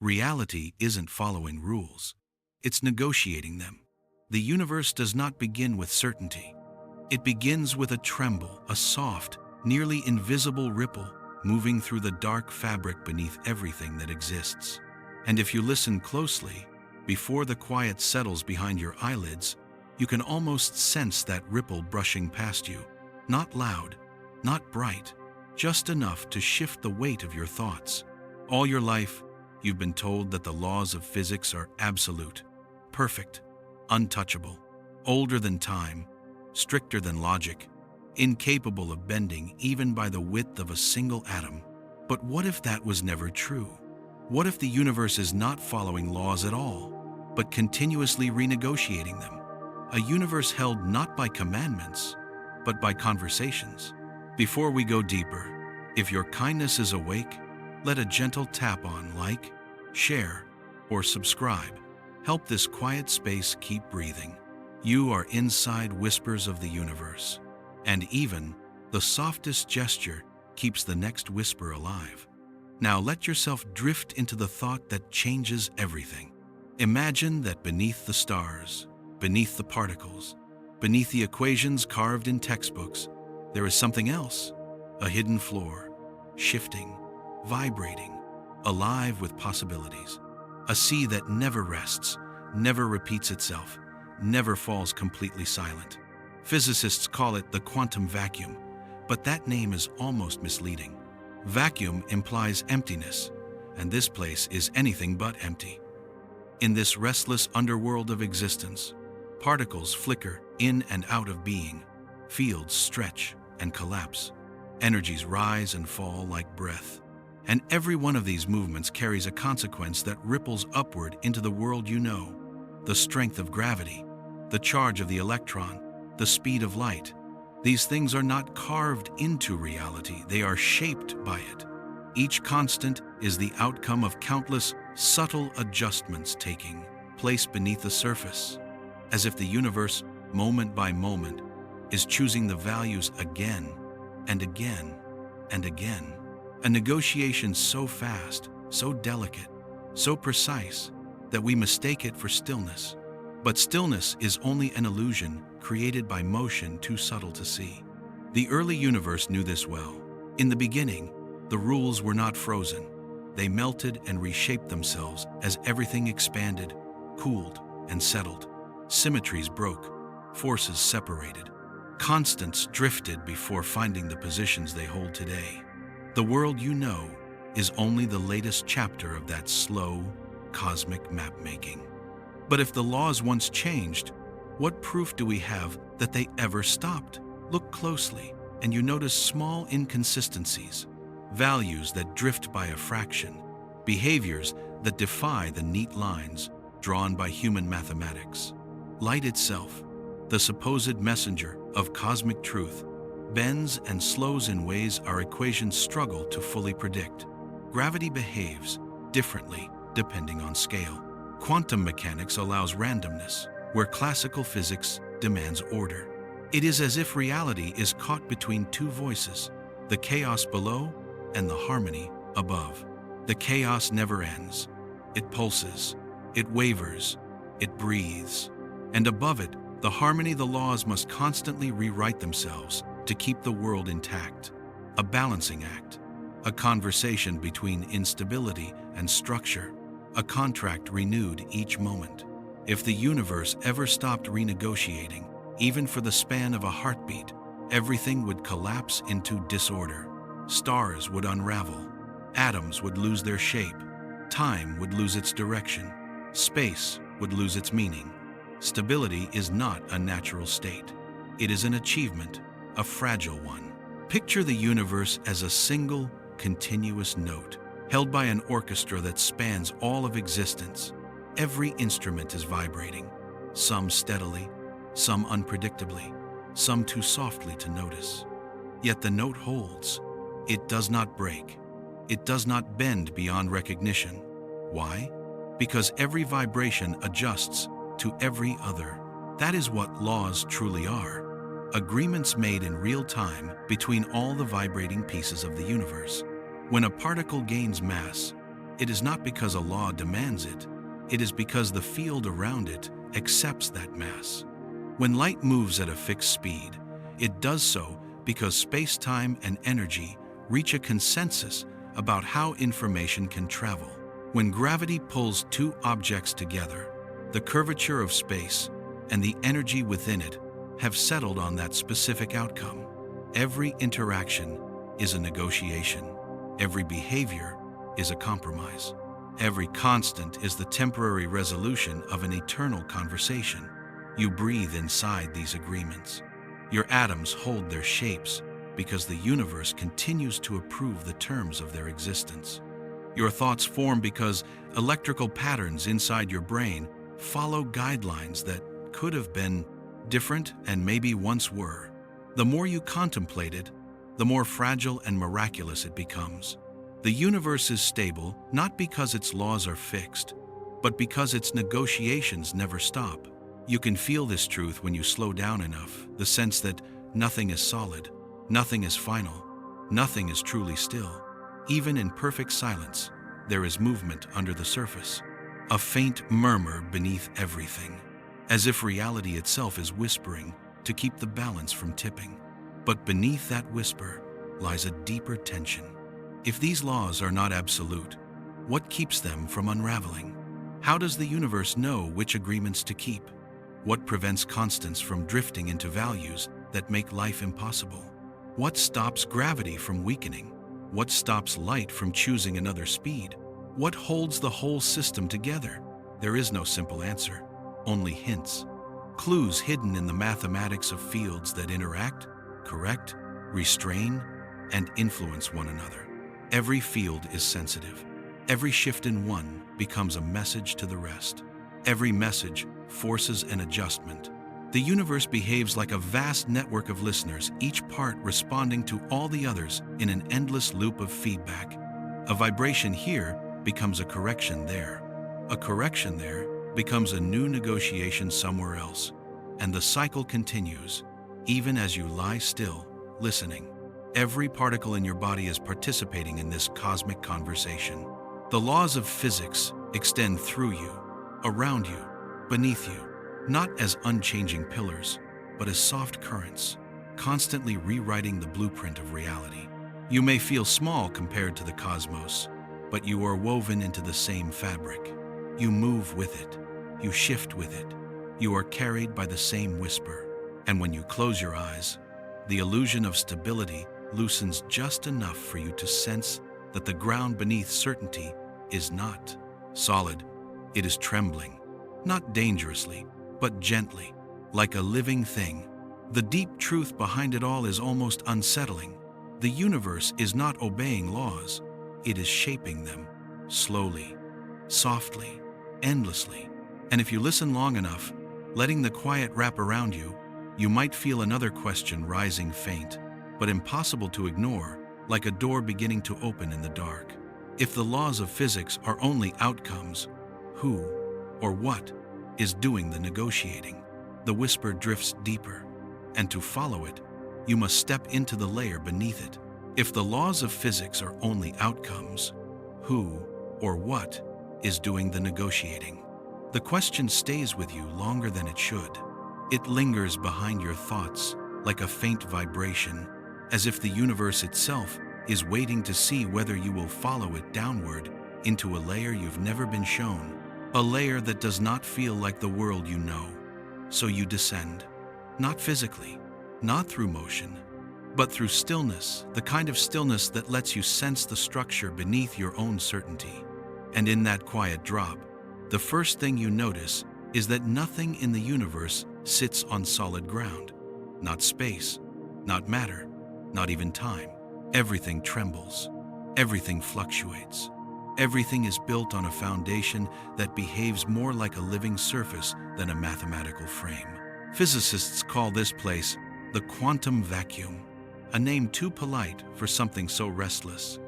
Reality isn't following rules. It's negotiating them. The universe does not begin with certainty. It begins with a tremble, a soft, nearly invisible ripple moving through the dark fabric beneath everything that exists. And if you listen closely, before the quiet settles behind your eyelids, you can almost sense that ripple brushing past you. Not loud, not bright, just enough to shift the weight of your thoughts. All your life, you've been told that the laws of physics are absolute, perfect, untouchable, older than time, stricter than logic, incapable of bending even by the width of a single atom. But what if that was never true? What if the universe is not following laws at all, but continuously renegotiating them? A universe held not by commandments, but by conversations. Before we go deeper, if your kindness is awake, let a gentle tap on like, share, or subscribe. Help this quiet space keep breathing. You are inside whispers of the universe, and even the softest gesture keeps the next whisper alive. Now let yourself drift into the thought that changes everything. Imagine that beneath the stars, beneath the particles, beneath the equations carved in textbooks, there is something else, a hidden floor, shifting, vibrating, alive with possibilities. A sea that never rests, never repeats itself, never falls completely silent. Physicists call it the quantum vacuum, but that name is almost misleading. Vacuum implies emptiness, and this place is anything but empty. In this restless underworld of existence, particles flicker in and out of being, fields stretch and collapse, energies rise and fall like breath. And every one of these movements carries a consequence that ripples upward into the world you know. The strength of gravity, the charge of the electron, the speed of light. These things are not carved into reality, they are shaped by it. Each constant is the outcome of countless subtle adjustments taking place beneath the surface, as if the universe, moment by moment, is choosing the values again and again and again. A negotiation so fast, so delicate, so precise, that we mistake it for stillness. But stillness is only an illusion created by motion too subtle to see. The early universe knew this well. In the beginning, the rules were not frozen. They melted and reshaped themselves as everything expanded, cooled, and settled. Symmetries broke, forces separated, constants drifted before finding the positions they hold today. The world you know is only the latest chapter of that slow, cosmic map-making. But if the laws once changed, what proof do we have that they ever stopped? Look closely, and you notice small inconsistencies, values that drift by a fraction, behaviors that defy the neat lines drawn by human mathematics. Light itself, the supposed messenger of cosmic truth, bends and slows in ways our equations struggle to fully predict. Gravity behaves differently depending on scale. Quantum mechanics allows randomness, where classical physics demands order. It is as if reality is caught between two voices, the chaos below and the harmony above. The chaos never ends. It pulses, it wavers, it breathes. And above it, the harmony, the laws must constantly rewrite themselves to keep the world intact. A balancing act, a conversation between instability and structure, a contract renewed each moment. If the universe ever stopped renegotiating, even for the span of a heartbeat, everything would collapse into disorder. Stars would unravel, atoms would lose their shape, time would lose its direction, space would lose its meaning. Stability is not a natural state. It is an achievement, a fragile one. Picture the universe as a single, continuous note, held by an orchestra that spans all of existence. Every instrument is vibrating, some steadily, some unpredictably, some too softly to notice. Yet the note holds. It does not break. It does not bend beyond recognition. Why? Because every vibration adjusts to every other. That is what laws truly are. Agreements made in real time between all the vibrating pieces of the universe. When a particle gains mass, it is not because a law demands it. It is because the field around it accepts that mass. When light moves at a fixed speed, it does so because space-time and energy reach a consensus about how information can travel. When gravity pulls two objects together, the curvature of space and the energy within it have settled on that specific outcome. Every interaction is a negotiation. Every behavior is a compromise. Every constant is the temporary resolution of an eternal conversation. You breathe inside these agreements. Your atoms hold their shapes because the universe continues to approve the terms of their existence. Your thoughts form because electrical patterns inside your brain follow guidelines that could have been different and maybe once were. The more you contemplate it, the more fragile and miraculous it becomes. The universe is stable not because its laws are fixed, but because its negotiations never stop. You can feel this truth when you slow down enough, the sense that nothing is solid, nothing is final, nothing is truly still. Even in perfect silence, there is movement under the surface, a faint murmur beneath everything, as if reality itself is whispering to keep the balance from tipping. But beneath that whisper lies a deeper tension. If these laws are not absolute, what keeps them from unraveling? How does the universe know which agreements to keep? What prevents constants from drifting into values that make life impossible? What stops gravity from weakening? What stops light from choosing another speed? What holds the whole system together? There is no simple answer, only hints. Clues hidden in the mathematics of fields that interact, correct, restrain, and influence one another. Every field is sensitive. Every shift in one becomes a message to the rest. Every message forces an adjustment. The universe behaves like a vast network of listeners, each part responding to all the others in an endless loop of feedback. A vibration here becomes a correction there. A correction there becomes a new negotiation somewhere else. And the cycle continues, even as you lie still, listening. Every particle in your body is participating in this cosmic conversation. The laws of physics extend through you, around you, beneath you, not as unchanging pillars, but as soft currents, constantly rewriting the blueprint of reality. You may feel small compared to the cosmos, but you are woven into the same fabric. You move with it. You shift with it. You are carried by the same whisper. And when you close your eyes, the illusion of stability loosens just enough for you to sense that the ground beneath certainty is not solid. It is trembling, not dangerously, but gently, like a living thing. The deep truth behind it all is almost unsettling. The universe is not obeying laws. It is shaping them, slowly, softly, endlessly. And if you listen long enough, letting the quiet wrap around you, you might feel another question rising faint, but impossible to ignore, like a door beginning to open in the dark. If the laws of physics are only outcomes, who or what is doing the negotiating? The whisper drifts deeper, and to follow it, you must step into the layer beneath it. If the laws of physics are only outcomes, who or what is doing the negotiating? The question stays with you longer than it should. It lingers behind your thoughts like a faint vibration, as if the universe itself is waiting to see whether you will follow it downward into a layer you've never been shown, a layer that does not feel like the world you know. So you descend, not physically, not through motion, but through stillness, the kind of stillness that lets you sense the structure beneath your own certainty. And in that quiet drop, the first thing you notice is that nothing in the universe sits on solid ground. Not space, not matter, not even time. Everything trembles. Everything fluctuates. Everything is built on a foundation that behaves more like a living surface than a mathematical frame. Physicists call this place the quantum vacuum, a name too polite for something so restless.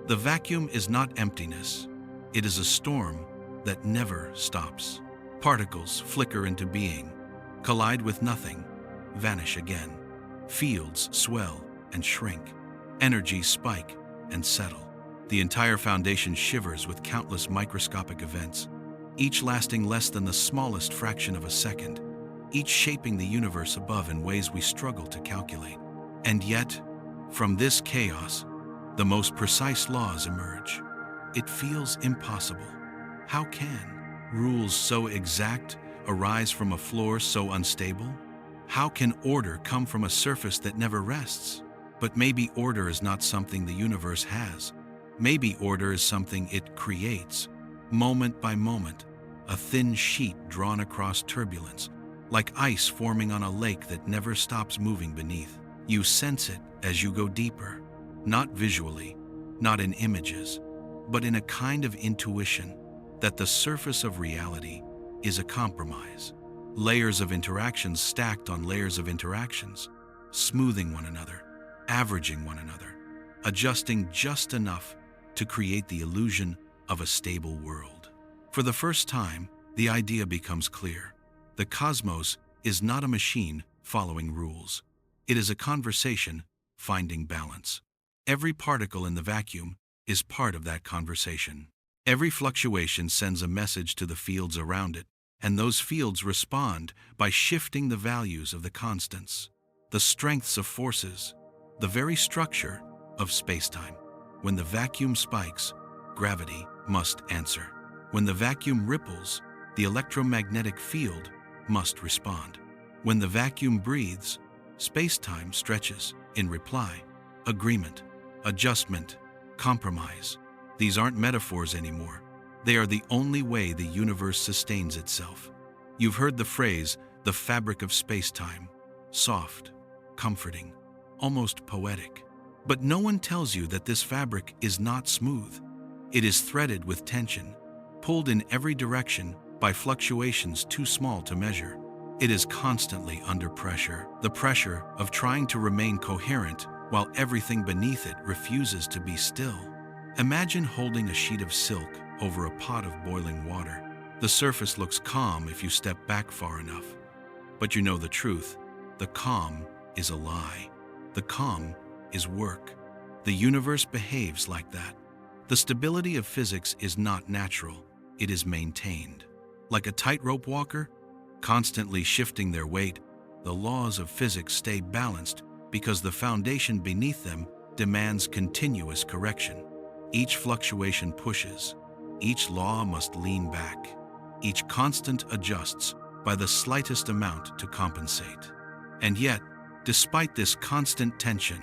The vacuum is not emptiness. It is a storm that never stops. Particles flicker into being, collide with nothing, vanish again. Fields swell and shrink. Energies spike and settle. The entire foundation shivers with countless microscopic events, each lasting less than the smallest fraction of a second, each shaping the universe above in ways we struggle to calculate. And yet, from this chaos, the most precise laws emerge. It feels impossible. How can rules so exact arise from a floor so unstable? How can order come from a surface that never rests? But maybe order is not something the universe has. Maybe order is something it creates, moment by moment, a thin sheet drawn across turbulence, like ice forming on a lake that never stops moving beneath. You sense it as you go deeper, not visually, not in images, but in a kind of intuition that the surface of reality is a compromise. Layers of interactions stacked on layers of interactions, smoothing one another, averaging one another, adjusting just enough to create the illusion of a stable world. For the first time, the idea becomes clear. The cosmos is not a machine following rules. It is a conversation finding balance. Every particle in the vacuum is part of that conversation. Every fluctuation sends a message to the fields around it, and those fields respond by shifting the values of the constants, the strengths of forces, the very structure of spacetime. When the vacuum spikes, gravity must answer. When the vacuum ripples, the electromagnetic field must respond. When the vacuum breathes, space-time stretches in reply. Agreement, adjustment, compromise. These aren't metaphors anymore. They are the only way the universe sustains itself. You've heard the phrase, the fabric of space-time. Soft, comforting, almost poetic. But no one tells you that this fabric is not smooth. It is threaded with tension, pulled in every direction by fluctuations too small to measure. It is constantly under pressure, the pressure of trying to remain coherent while everything beneath it refuses to be still. Imagine holding a sheet of silk over a pot of boiling water. The surface looks calm if you step back far enough. But you know the truth. The calm is a lie. The calm is work. The universe behaves like that. The stability of physics is not natural. It is maintained. Like a tightrope walker, constantly shifting their weight, the laws of physics stay balanced because the foundation beneath them demands continuous correction. Each fluctuation pushes. Each law must lean back. Each constant adjusts by the slightest amount to compensate. And yet, despite this constant tension,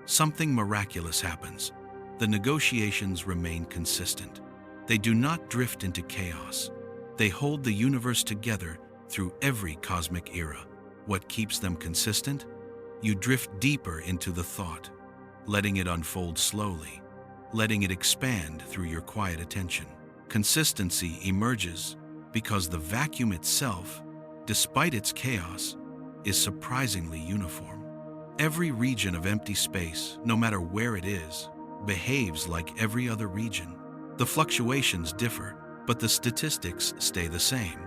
something miraculous happens. The negotiations remain consistent. They do not drift into chaos. They hold the universe together through every cosmic era. What keeps them consistent? You drift deeper into the thought, letting it unfold slowly, letting it expand through your quiet attention. Consistency emerges because the vacuum itself, despite its chaos, is surprisingly uniform. Every region of empty space, no matter where it is, behaves like every other region. The fluctuations differ, but the statistics stay the same.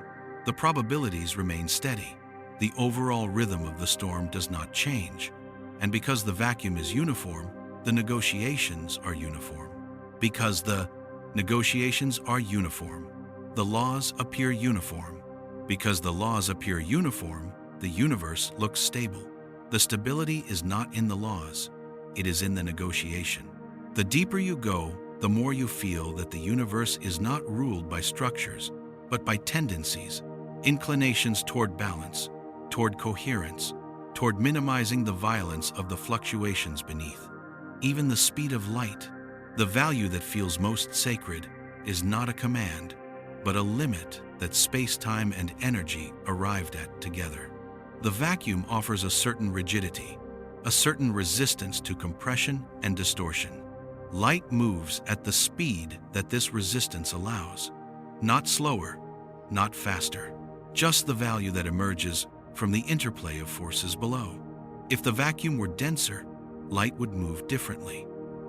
The probabilities remain steady. The overall rhythm of the storm does not change. And because the vacuum is uniform, the negotiations are uniform. Because the negotiations are uniform, the laws appear uniform. Because the laws appear uniform, the universe looks stable. The stability is not in the laws, it is in the negotiation. The deeper you go, the more you feel that the universe is not ruled by structures, but by tendencies, inclinations toward balance, toward coherence, toward minimizing the violence of the fluctuations beneath. Even the speed of light, the value that feels most sacred, is not a command, but a limit that space-time and energy arrived at together. The vacuum offers a certain rigidity, a certain resistance to compression and distortion. Light moves at the speed that this resistance allows, not slower, not faster, just the value that emerges from the interplay of forces below. If the vacuum were denser, light would move differently.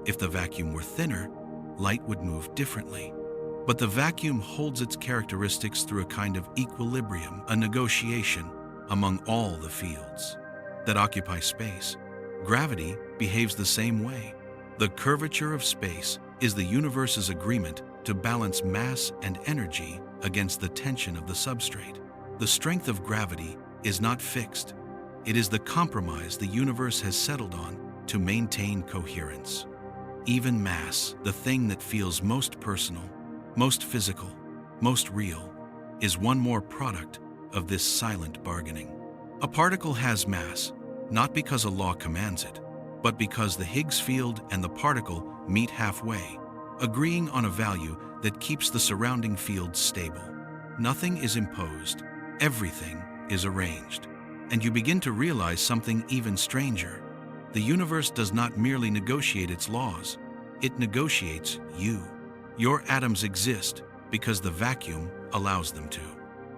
If the vacuum were thinner, light would move differently. But the vacuum holds its characteristics through a kind of equilibrium, a negotiation among all the fields that occupy space. Gravity behaves the same way. The curvature of space is the universe's agreement to balance mass and energy against the tension of the substrate. The strength of gravity is not fixed. It is the compromise the universe has settled on to maintain coherence. Even mass, the thing that feels most personal, most physical, most real, is one more product of this silent bargaining. A particle has mass, not because a law commands it, but because the Higgs field and the particle meet halfway, agreeing on a value that keeps the surrounding field stable. Nothing is imposed, everything is arranged. And you begin to realize something even stranger. The universe does not merely negotiate its laws, it negotiates you. Your atoms exist because the vacuum allows them to.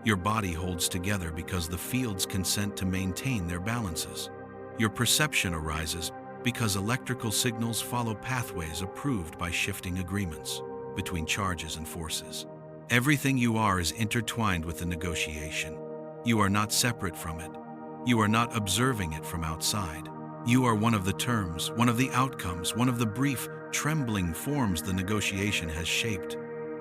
Your body holds together because the fields consent to maintain their balances. Your perception arises because electrical signals follow pathways approved by shifting agreements between charges and forces. Everything you are is intertwined with the negotiation. You are not separate from it. You are not observing it from outside. You are one of the terms, one of the outcomes, one of the brief, trembling forms the negotiation has shaped.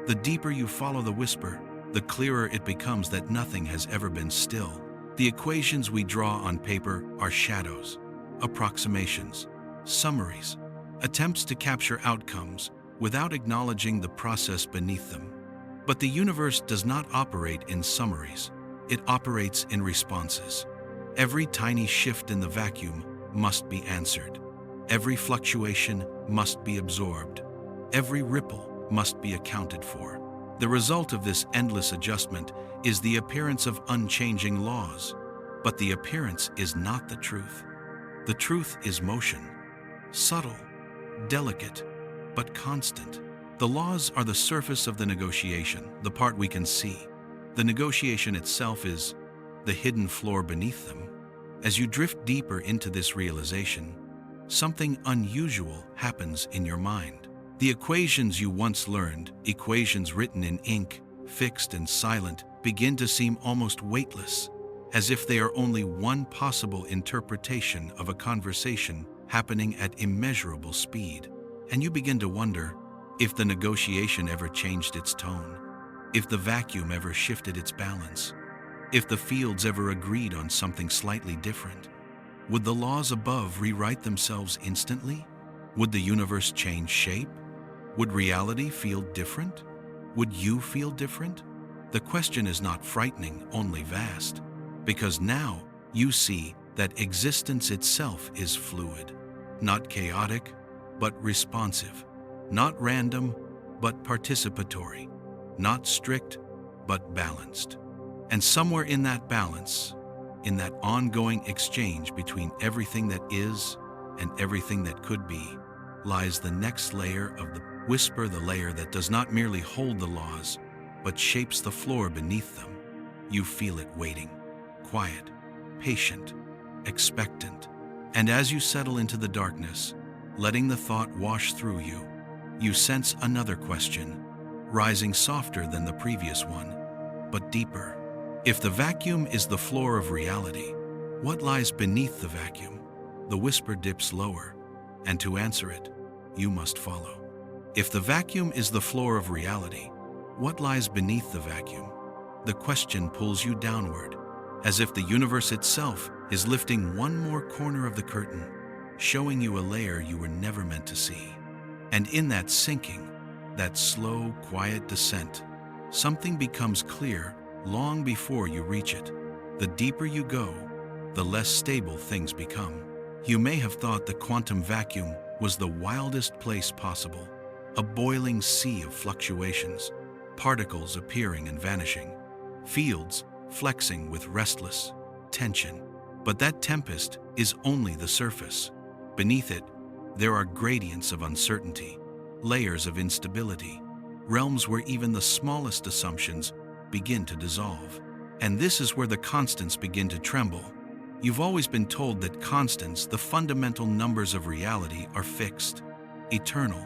The deeper you follow the whisper, the clearer it becomes that nothing has ever been still. The equations we draw on paper are shadows, approximations, summaries, attempts to capture outcomes without acknowledging the process beneath them. But the universe does not operate in summaries. It operates in responses. Every tiny shift in the vacuum must be answered. Every fluctuation must be absorbed. Every ripple must be accounted for. The result of this endless adjustment is the appearance of unchanging laws. But the appearance is not the truth. The truth is motion, subtle, delicate, but constant. The laws are the surface of the negotiation, the part we can see. The negotiation itself is the hidden floor beneath them. As you drift deeper into this realization, something unusual happens in your mind. The equations you once learned, equations written in ink, fixed and silent, begin to seem almost weightless, as if they are only one possible interpretation of a conversation happening at immeasurable speed. And you begin to wonder if the negotiation ever changed its tone, if the vacuum ever shifted its balance, if the fields ever agreed on something slightly different. Would the laws above rewrite themselves instantly? Would the universe change shape? Would reality feel different? Would you feel different? The question is not frightening, only vast, because now you see that existence itself is fluid, not chaotic, but responsive, not random, but participatory, not strict, but balanced. And somewhere in that balance, in that ongoing exchange between everything that is and everything that could be, lies the next layer of the whisper, the layer that does not merely hold the laws, but shapes the floor beneath them. You feel it waiting, quiet, patient, expectant. And as you settle into the darkness, letting the thought wash through you, you sense another question, rising softer than the previous one, but deeper. If the vacuum is the floor of reality, what lies beneath the vacuum? The whisper dips lower, and to answer it, you must follow. If the vacuum is the floor of reality, what lies beneath the vacuum? The question pulls you downward, as if the universe itself is lifting one more corner of the curtain, showing you a layer you were never meant to see. And in that sinking, that slow, quiet descent, something becomes clear long before you reach it. The deeper you go, the less stable things become. You may have thought the quantum vacuum was the wildest place possible, a boiling sea of fluctuations, particles appearing and vanishing, fields flexing with restless tension. But that tempest is only the surface. Beneath it, there are gradients of uncertainty, layers of instability, realms where even the smallest assumptions begin to dissolve. And this is where the constants begin to tremble. You've always been told that constants, the fundamental numbers of reality, are fixed, eternal,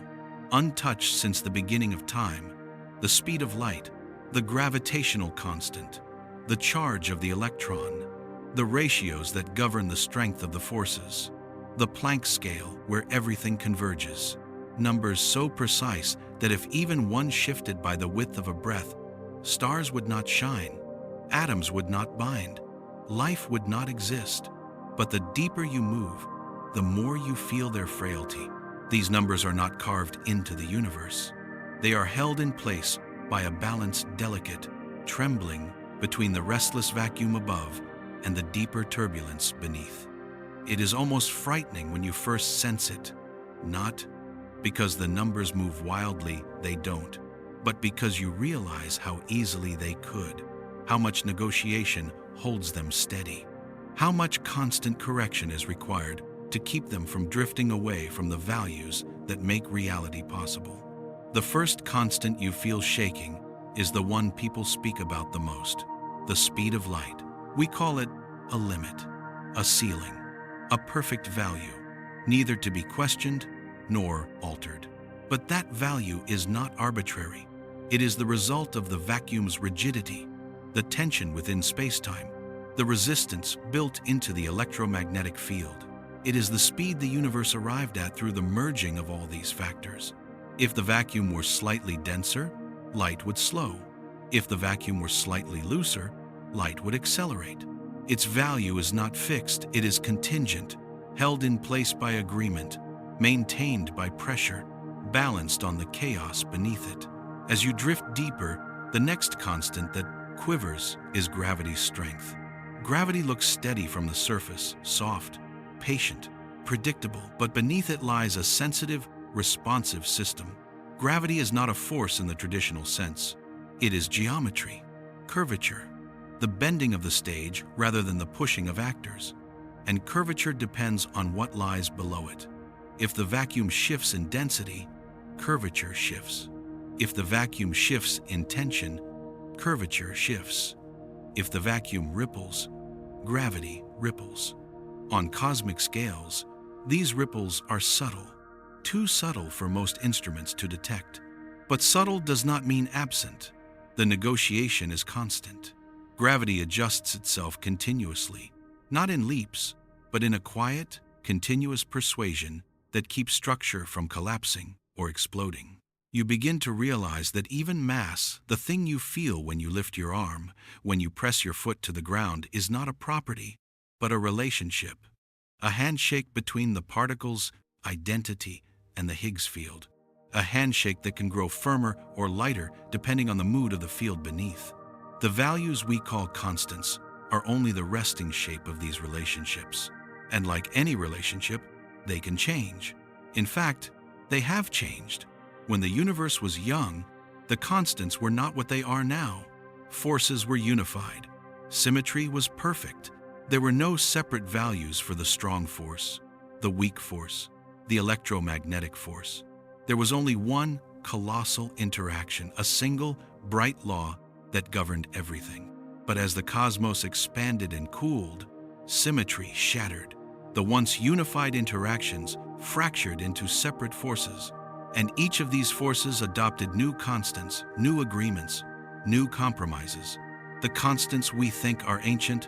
untouched since the beginning of time. The speed of light, the gravitational constant, the charge of the electron, the ratios that govern the strength of the forces, the Planck scale where everything converges. numbers so precise that if even one shifted by the width of a breath, stars would not shine, atoms would not bind, life would not exist. But the deeper you move, the more you feel their frailty. These numbers are not carved into the universe. They are held in place by a balance delicate, trembling between the restless vacuum above and the deeper turbulence beneath. It is almost frightening when you first sense it, not because the numbers move wildly, they don't, but because you realize how easily they could, how much negotiation holds them steady, how much constant correction is required to keep them from drifting away from the values that make reality possible. The first constant you feel shaking is the one people speak about the most, the speed of light. We call it a limit, a ceiling, a perfect value, neither to be questioned nor altered. But that value is not arbitrary. It is the result of the vacuum's rigidity, the tension within space-time, the resistance built into the electromagnetic field. It is the speed the universe arrived at through the merging of all these factors. If the vacuum were slightly denser, light would slow. If the vacuum were slightly looser, light would accelerate. Its value is not fixed, it is contingent, held in place by agreement, maintained by pressure, balanced on the chaos beneath it. As you drift deeper, the next constant that quivers is gravity's strength. Gravity looks steady from the surface, soft, patient, predictable, but beneath it lies a sensitive, responsive system. Gravity is not a force in the traditional sense. It is geometry, curvature, the bending of the stage rather than the pushing of actors. And curvature depends on what lies below it. If the vacuum shifts in density, curvature shifts. If the vacuum shifts in tension, curvature shifts. If the vacuum ripples, gravity ripples. On cosmic scales, these ripples are subtle, too subtle for most instruments to detect. But subtle does not mean absent. The negotiation is constant. Gravity adjusts itself continuously, not in leaps, but in a quiet, continuous persuasion that keeps structure from collapsing or exploding. You begin to realize that even mass, the thing you feel when you lift your arm, when you press your foot to the ground, is not a property, but a relationship, a handshake between the particle's identity and the Higgs field, a handshake that can grow firmer or lighter depending on the mood of the field beneath. The values we call constants are only the resting shape of these relationships, and like any relationship, they can change. In fact, they have changed. When the universe was young, the constants were not what they are now. Forces were unified. Symmetry was perfect. There were no separate values for the strong force, the weak force, the electromagnetic force. There was only one colossal interaction, a single, bright law that governed everything. But as the cosmos expanded and cooled, symmetry shattered. The once unified interactions fractured into separate forces, and each of these forces adopted new constants, new agreements, new compromises. The constants we think are ancient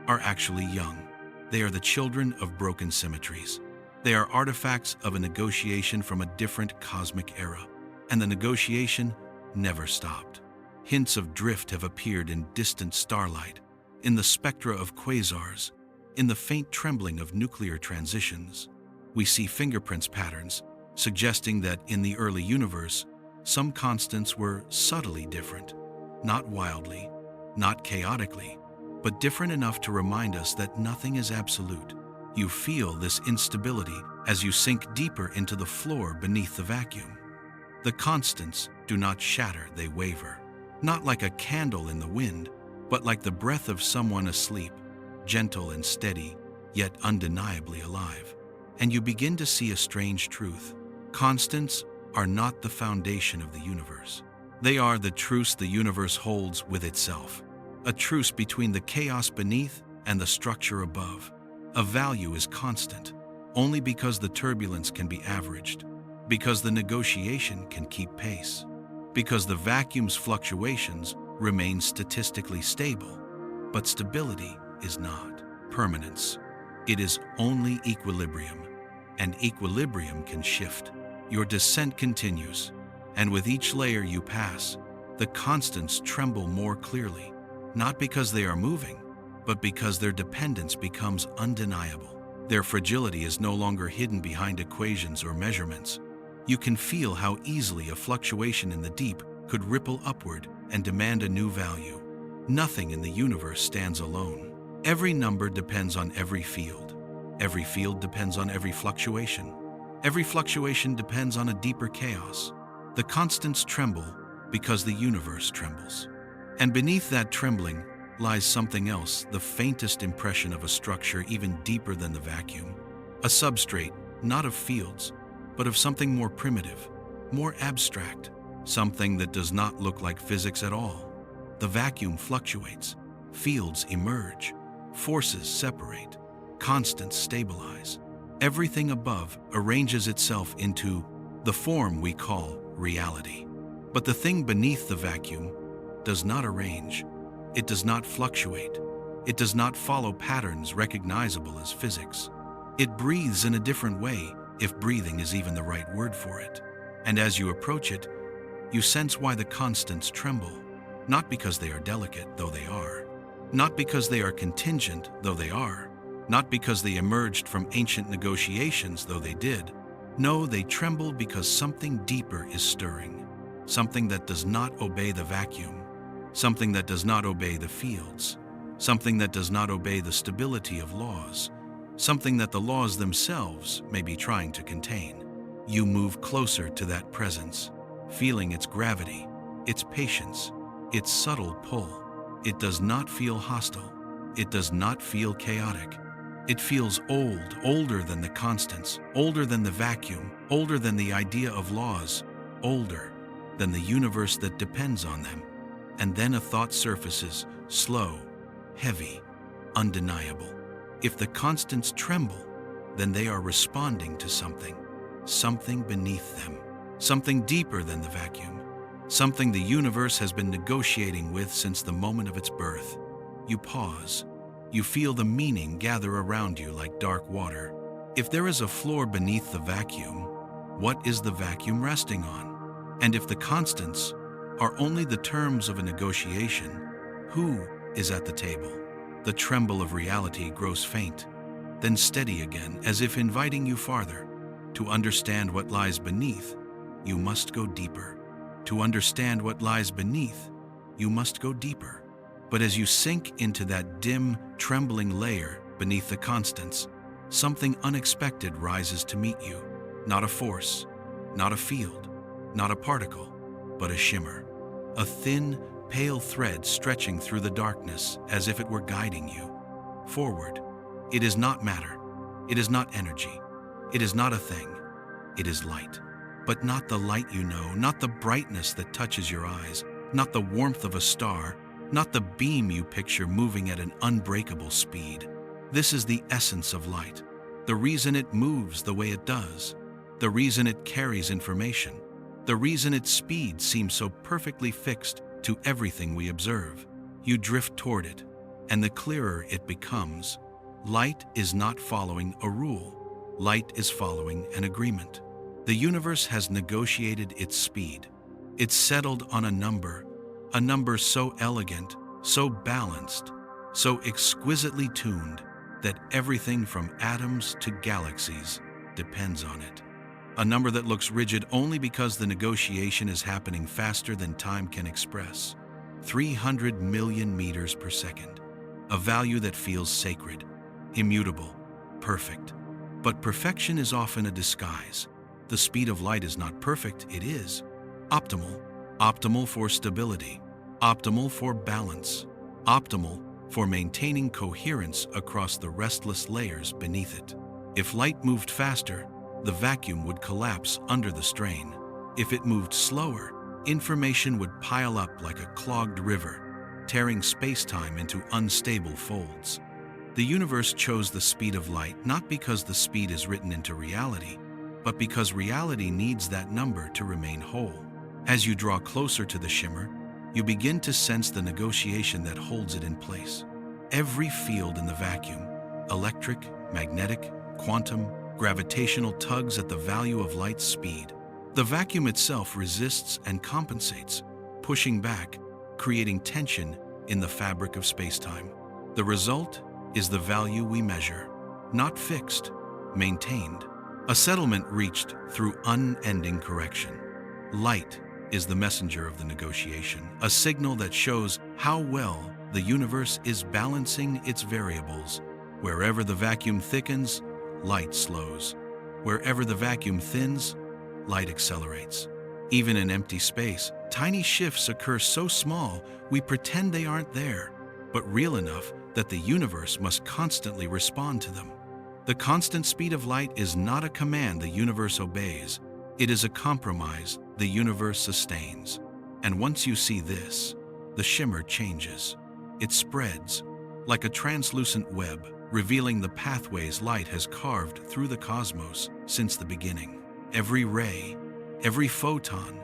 are actually young. They are the children of broken symmetries. They are artifacts of a negotiation from a different cosmic era, and the negotiation never stopped. Hints of drift have appeared in distant starlight, in the spectra of quasars, in the faint trembling of nuclear transitions. We see fingerprints patterns, suggesting that in the early universe, some constants were subtly different, not wildly, not chaotically, but different enough to remind us that nothing is absolute. You feel this instability as you sink deeper into the floor beneath the vacuum. The constants do not shatter, they waver. Not like a candle in the wind, but like the breath of someone asleep, gentle and steady, yet undeniably alive. And you begin to see a strange truth. Constants are not the foundation of the universe. They are the truce the universe holds with itself, a truce between the chaos beneath and the structure above. A value is constant only because the turbulence can be averaged, because the negotiation can keep pace, because the vacuum's fluctuations remain statistically stable. But stability is not permanence. It is only equilibrium, and equilibrium can shift. Your descent continues, and with each layer you pass, the constants tremble more clearly, not because they are moving, but because their dependence becomes undeniable. Their fragility is no longer hidden behind equations or measurements. You can feel how easily a fluctuation in the deep could ripple upward and demand a new value. Nothing in the universe stands alone. Every number depends on every field. Every field depends on every fluctuation. Every fluctuation depends on a deeper chaos. The constants tremble because the universe trembles. And beneath that trembling lies something else, the faintest impression of a structure even deeper than the vacuum. A substrate, not of fields, but of something more primitive, more abstract, something that does not look like physics at all. The vacuum fluctuates, fields emerge, forces separate, constants stabilize. Everything above arranges itself into the form we call reality. But the thing beneath the vacuum does not arrange. It does not fluctuate. It does not follow patterns recognizable as physics. It breathes in a different way, if breathing is even the right word for it. And as you approach it, you sense why the constants tremble. Not because they are delicate, though they are. Not because they are contingent, though they are. Not because they emerged from ancient negotiations, though they did. No, they tremble because something deeper is stirring. Something that does not obey the vacuum. Something that does not obey the fields. Something that does not obey the stability of laws. Something that the laws themselves may be trying to contain. You move closer to that presence, feeling its gravity, its patience, its subtle pull. It does not feel hostile. It does not feel chaotic. It feels old, older than the constants, older than the vacuum, older than the idea of laws, older than the universe that depends on them. And then a thought surfaces, slow, heavy, undeniable. If the constants tremble, then they are responding to something beneath them, something deeper than the vacuum, something the universe has been negotiating with since the moment of its birth. You pause. You feel the meaning gather around you like dark water. If there is a floor beneath the vacuum, what is the vacuum resting on? And if the constants are only the terms of a negotiation, who is at the table? The tremble of reality grows faint, then steady again, as if inviting you farther. To understand what lies beneath, you must go deeper. To understand what lies beneath, you must go deeper. But as you sink into that dim, trembling layer beneath the constants, something unexpected rises to meet you. Not a force, not a field, not a particle, but a shimmer. A thin, pale thread stretching through the darkness as if it were guiding you forward. It is not matter. It is not energy. It is not a thing. It is light. But not the light you know, not the brightness that touches your eyes, not the warmth of a star, not the beam you picture moving at an unbreakable speed. This is the essence of light, the reason it moves the way it does, the reason it carries information, the reason its speed seems so perfectly fixed to everything we observe. You drift toward it, and the clearer it becomes. Light is not following a rule. Light is following an agreement. The universe has negotiated its speed. It's settled on a number so elegant, so balanced, so exquisitely tuned that everything from atoms to galaxies depends on it. A number that looks rigid only because the negotiation is happening faster than time can express. 300 million meters per second. A value that feels sacred, immutable, perfect. But perfection is often a disguise. The speed of light is not perfect, it is optimal. Optimal for stability, optimal for balance, optimal for maintaining coherence across the restless layers beneath it. If light moved faster, the vacuum would collapse under the strain. If it moved slower, information would pile up like a clogged river, tearing space-time into unstable folds. The universe chose the speed of light not because the speed is written into reality, but because reality needs that number to remain whole. As you draw closer to the shimmer, you begin to sense the negotiation that holds it in place. Every field in the vacuum, electric, magnetic, quantum, gravitational, tugs at the value of light's speed. The vacuum itself resists and compensates, pushing back, creating tension in the fabric of space-time. The result is the value we measure, not fixed, maintained. A settlement reached through unending correction. Light is the messenger of the negotiation, a signal that shows how well the universe is balancing its variables. Wherever the vacuum thickens, light slows. Wherever the vacuum thins, light accelerates. Even in empty space, tiny shifts occur so small we pretend they aren't there, but real enough that the universe must constantly respond to them. The constant speed of light is not a command the universe obeys. It is a compromise the universe sustains. And once you see this, the shimmer changes. It spreads like a translucent web, revealing the pathways light has carved through the cosmos since the beginning. Every ray, every photon,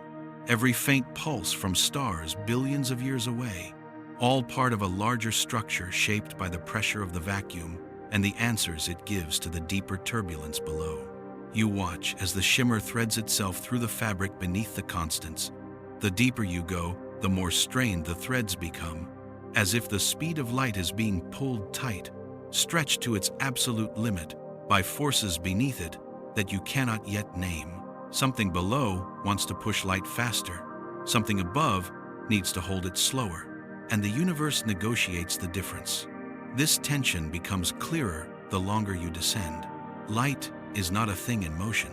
every faint pulse from stars billions of years away, all part of a larger structure shaped by the pressure of the vacuum and the answers it gives to the deeper turbulence below. You watch as the shimmer threads itself through the fabric beneath the constants. The deeper you go, the more strained the threads become, as if the speed of light is being pulled tight, stretched to its absolute limit by forces beneath it that you cannot yet name. Something below wants to push light faster, something above needs to hold it slower, and the universe negotiates the difference. This tension becomes clearer the longer you descend. Light is not a thing in motion.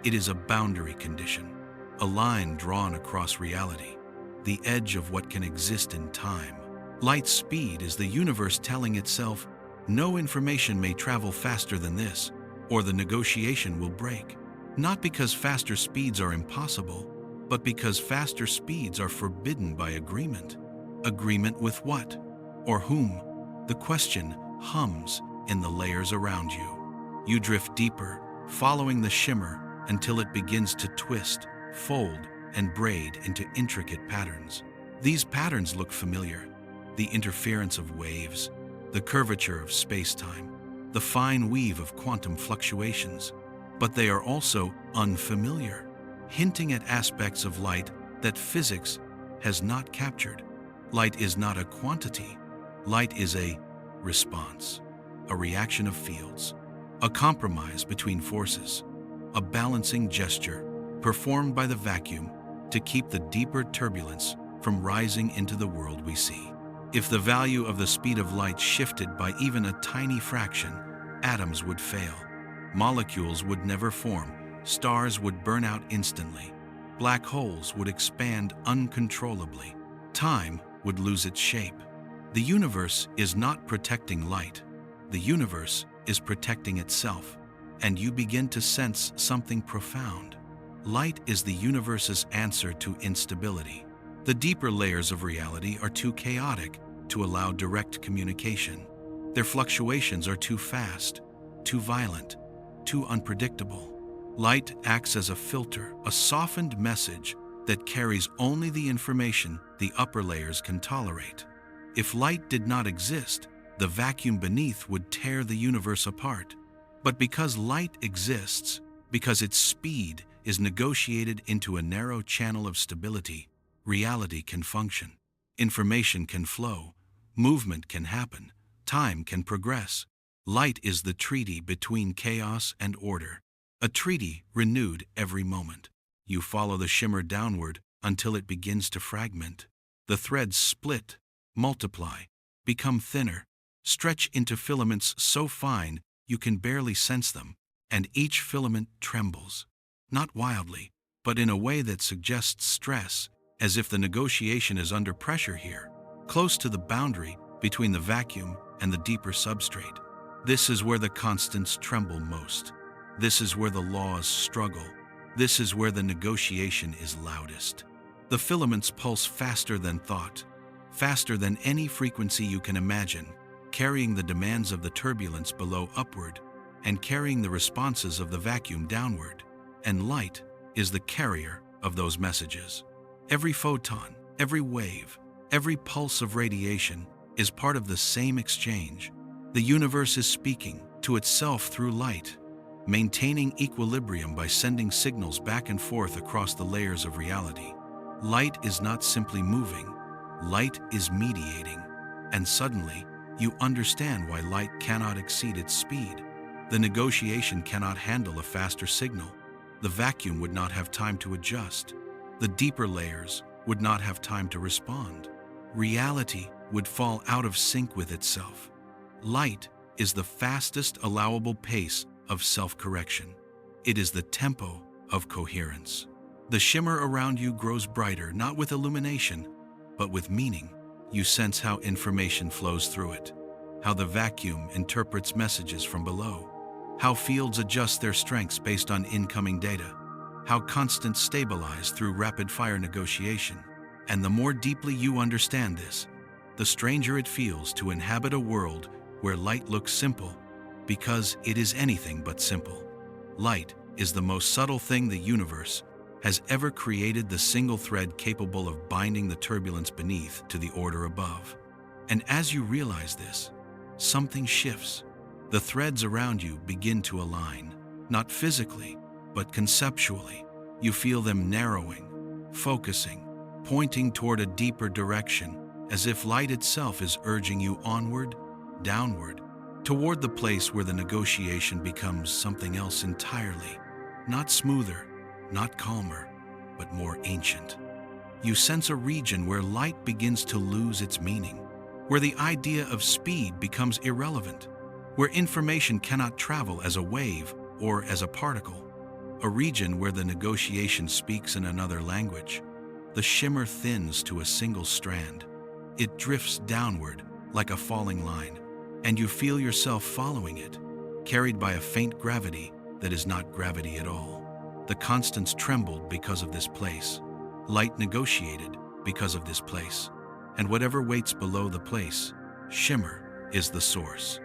It is a boundary condition, a line drawn across reality, the edge of what can exist in time. Light's speed is the universe telling itself, no information may travel faster than this, or the negotiation will break. Not because faster speeds are impossible, but because faster speeds are forbidden by agreement. Agreement with what? Or whom? The question hums in the layers around you. You drift deeper, following the shimmer until it begins to twist, fold, and braid into intricate patterns. These patterns look familiar. The interference of waves, the curvature of space-time, the fine weave of quantum fluctuations. But they are also unfamiliar, hinting at aspects of light that physics has not captured. Light is not a quantity. Light is a response, a reaction of fields, a compromise between forces, a balancing gesture performed by the vacuum to keep the deeper turbulence from rising into the world we see. If the value of the speed of light shifted by even a tiny fraction, atoms would fail, molecules would never form, stars would burn out instantly, black holes would expand uncontrollably, time would lose its shape. The universe is not protecting light. The universe is protecting itself, and you begin to sense something profound. Light is the universe's answer to instability. The deeper layers of reality are too chaotic to allow direct communication. Their fluctuations are too fast, too violent, too unpredictable. Light acts as a filter, a softened message that carries only the information the upper layers can tolerate. If light did not exist, the vacuum beneath would tear the universe apart. But because light exists, because its speed is negotiated into a narrow channel of stability, reality can function. Information can flow, movement can happen, time can progress. Light is the treaty between chaos and order, a treaty renewed every moment. You follow the shimmer downward until it begins to fragment. The threads split, multiply, become thinner, stretch into filaments so fine you can barely sense them, and each filament trembles, not wildly, but in a way that suggests stress, as if the negotiation is under pressure here, close to the boundary between the vacuum and the deeper substrate. This is where the constants tremble most. This is where the laws struggle. This is where the negotiation is loudest. The filaments pulse faster than thought, faster than any frequency you can imagine, carrying the demands of the turbulence below upward and carrying the responses of the vacuum downward. And light is the carrier of those messages. Every photon, every wave, every pulse of radiation is part of the same exchange. The universe is speaking to itself through light, maintaining equilibrium by sending signals back and forth across the layers of reality. Light is not simply moving, light is mediating, and suddenly you understand why light cannot exceed its speed. The negotiation cannot handle a faster signal. The vacuum would not have time to adjust. The deeper layers would not have time to respond. Reality would fall out of sync with itself. Light is the fastest allowable pace of self-correction. It is the tempo of coherence. The shimmer around you grows brighter, not with illumination, but with meaning. You sense how information flows through it, how the vacuum interprets messages from below, how fields adjust their strengths based on incoming data, how constants stabilize through rapid-fire negotiation. And the more deeply you understand this, the stranger it feels to inhabit a world where light looks simple, because it is anything but simple. Light is the most subtle thing the universe has ever created, the single thread capable of binding the turbulence beneath to the order above. And as you realize this, something shifts. The threads around you begin to align, not physically, but conceptually. You feel them narrowing, focusing, pointing toward a deeper direction, as if light itself is urging you onward, downward, toward the place where the negotiation becomes something else entirely. Not smoother, not calmer, but more ancient. You sense a region where light begins to lose its meaning, where the idea of speed becomes irrelevant, where information cannot travel as a wave or as a particle, a region where the negotiation speaks in another language. The shimmer thins to a single strand. It drifts downward like a falling line, and you feel yourself following it, carried by a faint gravity that is not gravity at all. The constants trembled because of this place. Light negotiated because of this place. And whatever waits below the place, shimmer is the source.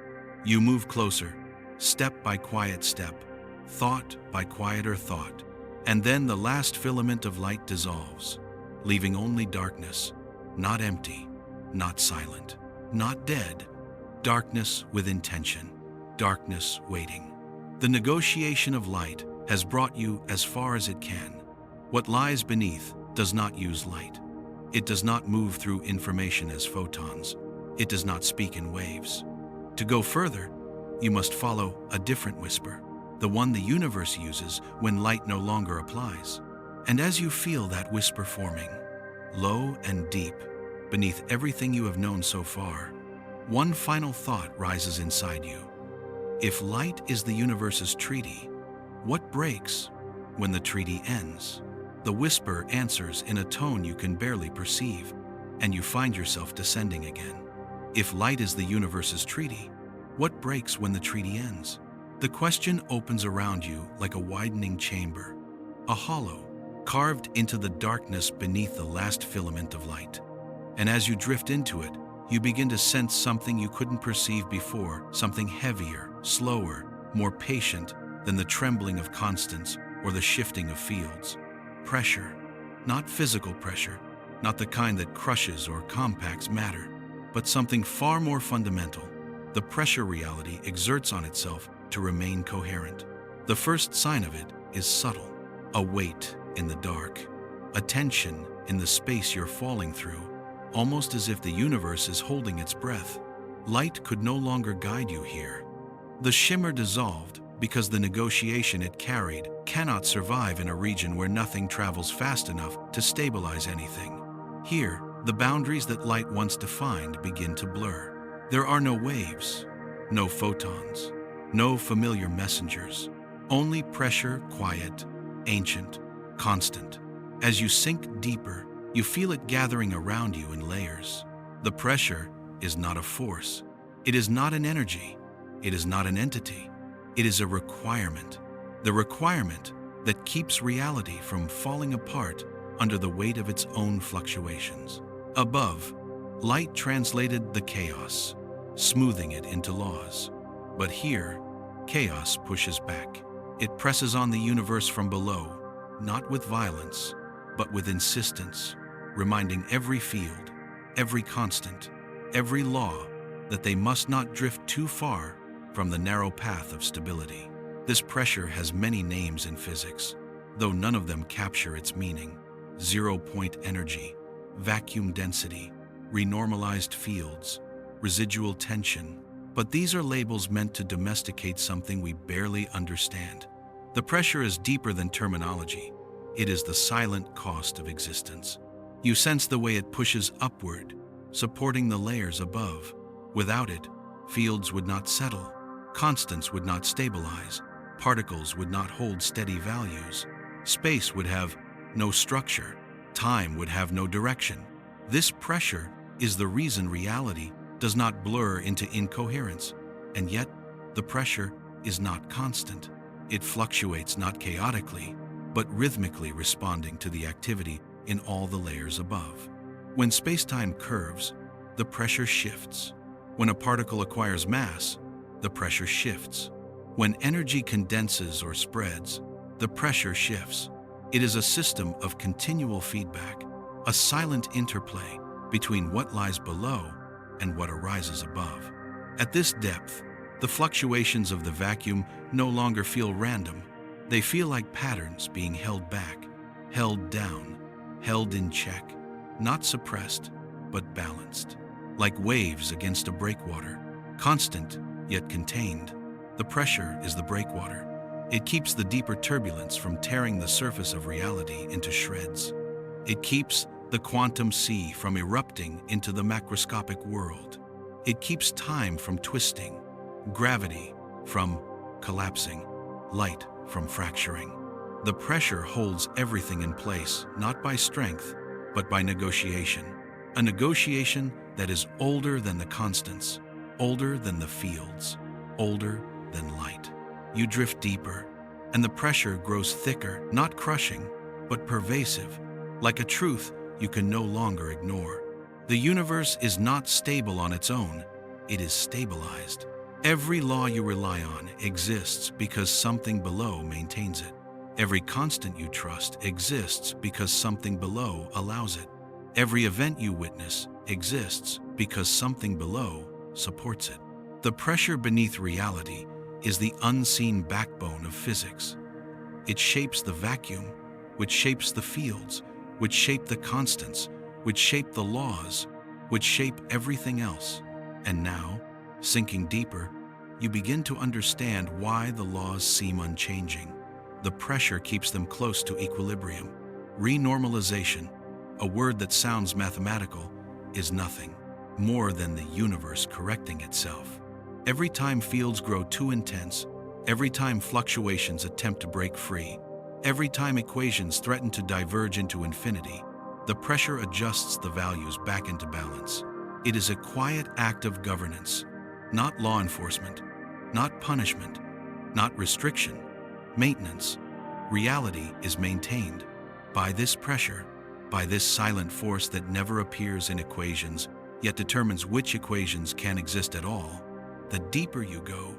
You move closer, step by quiet step, thought by quieter thought, and then the last filament of light dissolves, leaving only darkness, not empty, not silent, not dead, darkness with intention, darkness waiting. The negotiation of light has brought you as far as it can. What lies beneath does not use light. It does not move through information as photons. It does not speak in waves. To go further, you must follow a different whisper, the one the universe uses when light no longer applies. And as you feel that whisper forming, low and deep, beneath everything you have known so far, one final thought rises inside you. If light is the universe's treaty, what breaks when the treaty ends? The whisper answers in a tone you can barely perceive, and you find yourself descending again. If light is the universe's treaty, what breaks when the treaty ends? The question opens around you like a widening chamber, a hollow, carved into the darkness beneath the last filament of light. And as you drift into it, you begin to sense something you couldn't perceive before, something heavier, slower, more patient than the trembling of constants or the shifting of fields. Pressure, not physical pressure, not the kind that crushes or compacts matter, but something far more fundamental. The pressure reality exerts on itself to remain coherent. The first sign of it is subtle, a weight in the dark, a tension in the space you're falling through, almost as if the universe is holding its breath. Light could no longer guide you here. The shimmer dissolved because the negotiation it carried cannot survive in a region where nothing travels fast enough to stabilize anything. Here, the boundaries that light once defined begin to blur. There are no waves, no photons, no familiar messengers, only pressure, quiet, ancient, constant. As you sink deeper, you feel it gathering around you in layers. The pressure is not a force. It is not an energy. It is not an entity. It is a requirement. The requirement that keeps reality from falling apart under the weight of its own fluctuations. Above, light translated the chaos, smoothing it into laws. But here, chaos pushes back. It presses on the universe from below, not with violence, but with insistence, reminding every field, every constant, every law that they must not drift too far from the narrow path of stability. This pressure has many names in physics, though none of them capture its meaning. Zero-point energy, vacuum density, renormalized fields, residual tension. But these are labels meant to domesticate something we barely understand. The pressure is deeper than terminology. It is the silent cost of existence. You sense the way it pushes upward, supporting the layers above. Without it, fields would not settle, constants would not stabilize, particles would not hold steady values, space would have no structure, time would have no direction. This pressure is the reason reality does not blur into incoherence. And yet, the pressure is not constant. It fluctuates not chaotically, but rhythmically, responding to the activity in all the layers above. When space-time curves, the pressure shifts. When a particle acquires mass, the pressure shifts. When energy condenses or spreads, the pressure shifts. It is a system of continual feedback, a silent interplay between what lies below and what arises above. At this depth, the fluctuations of the vacuum no longer feel random. They feel like patterns being held back, held down, held in check, not suppressed, but balanced. Like waves against a breakwater, constant yet contained. The pressure is the breakwater. It keeps the deeper turbulence from tearing the surface of reality into shreds. It keeps the quantum sea from erupting into the macroscopic world. It keeps time from twisting, gravity from collapsing, light from fracturing. The pressure holds everything in place, not by strength, but by negotiation. A negotiation that is older than the constants, older than the fields, older than light. You drift deeper, and the pressure grows thicker, not crushing, but pervasive, like a truth you can no longer ignore. The universe is not stable on its own, it is stabilized. Every law you rely on exists because something below maintains it. Every constant you trust exists because something below allows it. Every event you witness exists because something below supports it. The pressure beneath reality is the unseen backbone of physics. It shapes the vacuum, which shapes the fields, which shape the constants, which shape the laws, which shape everything else. And now, sinking deeper, you begin to understand why the laws seem unchanging. The pressure keeps them close to equilibrium. Renormalization, a word that sounds mathematical, is nothing more than the universe correcting itself. Every time fields grow too intense, every time fluctuations attempt to break free, every time equations threaten to diverge into infinity, the pressure adjusts the values back into balance. It is a quiet act of governance, not law enforcement, not punishment, not restriction, maintenance. Reality is maintained by this pressure, by this silent force that never appears in equations, yet determines which equations can exist at all. The deeper you go,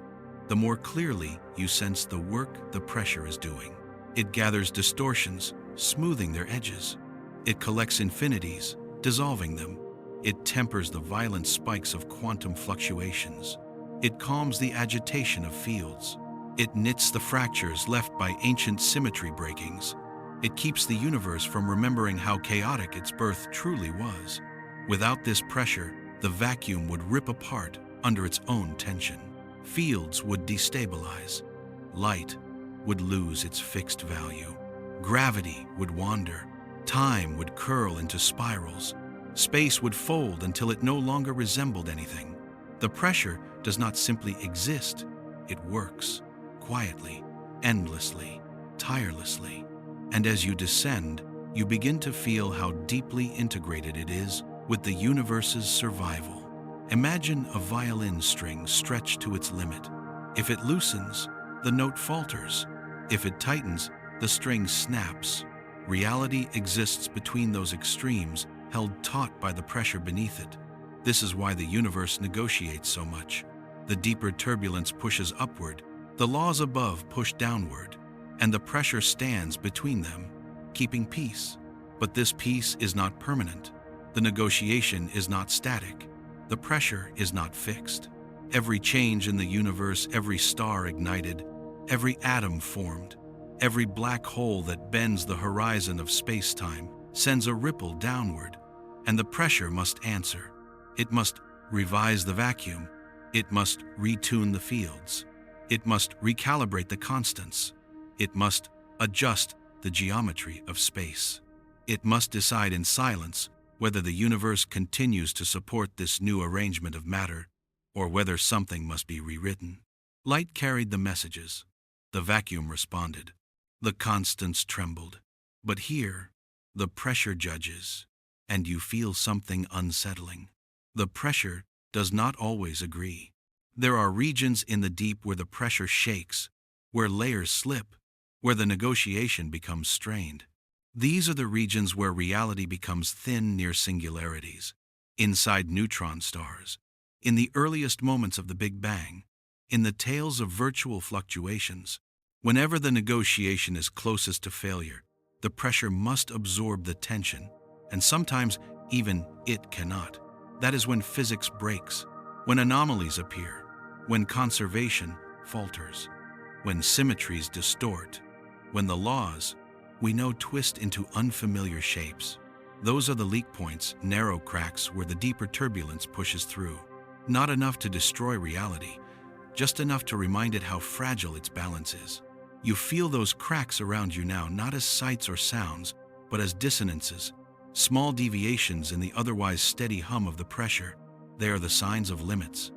the more clearly you sense the work the pressure is doing. It gathers distortions, smoothing their edges. It collects infinities, dissolving them. It tempers the violent spikes of quantum fluctuations. It calms the agitation of fields. It knits the fractures left by ancient symmetry breakings. It keeps the universe from remembering how chaotic its birth truly was. Without this pressure, the vacuum would rip apart under its own tension. Fields would destabilize. Light would lose its fixed value. Gravity would wander. Time would curl into spirals. Space would fold until it no longer resembled anything. The pressure does not simply exist, it works, quietly, endlessly, tirelessly. And as you descend, you begin to feel how deeply integrated it is with the universe's survival. Imagine a violin string stretched to its limit. If it loosens, the note falters. If it tightens, the string snaps. Reality exists between those extremes, held taut by the pressure beneath it. This is why the universe negotiates so much. The deeper turbulence pushes upward, the laws above push downward, and the pressure stands between them, keeping peace. But this peace is not permanent. The negotiation is not static. The pressure is not fixed. Every change in the universe, every star ignited, every atom formed, every black hole that bends the horizon of space-time sends a ripple downward, and the pressure must answer. It must revise the vacuum. It must retune the fields. It must recalibrate the constants. It must adjust the geometry of space. It must decide in silence whether the universe continues to support this new arrangement of matter or whether something must be rewritten. Light carried the messages. The vacuum responded. The constants trembled. But here, the pressure judges, and you feel something unsettling. The pressure does not always agree. There are regions in the deep where the pressure shakes, where layers slip, where the negotiation becomes strained. These are the regions where reality becomes thin near singularities, inside neutron stars, in the earliest moments of the Big Bang, in the tails of virtual fluctuations. Whenever the negotiation is closest to failure, the pressure must absorb the tension, and sometimes even it cannot. That is when physics breaks, when anomalies appear, when conservation falters, when symmetries distort, when the laws we know twist into unfamiliar shapes. Those are the leak points, narrow cracks where the deeper turbulence pushes through. Not enough to destroy reality, just enough to remind it how fragile its balance is. You feel those cracks around you now, not as sights or sounds, but as dissonances, small deviations in the otherwise steady hum of the pressure. They are the signs of limits,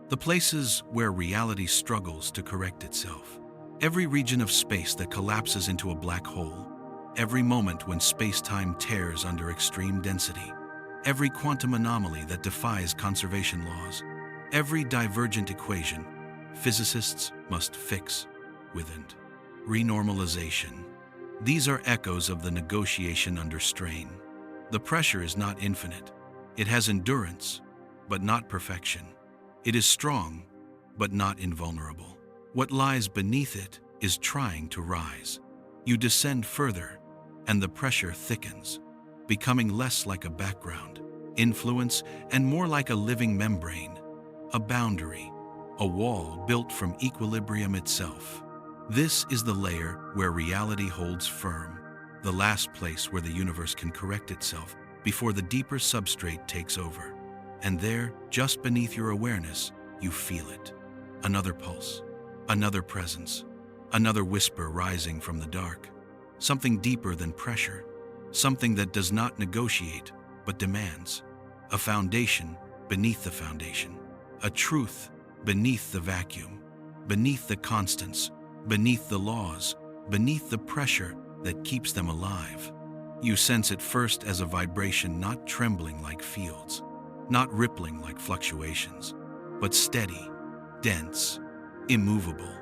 the places where reality struggles to correct itself. Every region of space that collapses into a black hole, every moment when space-time tears under extreme density, every quantum anomaly that defies conservation laws, every divergent equation physicists must fix within renormalization. These are echoes of the negotiation under strain. The pressure is not infinite. It has endurance, but not perfection. It is strong, but not invulnerable. What lies beneath it is trying to rise. You descend further, and the pressure thickens, becoming less like a background influence and more like a living membrane, a boundary, a wall built from equilibrium itself. This is the layer where reality holds firm, the last place where the universe can correct itself before the deeper substrate takes over. And there, just beneath your awareness, you feel it. Another pulse, another presence, another whisper rising from the dark. Something deeper than pressure, something that does not negotiate, but demands. A foundation beneath the foundation, a truth beneath the vacuum, beneath the constants, beneath the laws, beneath the pressure that keeps them alive. You sense it first as a vibration, not trembling like fields, not rippling like fluctuations, but steady, dense, immovable,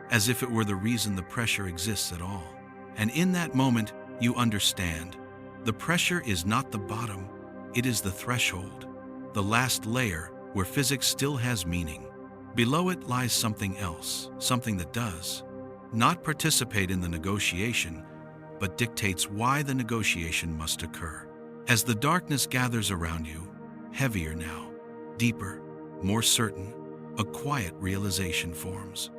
as if it were the reason the pressure exists at all. And in that moment, you understand. The pressure is not the bottom, it is the threshold, the last layer where physics still has meaning. Below it lies something else, something that does not participate in the negotiation, but dictates why the negotiation must occur. As the darkness gathers around you, heavier now, deeper, more certain, a quiet realization forms.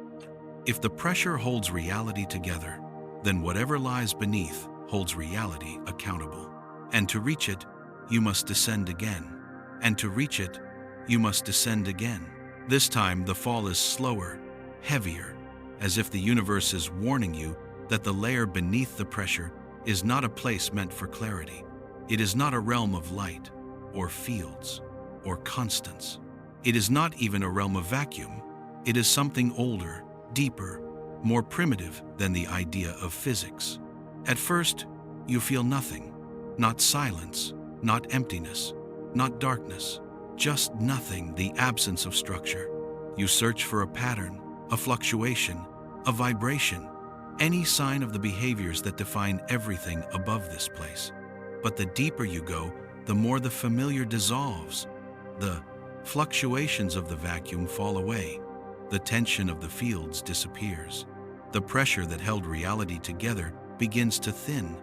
If the pressure holds reality together, then whatever lies beneath holds reality accountable. And to reach it, you must descend again. And to reach it, you must descend again. This time, the fall is slower, heavier, as if the universe is warning you that the layer beneath the pressure is not a place meant for clarity. It is not a realm of light, or fields, or constants. It is not even a realm of vacuum. It is something older, deeper, more primitive than the idea of physics. At first, you feel nothing, not silence, not emptiness, not darkness, just nothing, the absence of structure. You search for a pattern, a fluctuation, a vibration, any sign of the behaviors that define everything above this place. But the deeper you go, the more the familiar dissolves. The fluctuations of the vacuum fall away. The tension of the fields disappears. The pressure that held reality together begins to thin,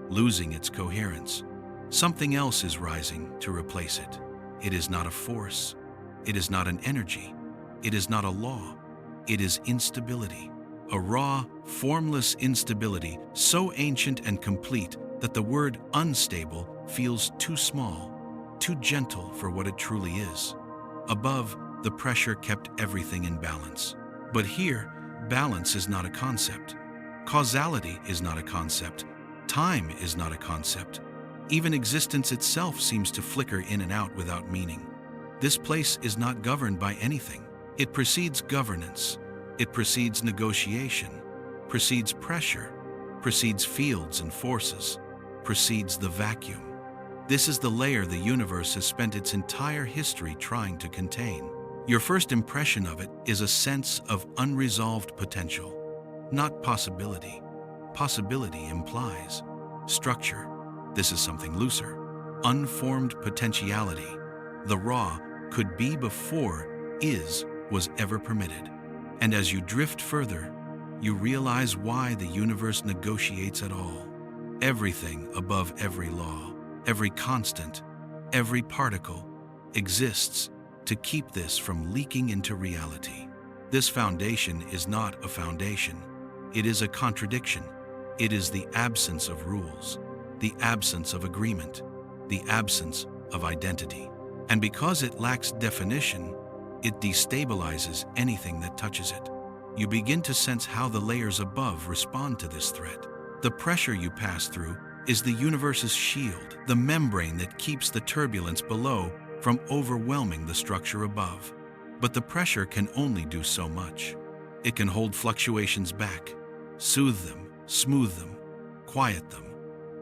losing its coherence. Something else is rising to replace it. It is not a force. It is not an energy. It is not a law. It is instability. a raw, formless instability so ancient and complete that the word unstable feels too small, too gentle for what it truly is. Above, the pressure kept everything in balance. But here, balance is not a concept. Causality is not a concept. Time is not a concept. Even existence itself seems to flicker in and out without meaning. This place is not governed by anything. It precedes governance. It precedes negotiation, precedes pressure, precedes fields and forces, precedes the vacuum. This is the layer the universe has spent its entire history trying to contain. Your first impression of it is a sense of unresolved potential, not possibility. Possibility implies structure. This is something looser. Unformed potentiality. The raw could be before is was ever permitted. And as you drift further, you realize why the universe negotiates at all. Everything above every law, every constant, every particle exists to keep this from leaking into reality. This foundation is not a foundation. It is a contradiction. It is the absence of rules, the absence of agreement, the absence of identity. And because it lacks definition, it destabilizes anything that touches it. You begin to sense how the layers above respond to this threat. The pressure you pass through is the universe's shield, the membrane that keeps the turbulence below from overwhelming the structure above. But the pressure can only do so much. It can hold fluctuations back, soothe them, smooth them, quiet them.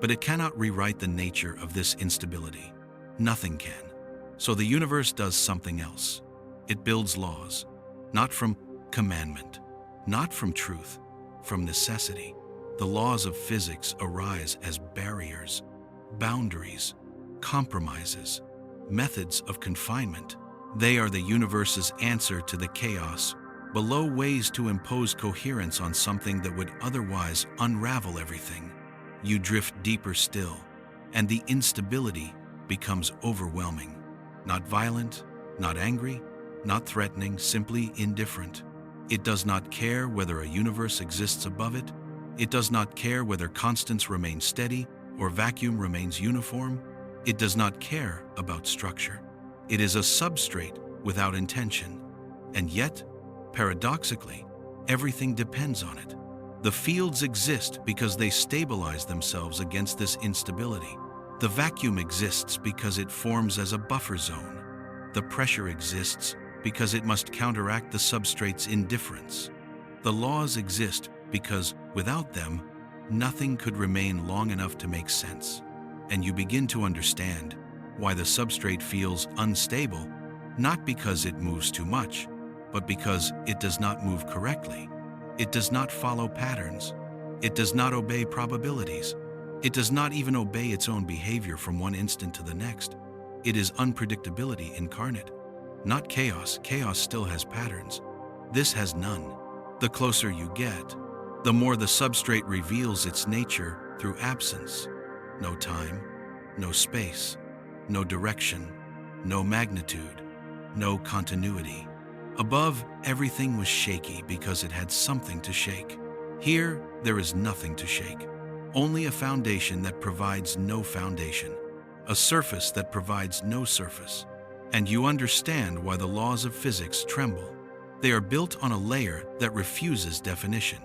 But it cannot rewrite the nature of this instability. Nothing can. So the universe does something else. It builds laws, not from commandment, not from truth, from necessity. The laws of physics arise as barriers, boundaries, compromises, methods of confinement. They are the universe's answer to the chaos, below ways to impose coherence on something that would otherwise unravel everything. You drift deeper still, and the instability becomes overwhelming. Not violent, not angry, not threatening, simply indifferent. It does not care whether a universe exists above it. It does not care whether constants remain steady or vacuum remains uniform. It does not care about structure. It is a substrate without intention. And yet, paradoxically, everything depends on it. The fields exist because they stabilize themselves against this instability. The vacuum exists because it forms as a buffer zone. The pressure exists because it must counteract the substrate's indifference. The laws exist because, without them, nothing could remain long enough to make sense. And you begin to understand why the substrate feels unstable, not because it moves too much, but because it does not move correctly. It does not follow patterns. It does not obey probabilities. It does not even obey its own behavior from one instant to the next. It is unpredictability incarnate. Not chaos. Chaos still has patterns. This has none. The closer you get, the more the substrate reveals its nature through absence. No time, no space, no direction, no magnitude, no continuity. Above, everything was shaky because it had something to shake. Here, there is nothing to shake. Only a foundation that provides no foundation. A surface that provides no surface. And you understand why the laws of physics tremble. They are built on a layer that refuses definition.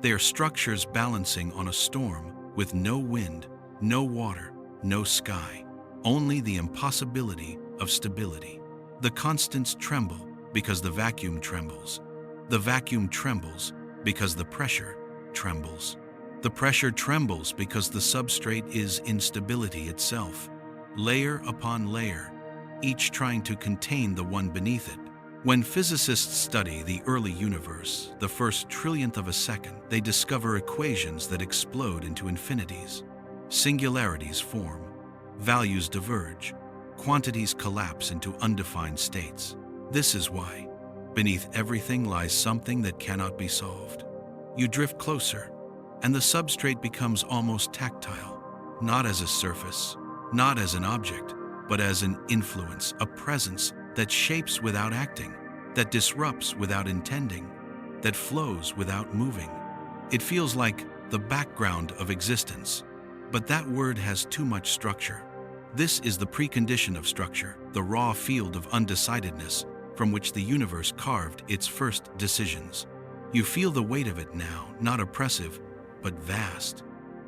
They are structures balancing on a storm with no wind, no water, no sky, only the impossibility of stability. The constants tremble because the vacuum trembles. The vacuum trembles because the pressure trembles. The pressure trembles because the substrate is instability itself, layer upon layer, each trying to contain the one beneath it. When physicists study the early universe, the first trillionth of a second, they discover equations that explode into infinities. Singularities form, values diverge, quantities collapse into undefined states. This is why, beneath everything lies something that cannot be solved. You drift closer, and the substrate becomes almost tactile, not as a surface, not as an object, but as an influence, a presence that shapes without acting, that disrupts without intending. that flows without moving. It feels like the background of existence, but that word has too much structure. This is the precondition of structure, the raw field of undecidedness from which the universe carved its first decisions. You feel the weight of it now, not oppressive, but vast,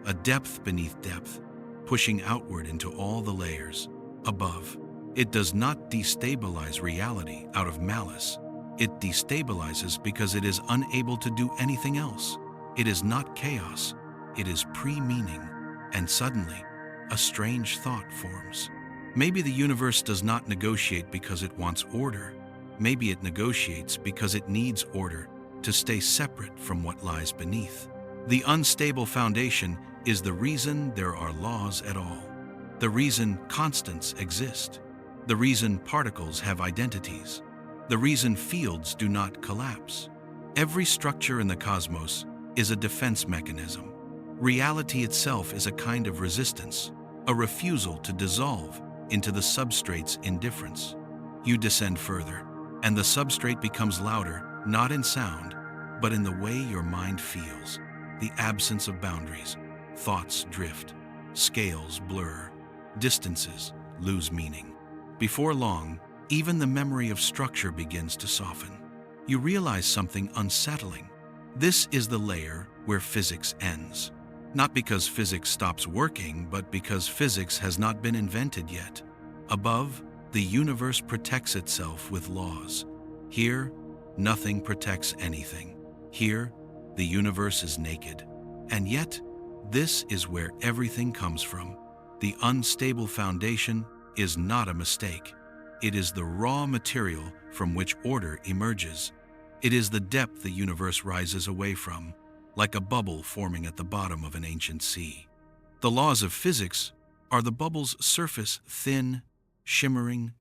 a depth beneath depth, pushing outward into all the layers above. It does not destabilize reality out of malice. It destabilizes because it is unable to do anything else. It is not chaos, it is pre-meaning, and suddenly, a strange thought forms. Maybe the universe does not negotiate because it wants order. Maybe it negotiates because it needs order to stay separate from what lies beneath. The unstable foundation is the reason there are laws at all, the reason constants exist, the reason particles have identities, the reason fields do not collapse. Every structure in the cosmos is a defense mechanism. Reality itself is a kind of resistance, a refusal to dissolve into the substrate's indifference. You descend further, and the substrate becomes louder, not in sound, but in the way your mind feels. The absence of boundaries, thoughts drift, scales blur, distances lose meaning. Before long, even the memory of structure begins to soften. You realize something unsettling. This is the layer where physics ends. Not because physics stops working, but because physics has not been invented yet. Above, the universe protects itself with laws. Here, nothing protects anything. Here, the universe is naked. And yet, this is where everything comes from. The unstable foundation is not a mistake. It is the raw material from which order emerges. It is the depth the universe rises away from, like a bubble forming at the bottom of an ancient sea. The laws of physics are the bubble's surface thin, shimmering,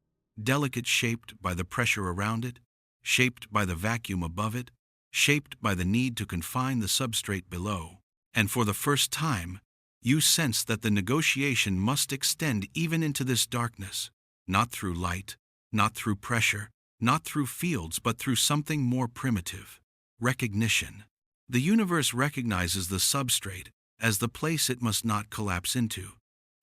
delicate, shaped by the pressure around it, shaped by the vacuum above it, shaped by the need to confine the substrate below. And for the first time, you sense that the negotiation must extend even into this darkness, not through light, not through pressure, not through fields, but through something more primitive: recognition. The universe recognizes the substrate as the place it must not collapse into,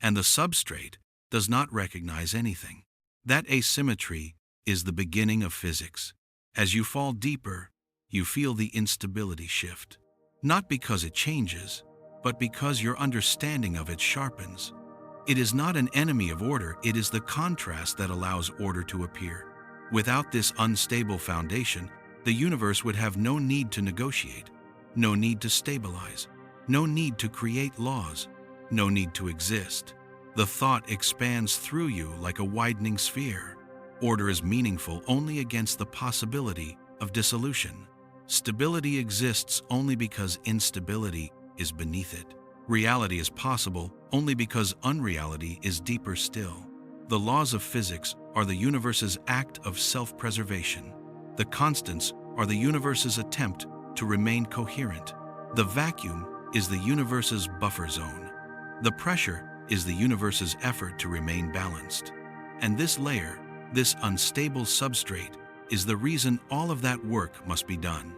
and the substrate does not recognize anything. That asymmetry is the beginning of physics. As you fall deeper, you feel the instability shift, not because it changes, but because your understanding of it sharpens. It is not an enemy of order, it is the contrast that allows order to appear. Without this unstable foundation, the universe would have no need to negotiate, no need to stabilize, no need to create laws, no need to exist. The thought expands through you like a widening sphere. Order is meaningful only against the possibility of dissolution. Stability exists only because instability is beneath it. Reality is possible only because unreality is deeper still. The laws of physics are the universe's act of self-preservation. The constants are the universe's attempt to remain coherent. The vacuum is the universe's buffer zone. The pressure is the universe's effort to remain balanced. And this layer, this unstable substrate, is the reason all of that work must be done.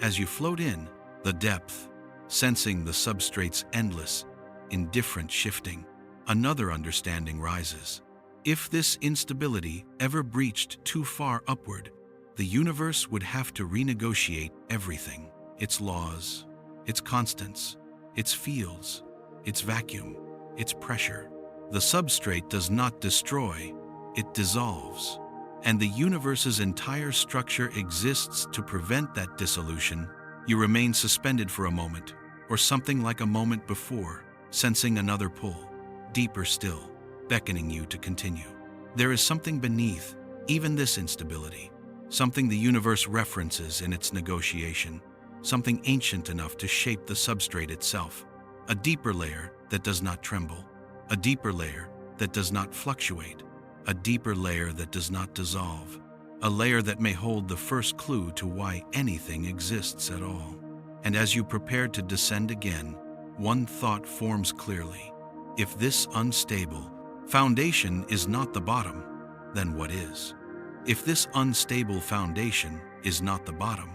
As you float in, the depth, sensing the substrate's endless, indifferent shifting, another understanding rises. If this instability ever breached too far upward, the universe would have to renegotiate everything: its laws, its constants, its fields, its vacuum, its pressure. The substrate does not destroy, it dissolves. And the universe's entire structure exists to prevent that dissolution. You remain suspended for a moment, or something like a moment before, sensing another pull, deeper still, beckoning you to continue. There is something beneath even this instability, something the universe references in its negotiation, something ancient enough to shape the substrate itself, a deeper layer that does not tremble, a deeper layer that does not fluctuate, a deeper layer that does not dissolve, a layer that may hold the first clue to why anything exists at all. And as you prepare to descend again, one thought forms clearly: if this unstable foundation is not the bottom, then what is? If this unstable foundation is not the bottom,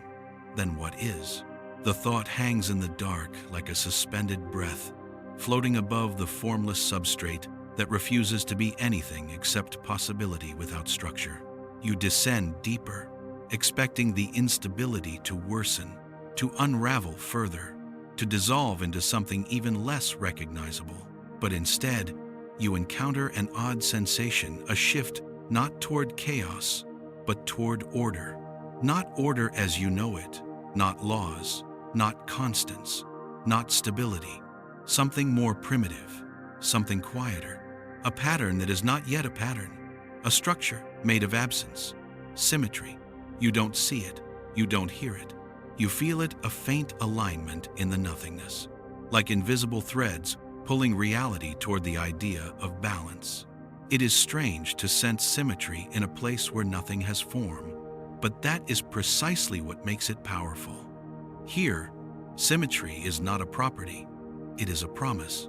then what is? The thought hangs in the dark like a suspended breath, floating above the formless substrate that refuses to be anything except possibility without structure. You descend deeper, expecting the instability to worsen, to unravel further, to dissolve into something even less recognizable. But instead, you encounter an odd sensation, a shift not toward chaos, but toward order. Not order as you know it, not laws, not constants, not stability. Something more primitive, something quieter. A pattern that is not yet a pattern. A structure made of absence. Symmetry. You don't see it, you don't hear it. You feel it, a faint alignment in the nothingness. Like invisible threads pulling reality toward the idea of balance. It is strange to sense symmetry in a place where nothing has form, but that is precisely what makes it powerful. Here, symmetry is not a property, it is a promise.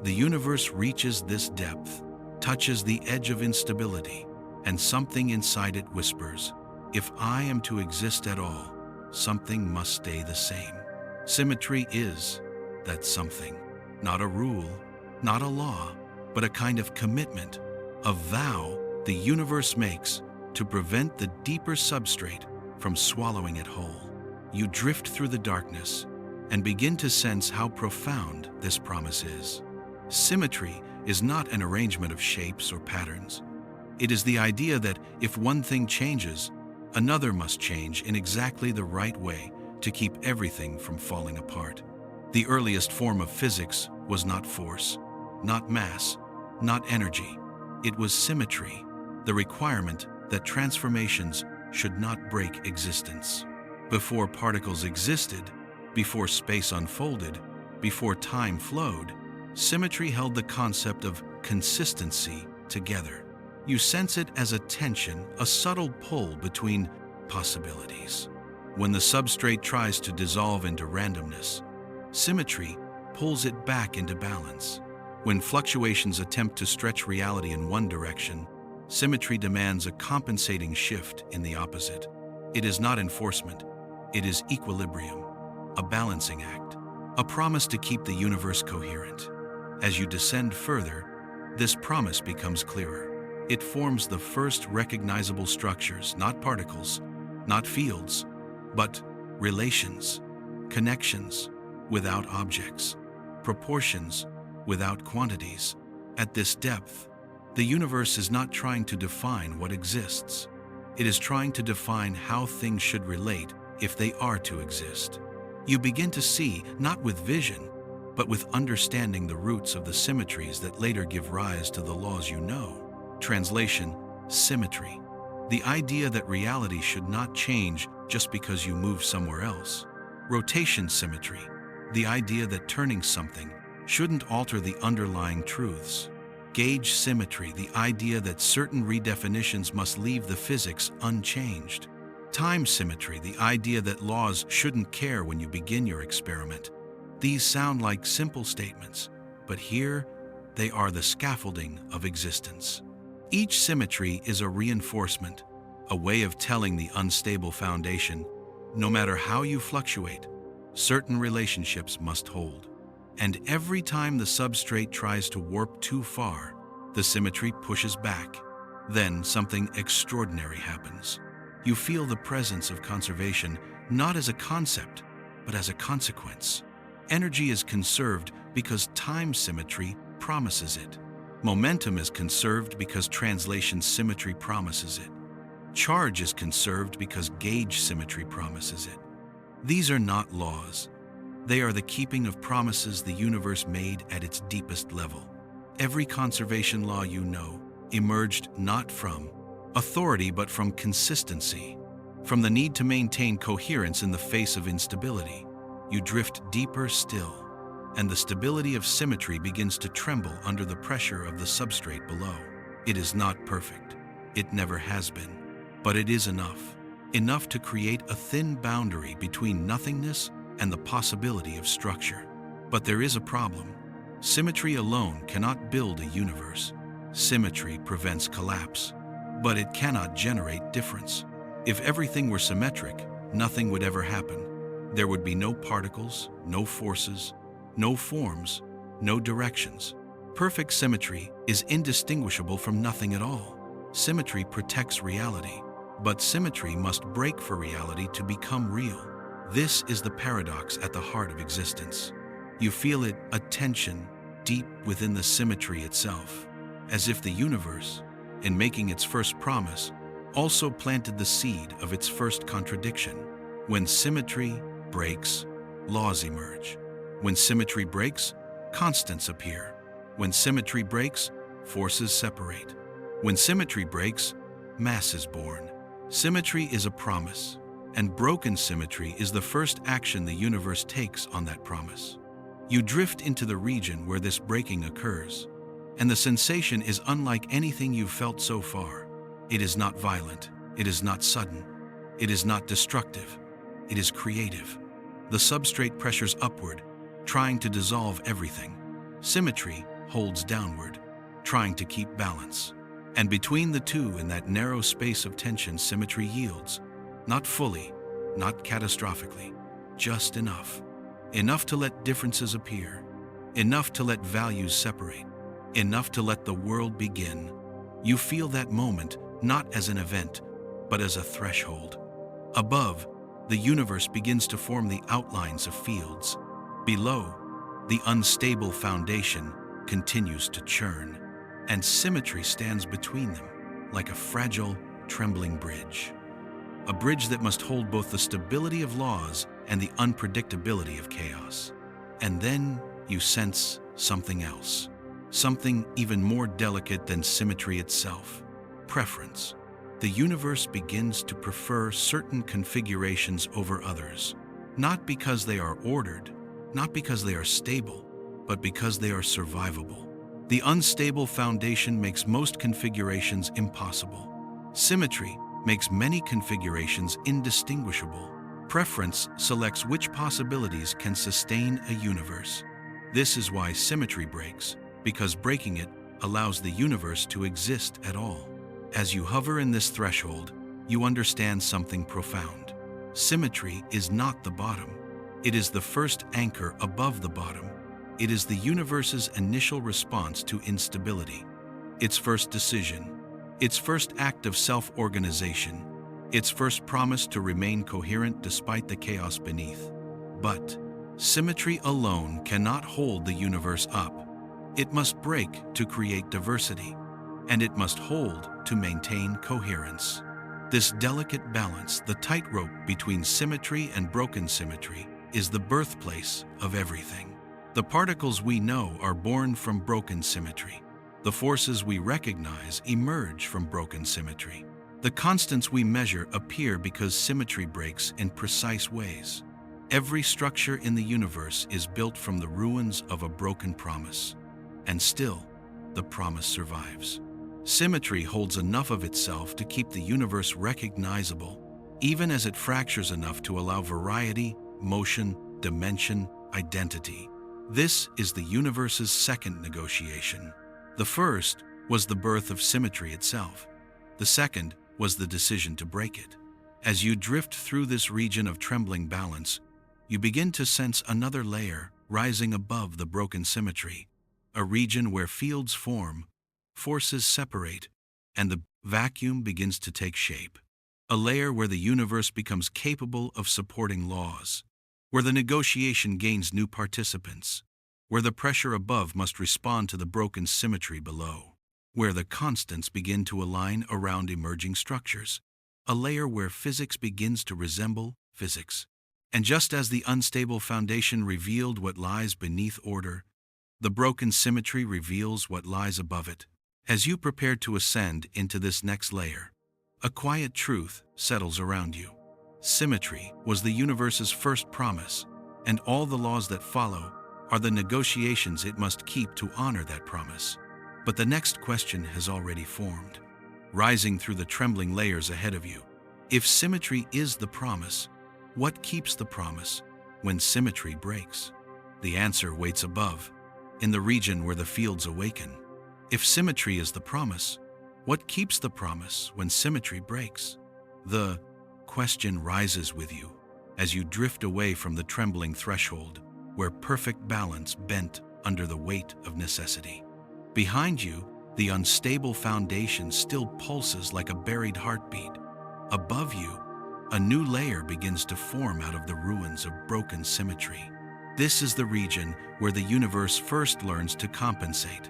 The universe reaches this depth, touches the edge of instability, and something inside it whispers, if I am to exist at all, something must stay the same. Symmetry is that something. Not a rule, not a law, but a kind of commitment, a vow the universe makes to prevent the deeper substrate from swallowing it whole. You drift through the darkness and begin to sense how profound this promise is. Symmetry is not an arrangement of shapes or patterns. It is the idea that if one thing changes, another must change in exactly the right way to keep everything from falling apart. The earliest form of physics was not force, not mass, not energy. It was symmetry, the requirement that transformations should not break existence. Before particles existed, before space unfolded, before time flowed, symmetry held the concept of consistency together. You sense it as a tension, a subtle pull between possibilities. When the substrate tries to dissolve into randomness, symmetry pulls it back into balance. When fluctuations attempt to stretch reality in one direction, symmetry demands a compensating shift in the opposite. It is not enforcement, it is equilibrium, a balancing act, a promise to keep the universe coherent. As you descend further, this promise becomes clearer. It forms the first recognizable structures, not particles, not fields, but relations, connections without objects, proportions without quantities. At this depth, the universe is not trying to define what exists. It is trying to define how things should relate if they are to exist. You begin to see, not with vision, but with understanding, the roots of the symmetries that later give rise to the laws you know. Translation: symmetry. The idea that reality should not change just because you move somewhere else. Rotation symmetry. The idea that turning something shouldn't alter the underlying truths. Gauge symmetry. The idea that certain redefinitions must leave the physics unchanged. Time symmetry. The idea that laws shouldn't care when you begin your experiment. These sound like simple statements, but here they are the scaffolding of existence. Each symmetry is a reinforcement, a way of telling the unstable foundation, no matter how you fluctuate, certain relationships must hold. And every time the substrate tries to warp too far, the symmetry pushes back. Then something extraordinary happens. You feel the presence of conservation not as a concept, but as a consequence. Energy is conserved because time symmetry promises it. Momentum is conserved because translation symmetry promises it. Charge is conserved because gauge symmetry promises it. These are not laws. They are the keeping of promises the universe made at its deepest level. Every conservation law you know emerged not from authority but from consistency, from the need to maintain coherence in the face of instability. You drift deeper still, and the stability of symmetry begins to tremble under the pressure of the substrate below. It is not perfect. It never has been. But it is enough. Enough to create a thin boundary between nothingness and the possibility of structure. But there is a problem. Symmetry alone cannot build a universe. Symmetry prevents collapse, but it cannot generate difference. If everything were symmetric, nothing would ever happen. There would be no particles, no forces, no forms, no directions. Perfect symmetry is indistinguishable from nothing at all. Symmetry protects reality, but symmetry must break for reality to become real. This is the paradox at the heart of existence. You feel it, a tension deep within the symmetry itself, as if the universe, in making its first promise, also planted the seed of its first contradiction. When symmetry breaks, laws emerge. When symmetry breaks, constants appear. When symmetry breaks, forces separate. When symmetry breaks, mass is born. Symmetry is a promise, and broken symmetry is the first action the universe takes on that promise. You drift into the region where this breaking occurs, and the sensation is unlike anything you've felt so far. It is not violent, it is not sudden, it is not destructive, it is creative. The substrate pressures upward, trying to dissolve everything. Symmetry holds downward, trying to keep balance. And between the two, in that narrow space of tension, symmetry yields. Not fully, not catastrophically, just enough. Enough to let differences appear. Enough to let values separate. Enough to let the world begin. You feel that moment not as an event, but as a threshold. Above, the universe begins to form the outlines of fields. Below, the unstable foundation continues to churn, and symmetry stands between them, like a fragile, trembling bridge. A bridge that must hold both the stability of laws and the unpredictability of chaos. And then you sense something else, something even more delicate than symmetry itself: preference. The universe begins to prefer certain configurations over others, not because they are ordered, not because they are stable, but because they are survivable. The unstable foundation makes most configurations impossible. Symmetry makes many configurations indistinguishable. Preference selects which possibilities can sustain a universe. This is why symmetry breaks, because breaking it allows the universe to exist at all. As you hover in this threshold, you understand something profound. Symmetry is not the bottom. It is the first anchor above the bottom. It is the universe's initial response to instability, its first decision, its first act of self-organization, its first promise to remain coherent despite the chaos beneath. But symmetry alone cannot hold the universe up. It must break to create diversity, and it must hold to maintain coherence. This delicate balance, the tightrope between symmetry and broken symmetry, is the birthplace of everything. The particles we know are born from broken symmetry. The forces we recognize emerge from broken symmetry. The constants we measure appear because symmetry breaks in precise ways. Every structure in the universe is built from the ruins of a broken promise. And still, the promise survives. Symmetry holds enough of itself to keep the universe recognizable, even as it fractures enough to allow variety, motion, dimension, identity. This is the universe's second negotiation. The first was the birth of symmetry itself. The second was the decision to break it. As you drift through this region of trembling balance, you begin to sense another layer rising above the broken symmetry, a region where fields form, forces separate, and the vacuum begins to take shape. A layer where the universe becomes capable of supporting laws, where the negotiation gains new participants, where the pressure above must respond to the broken symmetry below, where the constants begin to align around emerging structures, a layer where physics begins to resemble physics. And just as the unstable foundation revealed what lies beneath order, the broken symmetry reveals what lies above it. As you prepare to ascend into this next layer, a quiet truth settles around you. Symmetry was the universe's first promise, and all the laws that follow are the negotiations it must keep to honor that promise. But the next question has already formed, rising through the trembling layers ahead of you. If symmetry is the promise, what keeps the promise when symmetry breaks? The answer waits above, in the region where the fields awaken. If symmetry is the promise, what keeps the promise when symmetry breaks? The question rises with you as you drift away from the trembling threshold, where perfect balance bent under the weight of necessity. Behind you, the unstable foundation still pulses like a buried heartbeat. Above you, a new layer begins to form out of the ruins of broken symmetry. This is the region where the universe first learns to compensate.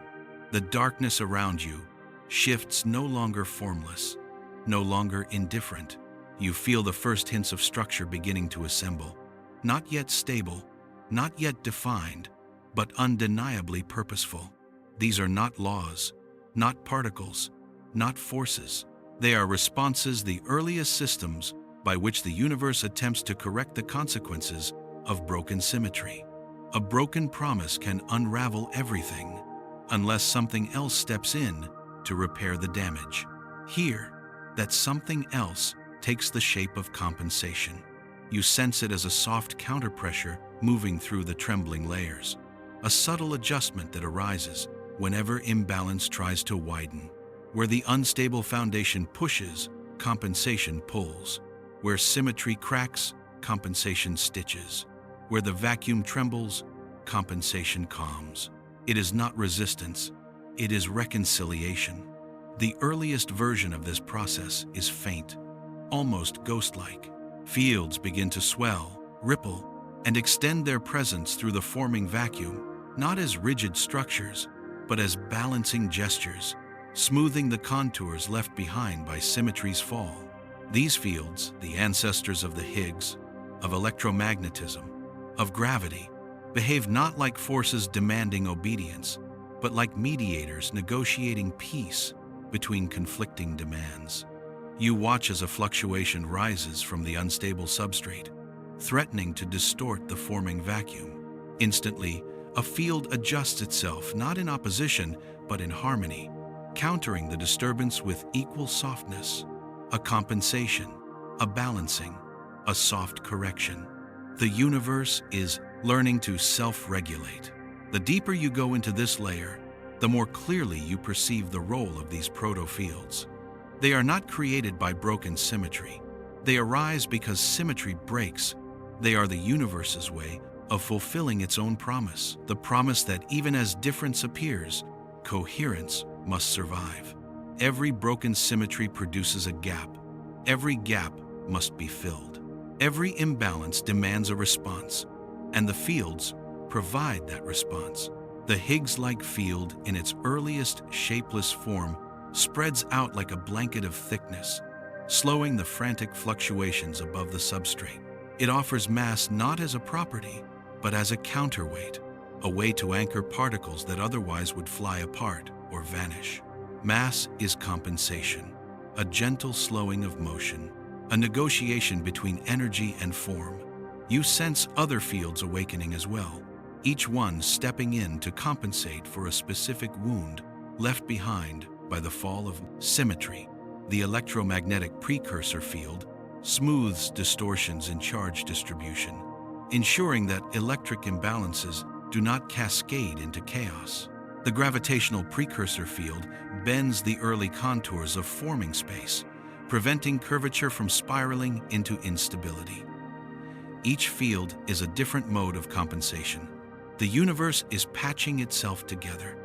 The darkness around you shifts, no longer formless, no longer indifferent. You feel the first hints of structure beginning to assemble. Not yet stable, not yet defined, but undeniably purposeful. These are not laws, not particles, not forces. They are responses, the earliest systems by which the universe attempts to correct the consequences of broken symmetry. A broken promise can unravel everything unless something else steps in to repair the damage. Here, that something else takes the shape of compensation. You sense it as a soft counterpressure moving through the trembling layers, a subtle adjustment that arises whenever imbalance tries to widen. Where the unstable foundation pushes, compensation pulls. Where symmetry cracks, compensation stitches. Where the vacuum trembles, compensation calms. It is not resistance, it is reconciliation. The earliest version of this process is faint, almost ghost-like. Fields begin to swell, ripple, and extend their presence through the forming vacuum, not as rigid structures, but as balancing gestures, smoothing the contours left behind by symmetry's fall. These fields, the ancestors of the Higgs, of electromagnetism, of gravity, behave not like forces demanding obedience, but like mediators negotiating peace between conflicting demands. You watch as a fluctuation rises from the unstable substrate, threatening to distort the forming vacuum. Instantly, a field adjusts itself, not in opposition, but in harmony, countering the disturbance with equal softness. A compensation, a balancing, a soft correction. The universe is learning to self-regulate. The deeper you go into this layer, the more clearly you perceive the role of these proto-fields. They are not created by broken symmetry. They arise because symmetry breaks. They are the universe's way of fulfilling its own promise, the promise that even as difference appears, coherence must survive. Every broken symmetry produces a gap. Every gap must be filled. Every imbalance demands a response, and the fields provide that response. The Higgs-like field, in its earliest shapeless form, spreads out like a blanket of thickness, slowing the frantic fluctuations above the substrate. It offers mass not as a property, but as a counterweight, a way to anchor particles that otherwise would fly apart or vanish. Mass is compensation, a gentle slowing of motion, a negotiation between energy and form. You sense other fields awakening as well, each one stepping in to compensate for a specific wound left behind by the fall of symmetry. The electromagnetic precursor field smooths distortions in charge distribution, ensuring that electric imbalances do not cascade into chaos. The gravitational precursor field bends the early contours of forming space, preventing curvature from spiraling into instability. Each field is a different mode of compensation. The universe is patching itself together,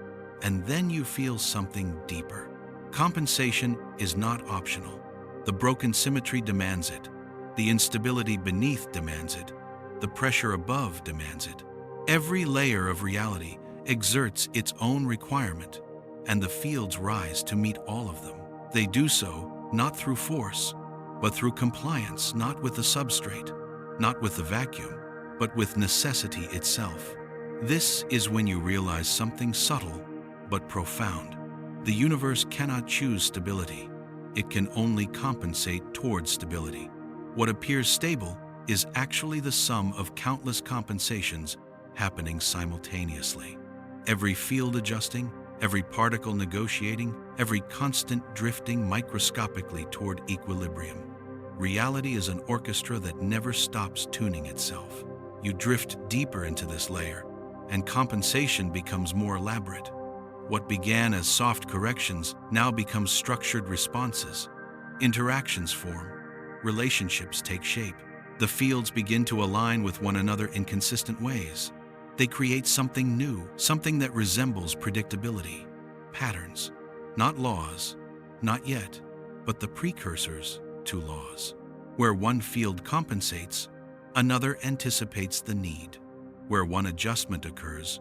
and then you feel something deeper. Compensation is not optional. The broken symmetry demands it. The instability beneath demands it. The pressure above demands it. Every layer of reality exerts its own requirement, and the fields rise to meet all of them. They do so not through force, but through compliance, not with the substrate, not with the vacuum, but with necessity itself. This is when you realize something subtle but profound. The universe cannot choose stability. It can only compensate towards stability. What appears stable is actually the sum of countless compensations happening simultaneously. Every field adjusting, every particle negotiating, every constant drifting microscopically toward equilibrium. Reality is an orchestra that never stops tuning itself. You drift deeper into this layer, and compensation becomes more elaborate. What began as soft corrections now becomes structured responses. Interactions form, relationships take shape. The fields begin to align with one another in consistent ways. They create something new, something that resembles predictability, patterns, not laws, not yet, but the precursors to laws. Where one field compensates, another anticipates the need. Where one adjustment occurs,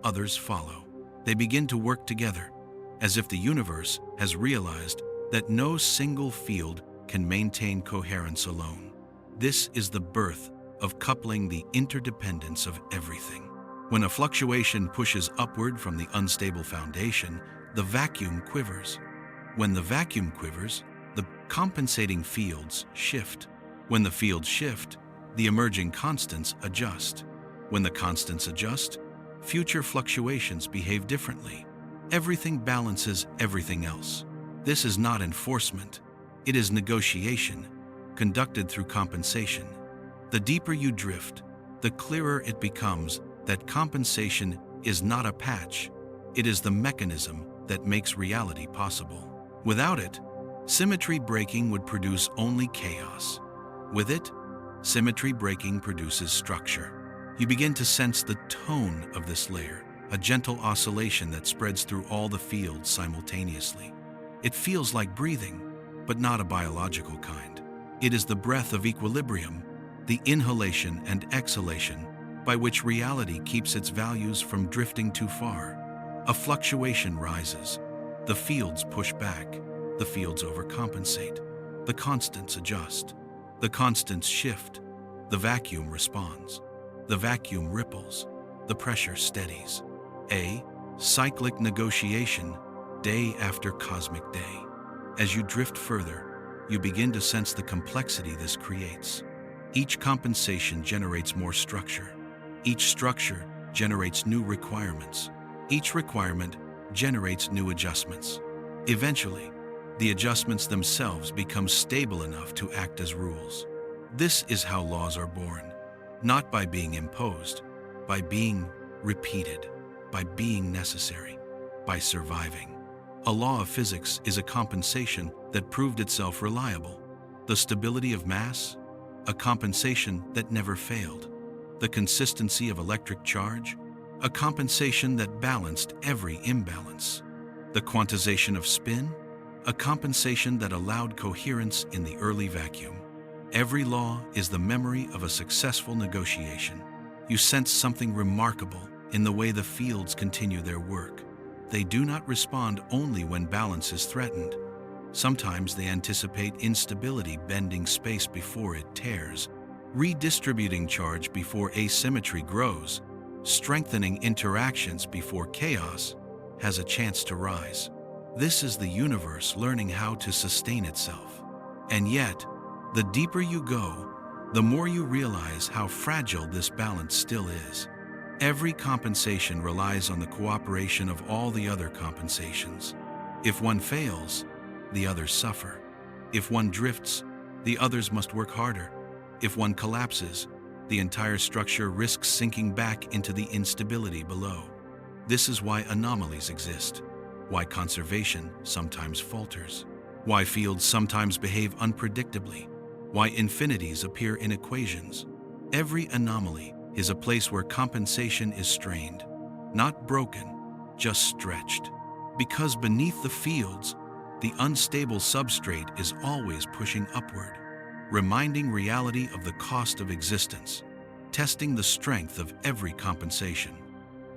others follow. They begin to work together, as if the universe has realized that no single field can maintain coherence alone. This is the birth of coupling, the interdependence of everything. When a fluctuation pushes upward from the unstable foundation, the vacuum quivers. When the vacuum quivers, the compensating fields shift. When the fields shift, the emerging constants adjust. When the constants adjust, future fluctuations behave differently. Everything balances everything else. This is not enforcement. It is negotiation, conducted through compensation. The deeper you drift, the clearer it becomes that compensation is not a patch. It is the mechanism that makes reality possible. Without it, symmetry breaking would produce only chaos. With it, symmetry breaking produces structure. You begin to sense the tone of this layer, a gentle oscillation that spreads through all the fields simultaneously. It feels like breathing, but not a biological kind. It is the breath of equilibrium, the inhalation and exhalation by which reality keeps its values from drifting too far. A fluctuation rises. The fields push back. The fields overcompensate. The constants adjust. The constants shift. The vacuum responds. The vacuum ripples. The pressure steadies. A cyclic negotiation, day after cosmic day. As you drift further, you begin to sense the complexity this creates. Each compensation generates more structure. Each structure generates new requirements. Each requirement generates new adjustments. Eventually, the adjustments themselves become stable enough to act as rules. This is how laws are born, not by being imposed, by being repeated, by being necessary, by surviving. A law of physics is a compensation that proved itself reliable. The stability of mass, a compensation that never failed. The consistency of electric charge, a compensation that balanced every imbalance. The quantization of spin, a compensation that allowed coherence in the early vacuum. Every law is the memory of a successful negotiation. You sense something remarkable in the way the fields continue their work. They do not respond only when balance is threatened. Sometimes they anticipate instability, bending space before it tears, redistributing charge before asymmetry grows, strengthening interactions before chaos has a chance to rise. This is the universe learning how to sustain itself. And yet, the deeper you go, the more you realize how fragile this balance still is. Every compensation relies on the cooperation of all the other compensations. If one fails, the others suffer. If one drifts, the others must work harder. If one collapses, the entire structure risks sinking back into the instability below. This is why anomalies exist, why conservation sometimes falters, why fields sometimes behave unpredictably, why infinities appear in equations. Every anomaly is a place where compensation is strained, not broken, just stretched. Because beneath the fields, the unstable substrate is always pushing upward, reminding reality of the cost of existence, testing the strength of every compensation.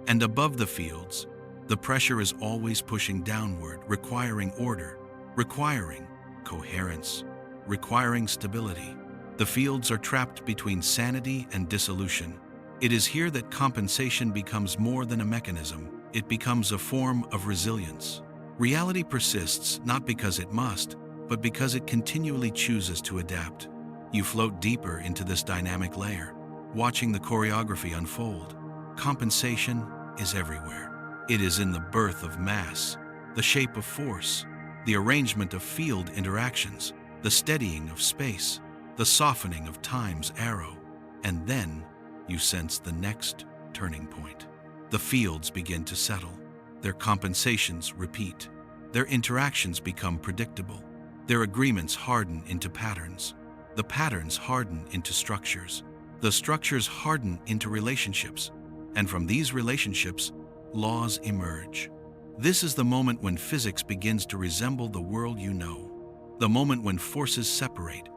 And above the fields, the pressure is always pushing downward, requiring order, requiring coherence, requiring stability. The fields are trapped between sanity and dissolution. It is here that compensation becomes more than a mechanism. It becomes a form of resilience. Reality persists not because it must, but because it continually chooses to adapt. You float deeper into this dynamic layer, watching the choreography unfold. Compensation is everywhere. It is in the birth of mass, the shape of force, the arrangement of field interactions, the steadying of space, the softening of time's arrow. And then you sense the next turning point. The fields begin to settle. Their compensations repeat. Their interactions become predictable. Their agreements harden into patterns. The patterns harden into structures. The structures harden into relationships. And from these relationships, laws emerge. This is the moment when physics begins to resemble the world you know. The moment when forces separate.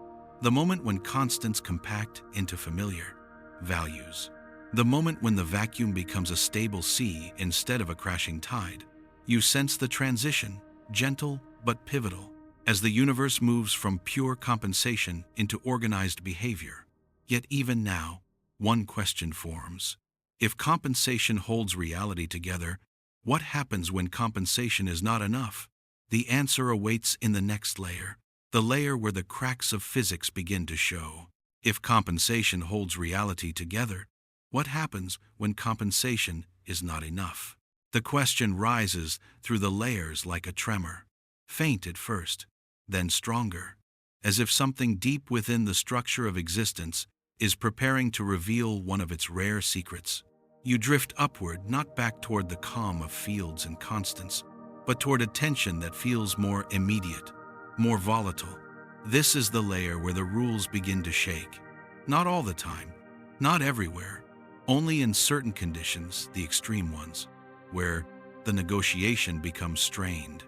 The moment when constants compact into familiar values. The moment when the vacuum becomes a stable sea instead of a crashing tide. You sense the transition, gentle but pivotal, as the universe moves from pure compensation into organized behavior. Yet even now, one question forms. If compensation holds reality together, what happens when compensation is not enough? The answer awaits in the next layer, the layer where the cracks of physics begin to show. If compensation holds reality together, what happens when compensation is not enough? The question rises through the layers like a tremor, faint at first, then stronger, as if something deep within the structure of existence is preparing to reveal one of its rare secrets. You drift upward, not back toward the calm of fields and constants, but toward a tension that feels more immediate, more volatile. This is the layer where the rules begin to shake. Not all the time, not everywhere, only in certain conditions, the extreme ones, where the negotiation becomes strained,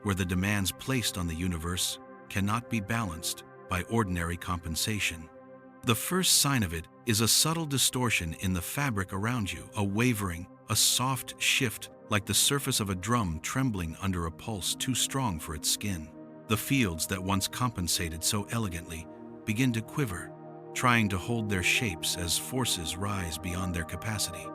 where the demands placed on the universe cannot be balanced by ordinary compensation. The first sign of it is a subtle distortion in the fabric around you, a wavering, a soft shift like the surface of a drum trembling under a pulse too strong for its skin. The fields that once compensated so elegantly begin to quiver, trying to hold their shapes as forces rise beyond their capacity.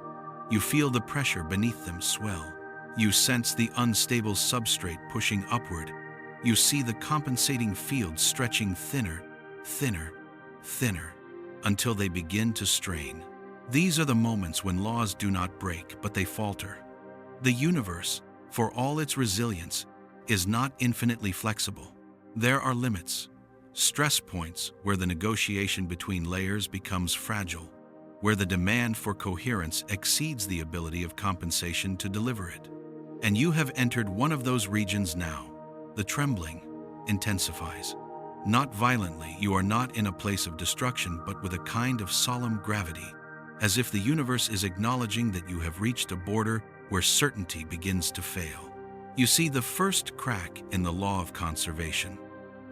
You feel the pressure beneath them swell. You sense the unstable substrate pushing upward. You see the compensating fields stretching thinner, thinner, thinner, until they begin to strain. These are the moments when laws do not break, but they falter. The universe, for all its resilience, is not infinitely flexible. There are limits, stress points where the negotiation between layers becomes fragile, where the demand for coherence exceeds the ability of compensation to deliver it. And you have entered one of those regions now. The trembling intensifies. Not violently, you are not in a place of destruction, but with a kind of solemn gravity, as if the universe is acknowledging that you have reached a border where certainty begins to fail. You see the first crack in the law of conservation.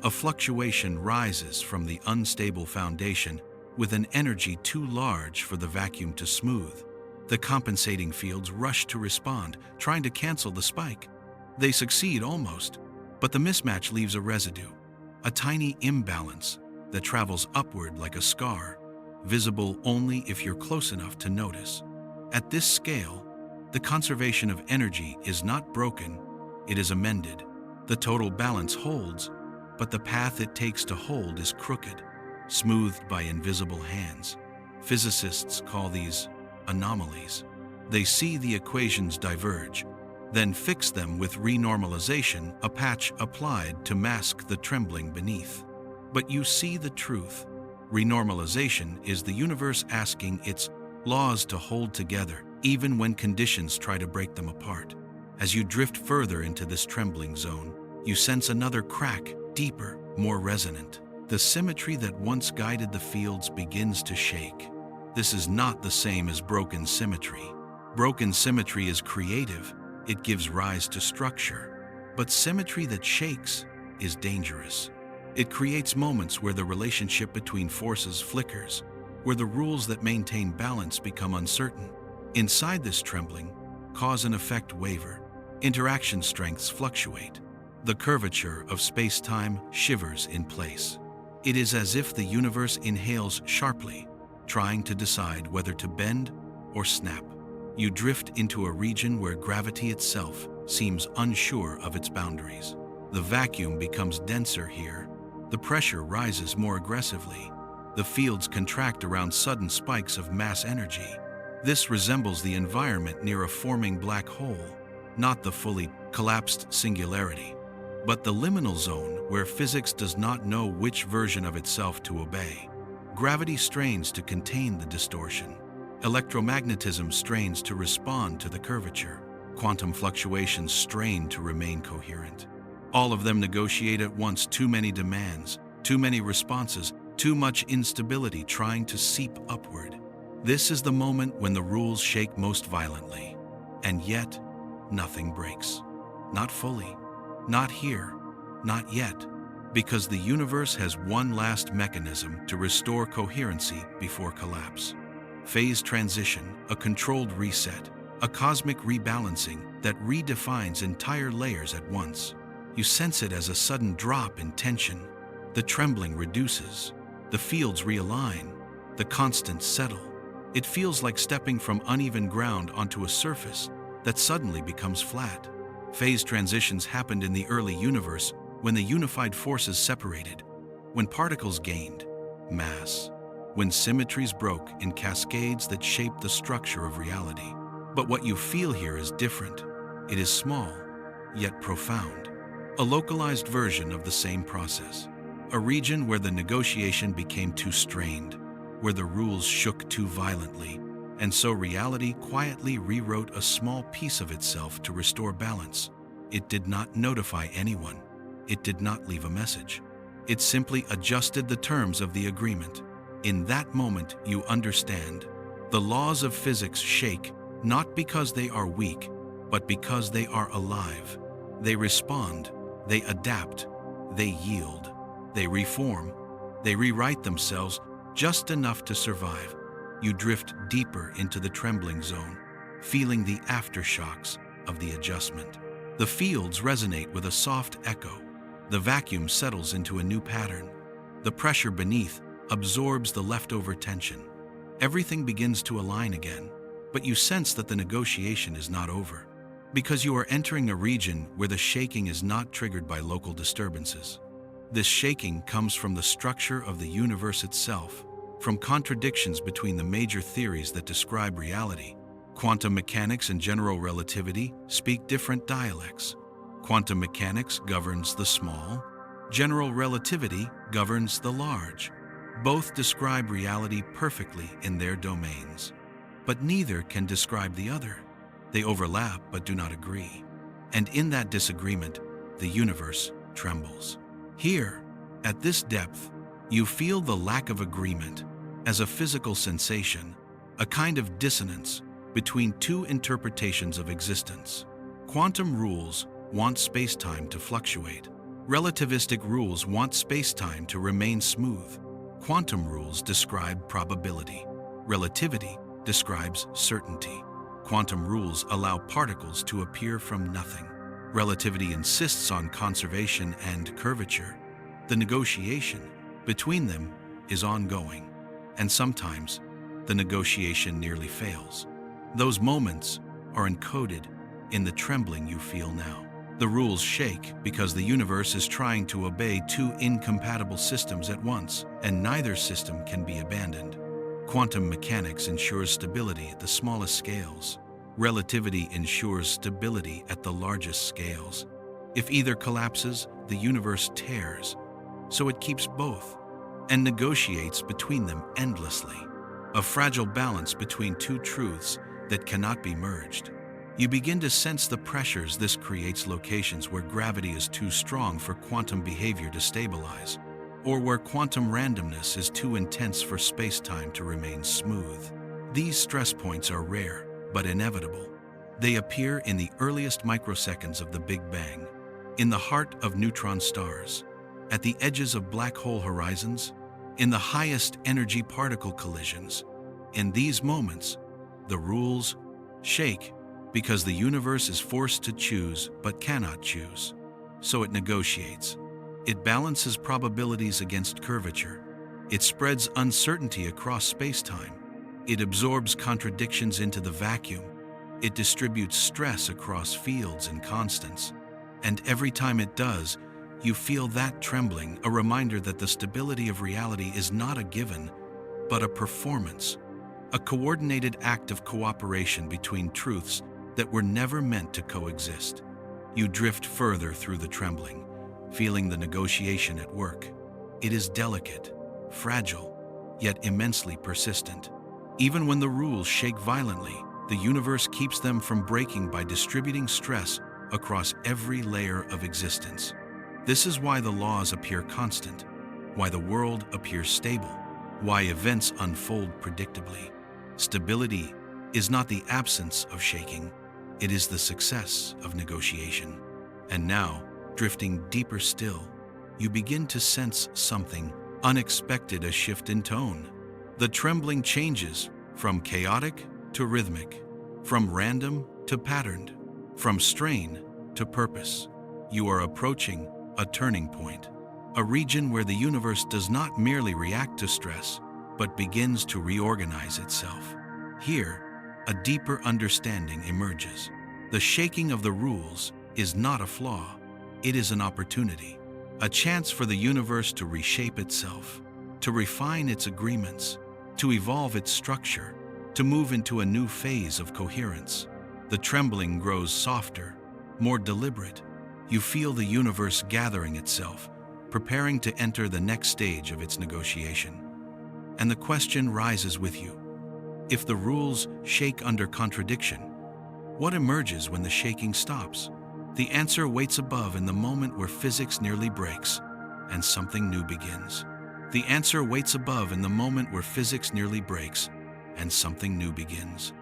A fluctuation rises from the unstable foundation with an energy too large for the vacuum to smooth. The compensating fields rush to respond, trying to cancel the spike. They succeed almost, but the mismatch leaves a residue, a tiny imbalance that travels upward like a scar, visible only if you're close enough to notice. At this scale, the conservation of energy is not broken, it is amended. The total balance holds, but the path it takes to hold is crooked, smoothed by invisible hands. Physicists call these anomalies. They see the equations diverge, then fix them with renormalization, a patch applied to mask the trembling beneath. But you see the truth. Renormalization is the universe asking its laws to hold together, even when conditions try to break them apart. As you drift further into this trembling zone, you sense another crack, deeper, more resonant. The symmetry that once guided the fields begins to shake. This is not the same as broken symmetry. Broken symmetry is creative. It gives rise to structure. But symmetry that shakes is dangerous. It creates moments where the relationship between forces flickers, where the rules that maintain balance become uncertain. Inside this trembling, cause and effect waver. Interaction strengths fluctuate. The curvature of space-time shivers in place. It is as if the universe inhales sharply, trying to decide whether to bend or snap. You drift into a region where gravity itself seems unsure of its boundaries. The vacuum becomes denser here. The pressure rises more aggressively. The fields contract around sudden spikes of mass energy. This resembles the environment near a forming black hole, not the fully collapsed singularity, but the liminal zone where physics does not know which version of itself to obey. Gravity strains to contain the distortion. Electromagnetism strains to respond to the curvature. Quantum fluctuations strain to remain coherent. All of them negotiate at once, too many demands, too many responses, too much instability trying to seep upward. This is the moment when the rules shake most violently. And yet, nothing breaks. Not fully. Not here. Not yet. Because the universe has one last mechanism to restore coherency before collapse. Phase transition, a controlled reset, a cosmic rebalancing that redefines entire layers at once. You sense it as a sudden drop in tension. The trembling reduces. The fields realign. The constants settle. It feels like stepping from uneven ground onto a surface that suddenly becomes flat. Phase transitions happened in the early universe when the unified forces separated, when particles gained mass, when symmetries broke in cascades that shaped the structure of reality. But what you feel here is different. It is small, yet profound. A localized version of the same process. A region where the negotiation became too strained, where the rules shook too violently, and so reality quietly rewrote a small piece of itself to restore balance. It did not notify anyone. It did not leave a message. It simply adjusted the terms of the agreement. In that moment, you understand. The laws of physics shake, not because they are weak, but because they are alive. They respond, they adapt, they yield, they reform, they rewrite themselves just enough to survive. You drift deeper into the trembling zone, feeling the aftershocks of the adjustment. The fields resonate with a soft echo. The vacuum settles into a new pattern. The pressure beneath absorbs the leftover tension. Everything begins to align again, but you sense that the negotiation is not over, because you are entering a region where the shaking is not triggered by local disturbances. This shaking comes from the structure of the universe itself, from contradictions between the major theories that describe reality. Quantum mechanics and general relativity speak different dialects. Quantum mechanics governs the small. General relativity governs the large. Both describe reality perfectly in their domains. But neither can describe the other. They overlap but do not agree. And in that disagreement, the universe trembles. Here, at this depth, you feel the lack of agreement as a physical sensation, a kind of dissonance between two interpretations of existence. Quantum rules want space-time to fluctuate. Relativistic rules want space-time to remain smooth. Quantum rules describe probability. Relativity describes certainty. Quantum rules allow particles to appear from nothing. Relativity insists on conservation and curvature. The negotiation between them is ongoing, and sometimes the negotiation nearly fails. Those moments are encoded in the trembling you feel now. The rules shake because the universe is trying to obey two incompatible systems at once, and neither system can be abandoned. Quantum mechanics ensures stability at the smallest scales. Relativity ensures stability at the largest scales. If either collapses, the universe tears. So it keeps both and negotiates between them endlessly. A fragile balance between two truths that cannot be merged. You begin to sense the pressures this creates: locations where gravity is too strong for quantum behavior to stabilize, or where quantum randomness is too intense for space-time to remain smooth. These stress points are rare, but inevitable. They appear in the earliest microseconds of the Big Bang, in the heart of neutron stars, at the edges of black hole horizons, in the highest energy particle collisions. In these moments, the rules shake because the universe is forced to choose but cannot choose. So it negotiates. It balances probabilities against curvature. It spreads uncertainty across space-time. It absorbs contradictions into the vacuum. It distributes stress across fields and constants. And every time it does, you feel that trembling, a reminder that the stability of reality is not a given, but a performance, a coordinated act of cooperation between truths that were never meant to coexist. You drift further through the trembling, feeling the negotiation at work. It is delicate, fragile, yet immensely persistent. Even when the rules shake violently, the universe keeps them from breaking by distributing stress across every layer of existence. This is why the laws appear constant. why the world appears stable, why events unfold predictably. Stability is not the absence of shaking, it is the success of negotiation. And now, drifting deeper still, you begin to sense something unexpected, a shift in tone. The trembling changes from chaotic to rhythmic, from random to patterned, from strain to purpose. You are approaching a turning point, a region where the universe does not merely react to stress, but begins to reorganize itself. Here, a deeper understanding emerges. The shaking of the rules is not a flaw, it is an opportunity, a chance for the universe to reshape itself, to refine its agreements, to evolve its structure, to move into a new phase of coherence. The trembling grows softer, more deliberate. You feel the universe gathering itself, preparing to enter the next stage of its negotiation. And the question rises with you. If the rules shake under contradiction, what emerges when the shaking stops? The answer waits above in the moment where physics nearly breaks and something new begins. The answer waits above in the moment where physics nearly breaks and something new begins.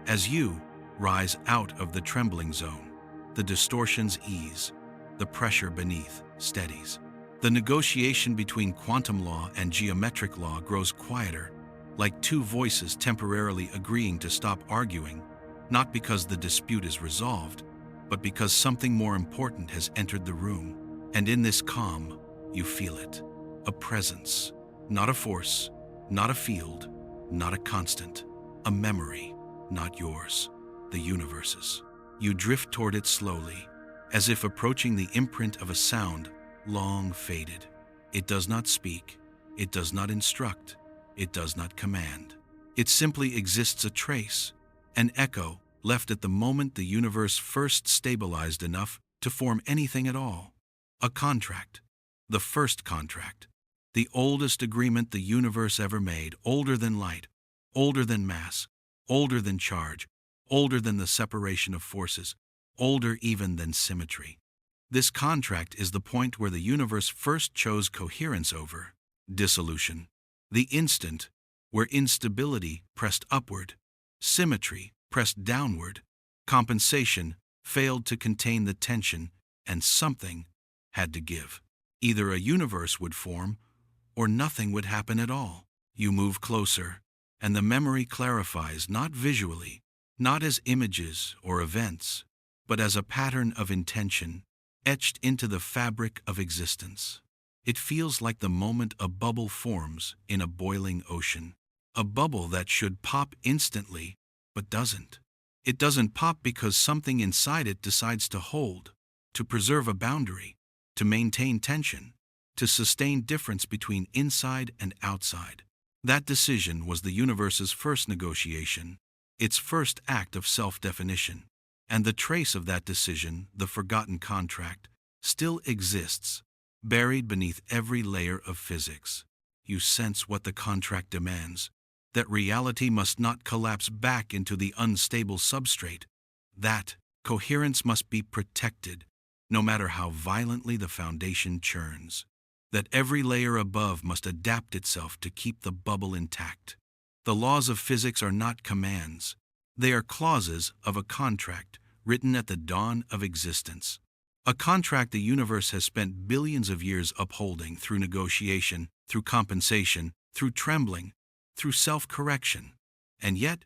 As you rise out of the trembling zone, the distortions ease, the pressure beneath steadies. The negotiation between quantum law and geometric law grows quieter, like two voices temporarily agreeing to stop arguing, not because the dispute is resolved, but because something more important has entered the room. And in this calm, you feel it. A presence, not a force, not a field, not a constant. A memory, not yours, the universe's. You drift toward it slowly, as if approaching the imprint of a sound long faded. It does not speak, it does not instruct, it does not command. It simply exists, a trace, an echo left at the moment the universe first stabilized enough to form anything at all. A contract, the first contract, the oldest agreement the universe ever made, older than light, older than mass, older than charge, older than the separation of forces, older even than symmetry. This contract is the point where the universe first chose coherence over dissolution, the instant where instability pressed upward, symmetry pressed downward, compensation failed to contain the tension, and something had to give. Either a universe would form, or nothing would happen at all. You move closer, and the memory clarifies, not visually, not as images or events, but as a pattern of intention etched into the fabric of existence. It feels like the moment a bubble forms in a boiling ocean, a bubble that should pop instantly, but doesn't. It doesn't pop because something inside it decides to hold, to preserve a boundary, to maintain tension, to sustain difference between inside and outside. That decision was the universe's first negotiation, its first act of self-definition. And the trace of that decision, the forgotten contract, still exists, buried beneath every layer of physics. You sense what the contract demands, that reality must not collapse back into the unstable substrate, that coherence must be protected, no matter how violently the foundation churns, that every layer above must adapt itself to keep the bubble intact. The laws of physics are not commands, they are clauses of a contract written at the dawn of existence. A contract the universe has spent billions of years upholding through negotiation, through compensation, through trembling, through self-correction. And yet,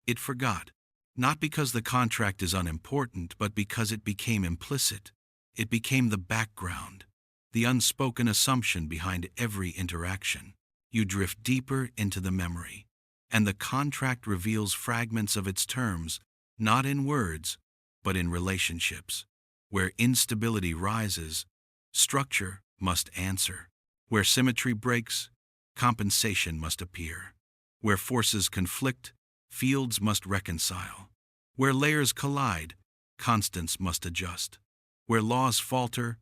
it forgot, not because the contract is unimportant, but because it became implicit. It became the background, the unspoken assumption behind every interaction. You drift deeper into the memory, and the contract reveals fragments of its terms, not in words, but in relationships. Where instability rises, structure must answer. Where symmetry breaks, compensation must appear. Where forces conflict, fields must reconcile. Where layers collide, constants must adjust. Where laws falter,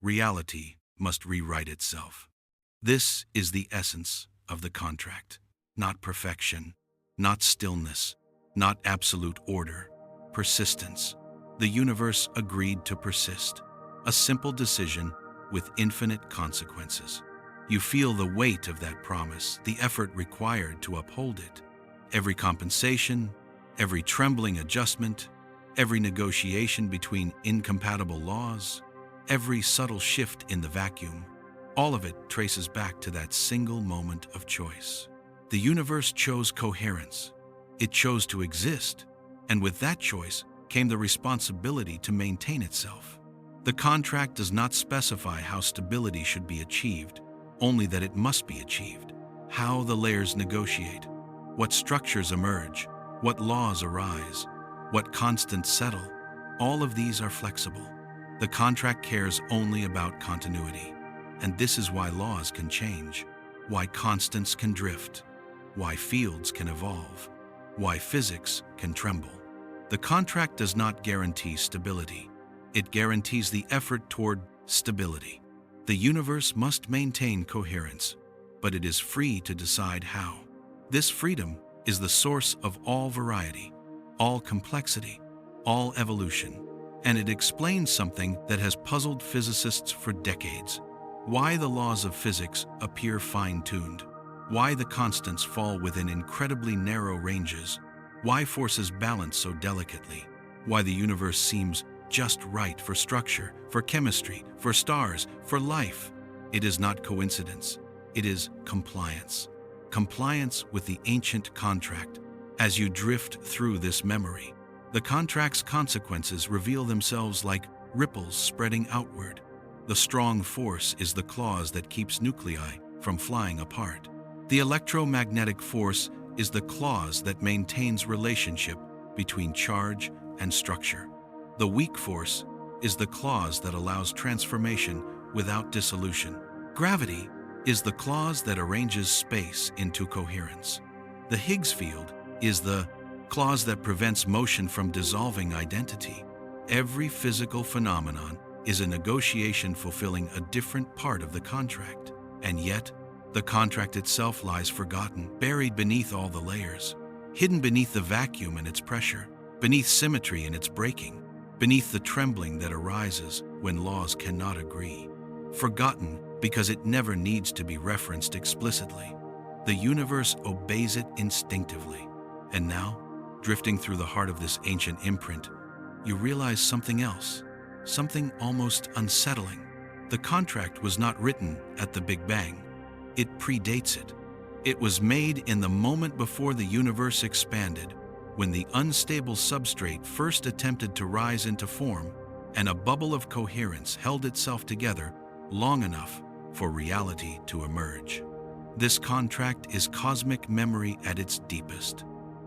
reality must rewrite itself. This is the essence of the contract. Not perfection, not stillness, not absolute order, persistence. The universe agreed to persist, a simple decision with infinite consequences. You feel the weight of that promise, the effort required to uphold it. Every compensation, every trembling adjustment, every negotiation between incompatible laws, every subtle shift in the vacuum, all of it traces back to that single moment of choice. The universe chose coherence. It chose to exist, and with that choice came the responsibility to maintain itself. The contract does not specify how stability should be achieved, only that it must be achieved. How the layers negotiate, what structures emerge, what laws arise, what constants settle, all of these are flexible. The contract cares only about continuity, and this is why laws can change, why constants can drift, why fields can evolve, why physics can tremble. The contract does not guarantee stability. It guarantees the effort toward stability. The universe must maintain coherence, but it is free to decide how. This freedom is the source of all variety, all complexity, all evolution, and it explains something that has puzzled physicists for decades: why the laws of physics appear fine-tuned, why the constants fall within incredibly narrow ranges, why forces balance so delicately, why the universe seems just right for structure, for chemistry, for stars, for life. It is not coincidence. It is compliance. Compliance with the ancient contract. As you drift through this memory, the contract's consequences reveal themselves like ripples spreading outward. The strong force is the clause that keeps nuclei from flying apart. The electromagnetic force is the clause that maintains relationship between charge and structure. The weak force is the clause that allows transformation without dissolution. Gravity is the clause that arranges space into coherence. The Higgs field is the clause that prevents motion from dissolving identity. Every physical phenomenon is a negotiation fulfilling a different part of the contract, and yet the contract itself lies forgotten, buried beneath all the layers, hidden beneath the vacuum and its pressure, beneath symmetry and its breaking, beneath the trembling that arises when laws cannot agree. Forgotten because it never needs to be referenced explicitly. The universe obeys it instinctively. And now, drifting through the heart of this ancient imprint, you realize something else, something almost unsettling. The contract was not written at the Big Bang. It predates it. It was made in the moment before the universe expanded, when the unstable substrate first attempted to rise into form, and a bubble of coherence held itself together long enough for reality to emerge. This contract is cosmic memory at its deepest.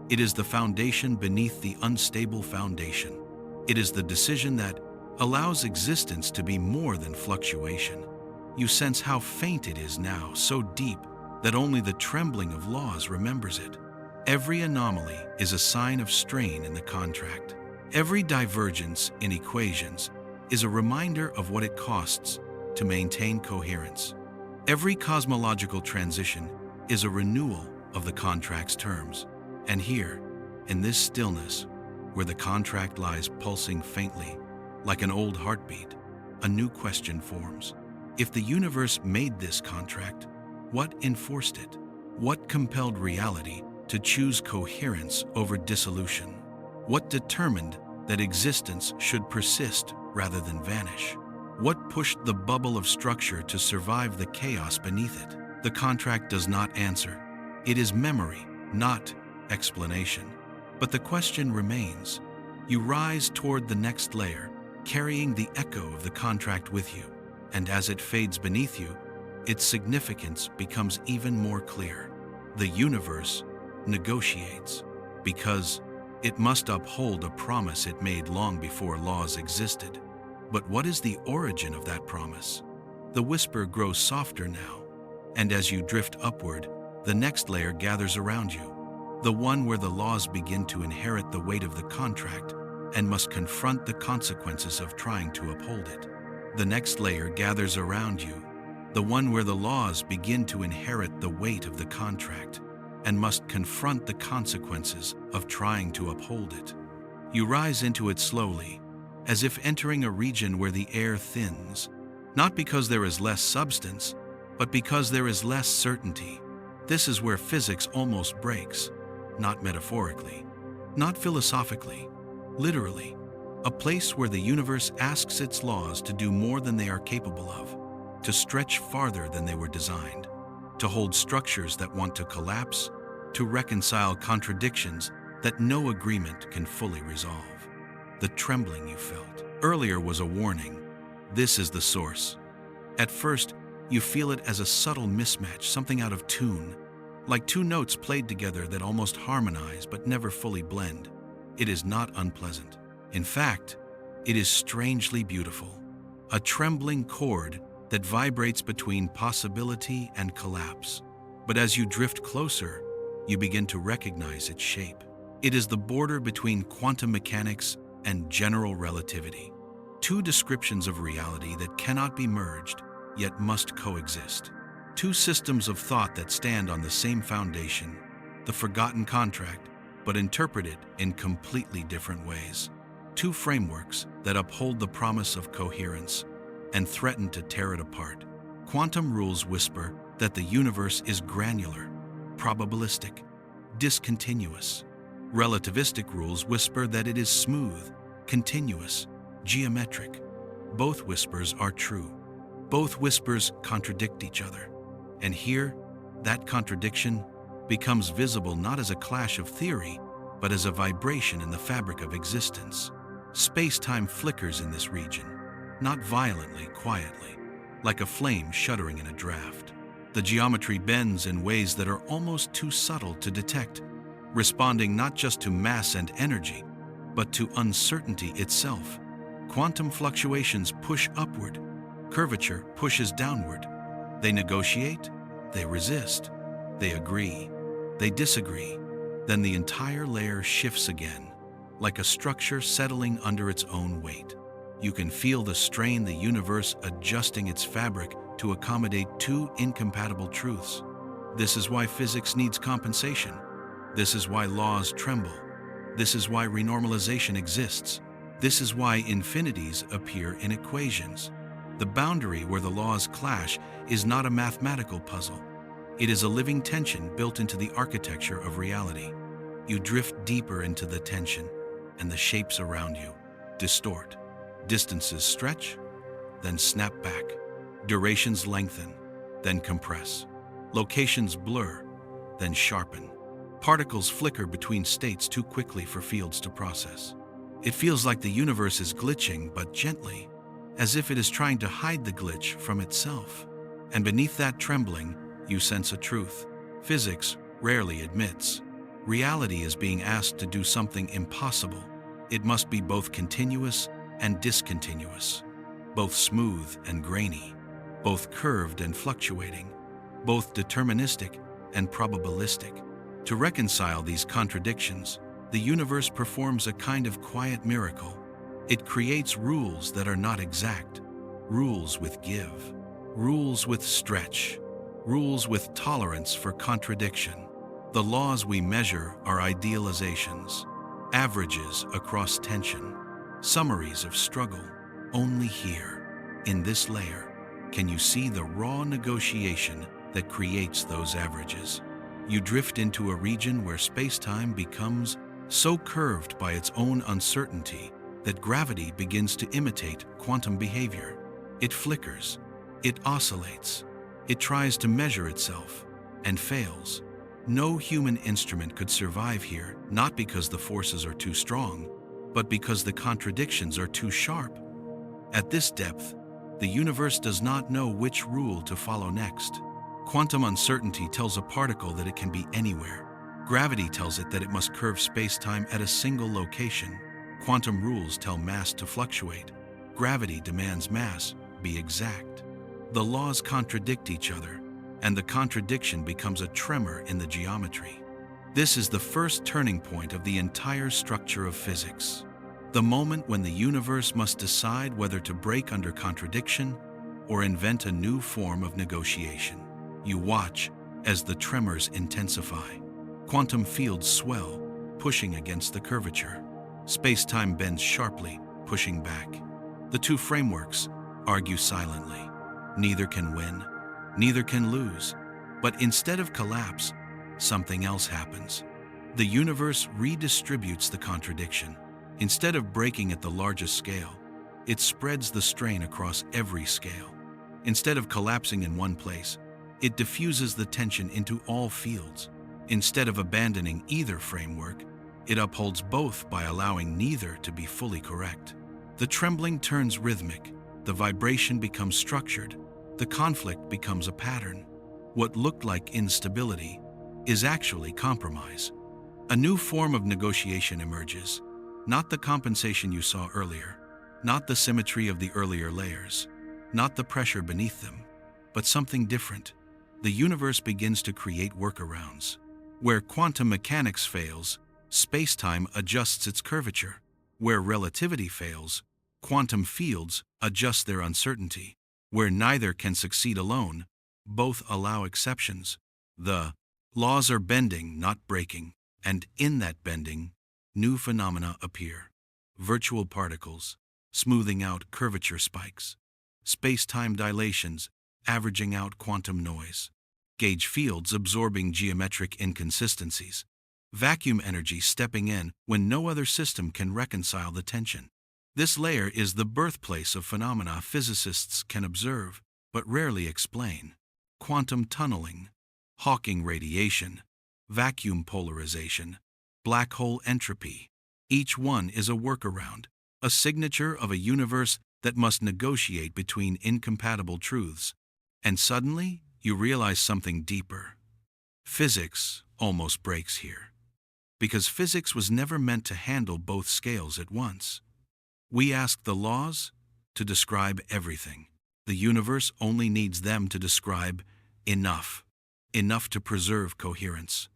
It is the foundation beneath the unstable foundation. It is the decision that allows existence to be more than fluctuation. You sense how faint it is now, so deep that only the trembling of laws remembers it. Every anomaly is a sign of strain in the contract. Every divergence in equations is a reminder of what it costs to maintain coherence. Every cosmological transition is a renewal of the contract's terms. And here, in this stillness, where the contract lies pulsing faintly, like an old heartbeat, a new question forms. If the universe made this contract, what enforced it? What compelled reality to choose coherence over dissolution? What determined that existence should persist rather than vanish? What pushed the bubble of structure to survive the chaos beneath it? The contract does not answer. It is memory, not explanation. But the question remains. You rise toward the next layer, carrying the echo of the contract with you, and as it fades beneath you, its significance becomes even more clear. The universe negotiates because it must uphold a promise it made long before laws existed. But what is the origin of that promise? The whisper grows softer now, and as you drift upward, the next layer gathers around you, the one where the laws begin to inherit the weight of the contract and must confront the consequences of trying to uphold it. The next layer gathers around you, the one where the laws begin to inherit the weight of the contract and must confront the consequences of trying to uphold it. You rise into it slowly, as if entering a region where the air thins, not because there is less substance, But because there is less certainty, this is where physics almost breaks, not metaphorically, not philosophically, literally, a place where the universe asks its laws to do more than they are capable of, to stretch farther than they were designed, to hold structures that want to collapse, to reconcile contradictions that no agreement can fully resolve. The trembling you felt earlier was a warning. This is the source. At first, you feel it as a subtle mismatch, something out of tune, like two notes played together that almost harmonize but never fully blend. It is not unpleasant. In fact, it is strangely beautiful. A trembling chord that vibrates between possibility and collapse. But as you drift closer, you begin to recognize its shape. It is the border between quantum mechanics and general relativity, two descriptions of reality that cannot be merged, yet must coexist. Two systems of thought that stand on the same foundation, the forgotten contract, but interpreted in completely different ways. Two frameworks that uphold the promise of coherence and threaten to tear it apart. Quantum rules whisper that the universe is granular, probabilistic, discontinuous. Relativistic rules whisper that it is smooth, continuous, geometric. Both whispers are true. Both whispers contradict each other. And here, that contradiction becomes visible not as a clash of theory, but as a vibration in the fabric of existence. Space-time flickers in this region, not violently, quietly, like a flame shuddering in a draft. The geometry bends in ways that are almost too subtle to detect, responding not just to mass and energy, but to uncertainty itself. Quantum fluctuations push upward, curvature pushes downward. They negotiate, they resist, they agree, they disagree. Then the entire layer shifts again, like a structure settling under its own weight. You can feel the strain, the universe adjusting its fabric to accommodate two incompatible truths. This is why physics needs compensation. This is why laws tremble. This is why renormalization exists. This is why infinities appear in equations. The boundary where the laws clash is not a mathematical puzzle. It is a living tension built into the architecture of reality. You drift deeper into the tension, and the shapes around you distort. Distances stretch, then snap back. Durations lengthen, then compress. Locations blur, then sharpen. Particles flicker between states too quickly for fields to process. It feels like the universe is glitching, but gently, as if it is trying to hide the glitch from itself. And beneath that trembling, you sense a truth physics rarely admits. Reality is being asked to do something impossible. It must be both continuous and discontinuous, both smooth and grainy, both curved and fluctuating, both deterministic and probabilistic. To reconcile these contradictions, the universe performs a kind of quiet miracle. It creates rules that are not exact, rules with give, rules with stretch, rules with tolerance for contradiction. The laws we measure are idealizations, averages across tension, summaries of struggle. Only here, in this layer, can you see the raw negotiation that creates those averages. You drift into a region where space-time becomes so curved by its own uncertainty that gravity begins to imitate quantum behavior. It flickers, it oscillates, it tries to measure itself, and fails. No human instrument could survive here, not because the forces are too strong, but because the contradictions are too sharp. At this depth, the universe does not know which rule to follow next. Quantum uncertainty tells a particle that it can be anywhere. Gravity tells it that it must curve space-time at a single location. Quantum rules tell mass to fluctuate. Gravity demands mass be exact. The laws contradict each other, and the contradiction becomes a tremor in the geometry. This is the first turning point of the entire structure of physics. The moment when the universe must decide whether to break under contradiction or invent a new form of negotiation. You watch as the tremors intensify. Quantum fields swell, pushing against the curvature. Space-time bends sharply, pushing back. The two frameworks argue silently. Neither can win, neither can lose. But instead of collapse, something else happens. The universe redistributes the contradiction. Instead of breaking at the largest scale, it spreads the strain across every scale. Instead of collapsing in one place, it diffuses the tension into all fields. Instead of abandoning either framework, it upholds both by allowing neither to be fully correct. The trembling turns rhythmic, the vibration becomes structured, the conflict becomes a pattern. What looked like instability is actually compromise. A new form of negotiation emerges, not the compensation you saw earlier, not the symmetry of the earlier layers, not the pressure beneath them, but something different. The universe begins to create workarounds. Where quantum mechanics fails, space-time adjusts its curvature. Where relativity fails, quantum fields adjust their uncertainty. Where neither can succeed alone, both allow exceptions. The laws are bending, not breaking, and in that bending, new phenomena appear. Virtual particles, smoothing out curvature spikes. Space-time dilations, averaging out quantum noise. Gauge fields absorbing geometric inconsistencies. Vacuum energy stepping in when no other system can reconcile the tension. This layer is the birthplace of phenomena physicists can observe, but rarely explain. Quantum tunneling, Hawking radiation, vacuum polarization, black hole entropy. Each one is a workaround, a signature of a universe that must negotiate between incompatible truths. And suddenly, you realize something deeper. Physics almost breaks here. Because physics was never meant to handle both scales at once. We ask the laws to describe everything. The universe only needs them to describe enough. Enough to preserve coherence.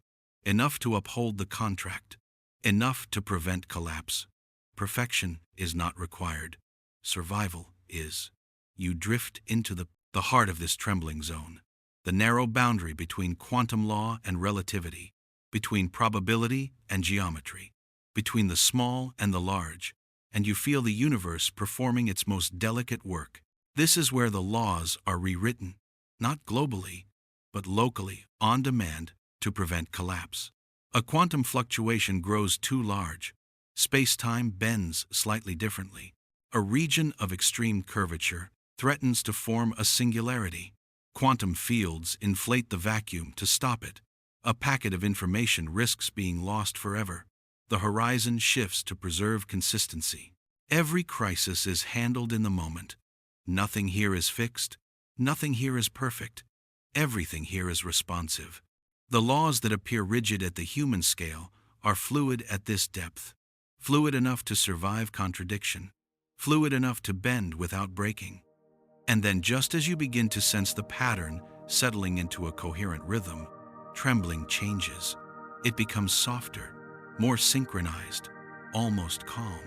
Enough to uphold the contract. Enough to prevent collapse. Perfection is not required. Survival is. You drift into the heart of this trembling zone. The narrow boundary between quantum law and relativity. Between probability and geometry. Between the small and the large. And you feel the universe performing its most delicate work. This is where the laws are rewritten, not globally, but locally, on demand, to prevent collapse. A quantum fluctuation grows too large. Space-time bends slightly differently. A region of extreme curvature threatens to form a singularity. Quantum fields inflate the vacuum to stop it. A packet of information risks being lost forever. The horizon shifts to preserve consistency. Every crisis is handled in the moment. Nothing here is fixed. Nothing here is perfect. Everything here is responsive. The laws that appear rigid at the human scale are fluid at this depth. Fluid enough to survive contradiction. Fluid enough to bend without breaking. And then just as you begin to sense the pattern settling into a coherent rhythm, trembling changes. It becomes softer, more synchronized, almost calm,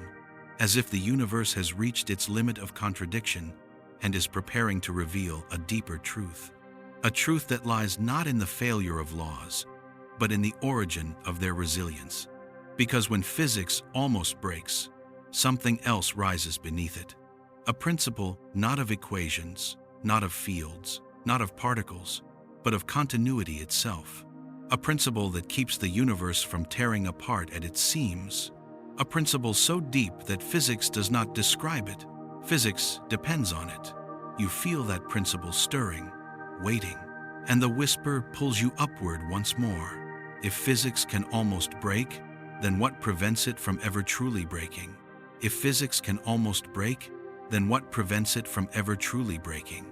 as if the universe has reached its limit of contradiction and is preparing to reveal a deeper truth. A truth that lies not in the failure of laws, but in the origin of their resilience. Because when physics almost breaks, something else rises beneath it. A principle not of equations, not of fields, not of particles, but of continuity itself. A principle that keeps the universe from tearing apart at its seams. A principle so deep that physics does not describe it. Physics depends on it. You feel that principle stirring, waiting, and the whisper pulls you upward once more. If physics can almost break, then what prevents it from ever truly breaking? If physics can almost break, then what prevents it from ever truly breaking?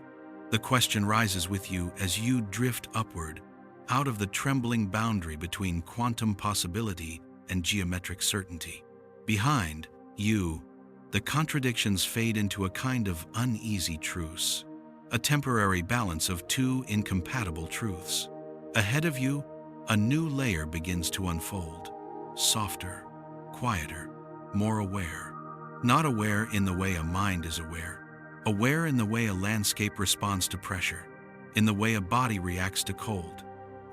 The question rises with you as you drift upward, out of the trembling boundary between quantum possibility and geometric certainty. Behind you, the contradictions fade into a kind of uneasy truce, a temporary balance of two incompatible truths. Ahead of you, a new layer begins to unfold, softer, quieter, more aware. Not aware in the way a mind is aware, aware in the way a landscape responds to pressure, in the way a body reacts to cold,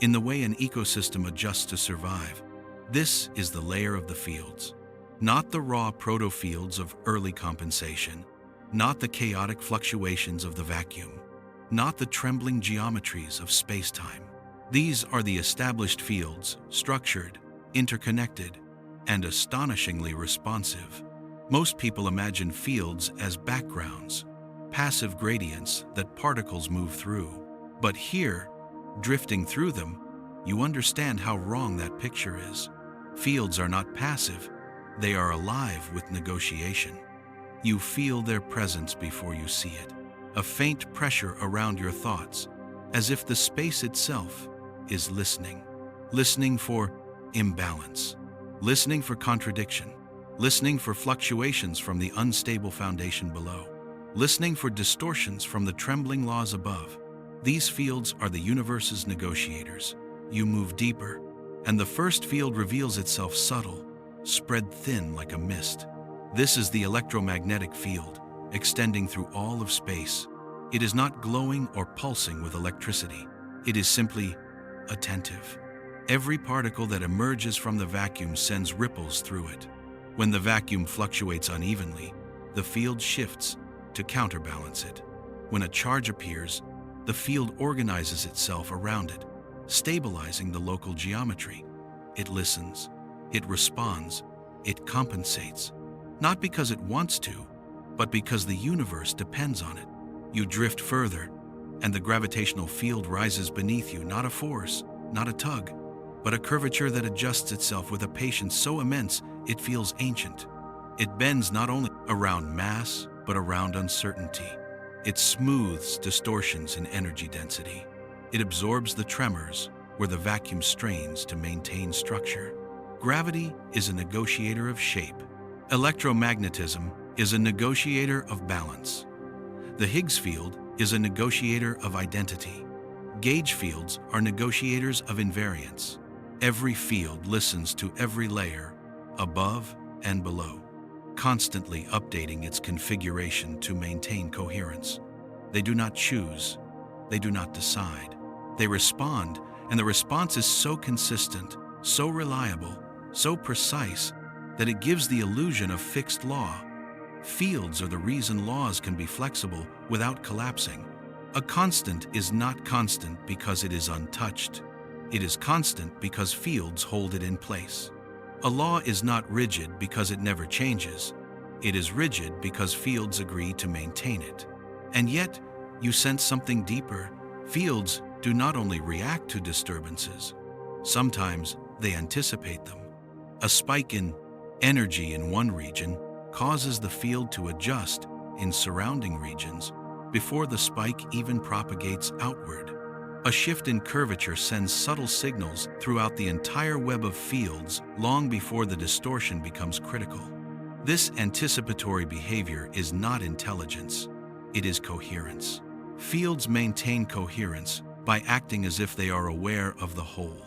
in the way an ecosystem adjusts to survive. This is the layer of the fields. Not the raw proto-fields of early compensation, not the chaotic fluctuations of the vacuum, not the trembling geometries of space-time. These are the established fields, structured, interconnected, and astonishingly responsive. Most people imagine fields as backgrounds, passive gradients that particles move through. But here, drifting through them, you understand how wrong that picture is. Fields are not passive, they are alive with negotiation. You feel their presence before you see it, a faint pressure around your thoughts, as if the space itself is listening for imbalance, listening for contradiction, listening for fluctuations from the unstable foundation below, listening for distortions from the trembling laws above. These fields are the universe's negotiators. You move deeper, and the first field reveals itself subtle, spread thin like a mist. This is the electromagnetic field, extending through all of space. It is not glowing or pulsing with electricity. It is simply attentive. Every particle that emerges from the vacuum sends ripples through it. When the vacuum fluctuates unevenly, the field shifts to counterbalance it. When a charge appears, the field organizes itself around it, stabilizing the local geometry. It listens, it responds, it compensates, not because it wants to, but because the universe depends on it. You drift further, and the gravitational field rises beneath you, not a force, not a tug, but a curvature that adjusts itself with a patience so immense it feels ancient. It bends not only around mass, but around uncertainty. It smooths distortions in energy density. It absorbs the tremors where the vacuum strains to maintain structure. Gravity is a negotiator of shape. Electromagnetism is a negotiator of balance. The Higgs field is a negotiator of identity. Gauge fields are negotiators of invariance. Every field listens to every layer, above and below, constantly updating its configuration to maintain coherence. They do not choose, they do not decide. They respond, and the response is so consistent, so reliable, so precise, that it gives the illusion of fixed law. Fields are the reason laws can be flexible without collapsing. A constant is not constant because it is untouched. It is constant because fields hold it in place. A law is not rigid because it never changes. It is rigid because fields agree to maintain it. And yet, you sense something deeper. Fields do not only react to disturbances, sometimes they anticipate them. A spike in energy in one region causes the field to adjust in surrounding regions before the spike even propagates outward. A shift in curvature sends subtle signals throughout the entire web of fields long before the distortion becomes critical. This anticipatory behavior is not intelligence, it is coherence. Fields maintain coherence by acting as if they are aware of the whole.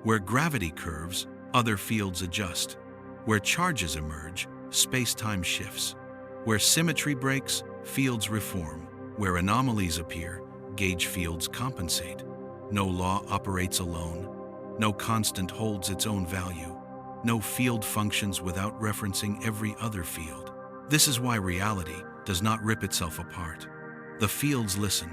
Where gravity curves, other fields adjust. Where charges emerge, space-time shifts. Where symmetry breaks, fields reform. Where anomalies appear, gauge fields compensate. No law operates alone. No constant holds its own value. No field functions without referencing every other field. This is why reality does not rip itself apart. The fields listen.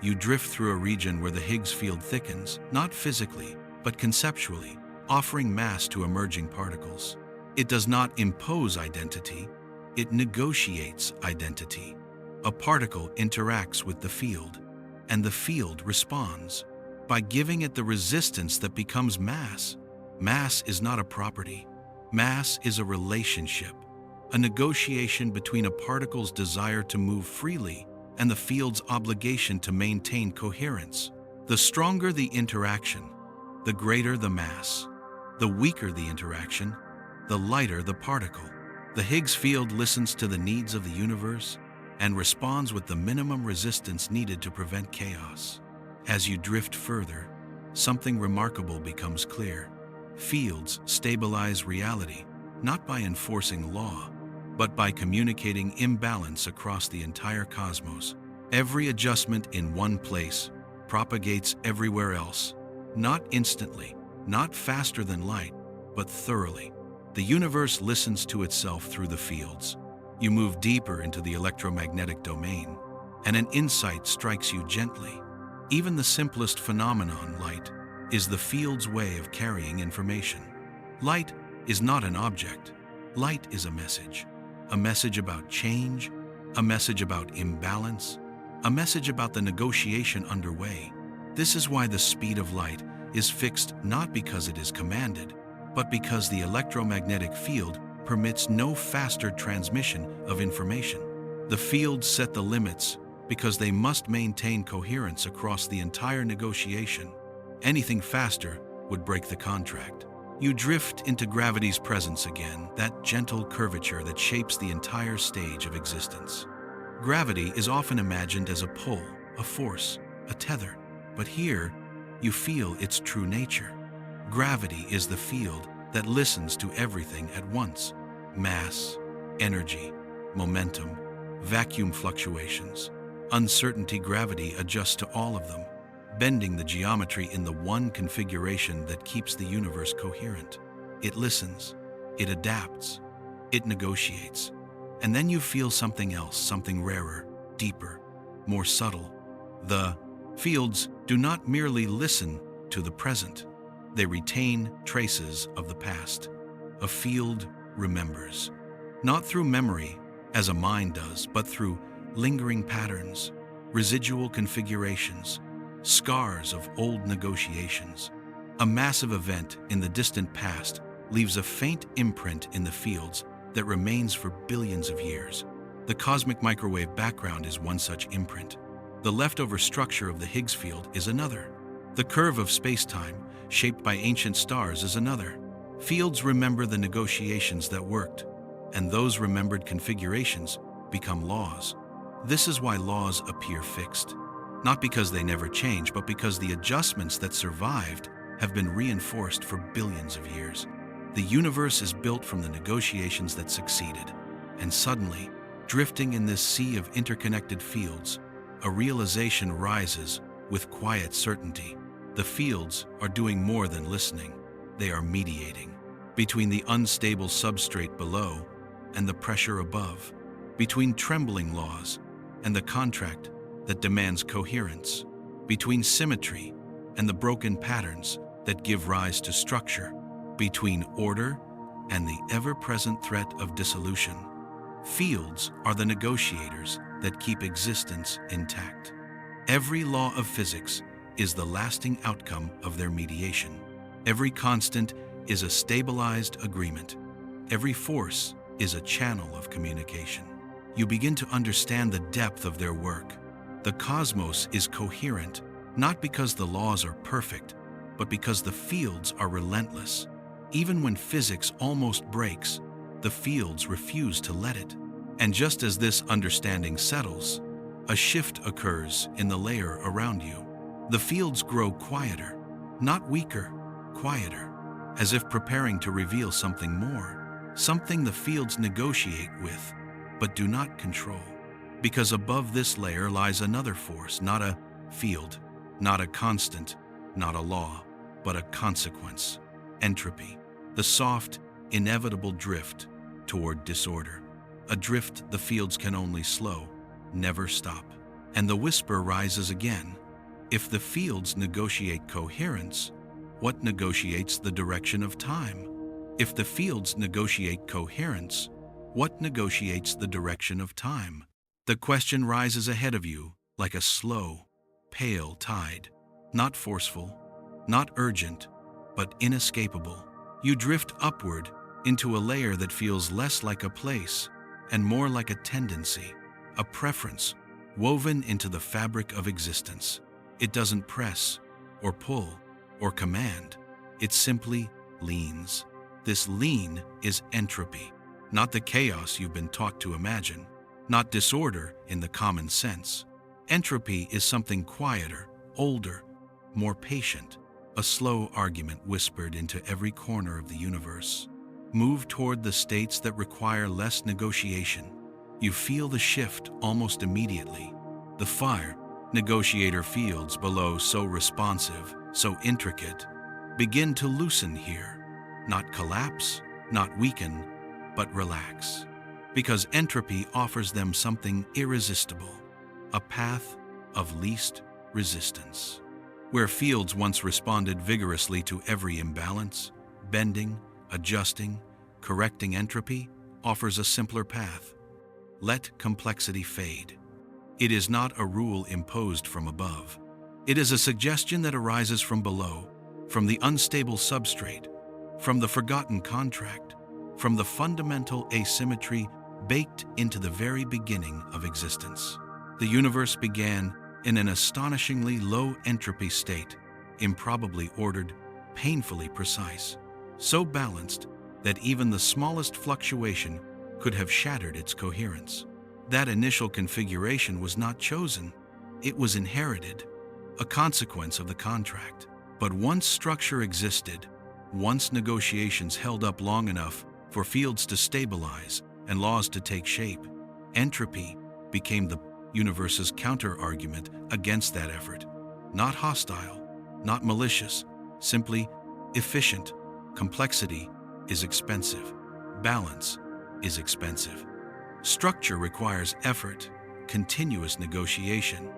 You drift through a region where the Higgs field thickens, not physically, but conceptually, offering mass to emerging particles. It does not impose identity, it negotiates identity. A particle interacts with the field, and the field responds by giving it the resistance that becomes mass. Mass is not a property. Mass is a relationship, a negotiation between a particle's desire to move freely and the field's obligation to maintain coherence. The stronger the interaction, the greater the mass. The weaker the interaction, the lighter the particle. The Higgs field listens to the needs of the universe and responds with the minimum resistance needed to prevent chaos. As you drift further, something remarkable becomes clear. Fields stabilize reality, not by enforcing law, but by communicating imbalance across the entire cosmos. Every adjustment in one place propagates everywhere else, not instantly, not faster than light, but thoroughly. The universe listens to itself through the fields. You move deeper into the electromagnetic domain, and an insight strikes you gently. Even the simplest phenomenon, light, is the field's way of carrying information. Light is not an object. Light is a message about change, a message about imbalance, a message about the negotiation underway. This is why the speed of light is fixed not because it is commanded, but because the electromagnetic field permits no faster transmission of information. The fields set the limits because they must maintain coherence across the entire negotiation. Anything faster would break the contract. You drift into gravity's presence again, that gentle curvature that shapes the entire stage of existence. Gravity is often imagined as a pull, a force, a tether, but here you feel its true nature. Gravity is the field that listens to everything at once: mass, energy, momentum, vacuum fluctuations. Uncertainty gravity adjusts to all of them, bending the geometry in the one configuration that keeps the universe coherent. It listens, it adapts, it negotiates. And then you feel something else, something rarer, deeper, more subtle. The fields do not merely listen to the present, they retain traces of the past. A field remembers, not through memory, as a mind does, but through lingering patterns, residual configurations, scars of old negotiations. A massive event in the distant past leaves a faint imprint in the fields that remains for billions of years. The cosmic microwave background is one such imprint. The leftover structure of the Higgs field is another. The curve of space-time, shaped by ancient stars, is another. Fields remember the negotiations that worked, and those remembered configurations become laws. This is why laws appear fixed, not because they never change, but because the adjustments that survived have been reinforced for billions of years. The universe is built from the negotiations that succeeded, and suddenly, drifting in this sea of interconnected fields, a realization rises with quiet certainty. The fields are doing more than listening. They are mediating between the unstable substrate below and the pressure above, between trembling laws and the contract that demands coherence, between symmetry and the broken patterns that give rise to structure, between order and the ever-present threat of dissolution. Fields are the negotiators that keep existence intact. Every law of physics is the lasting outcome of their mediation. Every constant is a stabilized agreement. Every force is a channel of communication. You begin to understand the depth of their work. The cosmos is coherent, not because the laws are perfect, but because the fields are relentless. Even when physics almost breaks, the fields refuse to let it. And just as this understanding settles, a shift occurs in the layer around you. The fields grow quieter, not weaker, quieter, as if preparing to reveal something more, something the fields negotiate with, but do not control. Because above this layer lies another force, not a field, not a constant, not a law, but a consequence: entropy, the soft, inevitable drift toward disorder. A drift the fields can only slow, never stop. And the whisper rises again: if the fields negotiate coherence, what negotiates the direction of time? If the fields negotiate coherence, what negotiates the direction of time? The question rises ahead of you like a slow, pale tide, not forceful, not urgent, but inescapable. You drift upward into a layer that feels less like a place and more like a tendency, a preference woven into the fabric of existence. It doesn't press or pull or command. It simply leans. This lean is entropy, not the chaos you've been taught to imagine, not disorder in the common sense. Entropy is something quieter, older, more patient, a slow argument whispered into every corner of the universe. Move toward the states that require less negotiation. You feel the shift almost immediately. The fire negotiator fields below, so responsive, so intricate, begin to loosen here. Not collapse, not weaken, but relax. Because entropy offers them something irresistible: a path of least resistance. Where fields once responded vigorously to every imbalance, bending, adjusting, correcting entropy offers a simpler path. Let complexity fade. It is not a rule imposed from above. It is a suggestion that arises from below, from the unstable substrate, from the forgotten contract, from the fundamental asymmetry baked into the very beginning of existence. The universe began in an astonishingly low entropy state, improbably ordered, painfully precise, so balanced that even the smallest fluctuation could have shattered its coherence. That initial configuration was not chosen, it was inherited, a consequence of the contract. But once structure existed, once negotiations held up long enough for fields to stabilize and laws to take shape, entropy became the universe's counter-argument against that effort. Not hostile, not malicious, simply efficient. Complexity is expensive. Balance is expensive. Structure requires effort, continuous negotiation,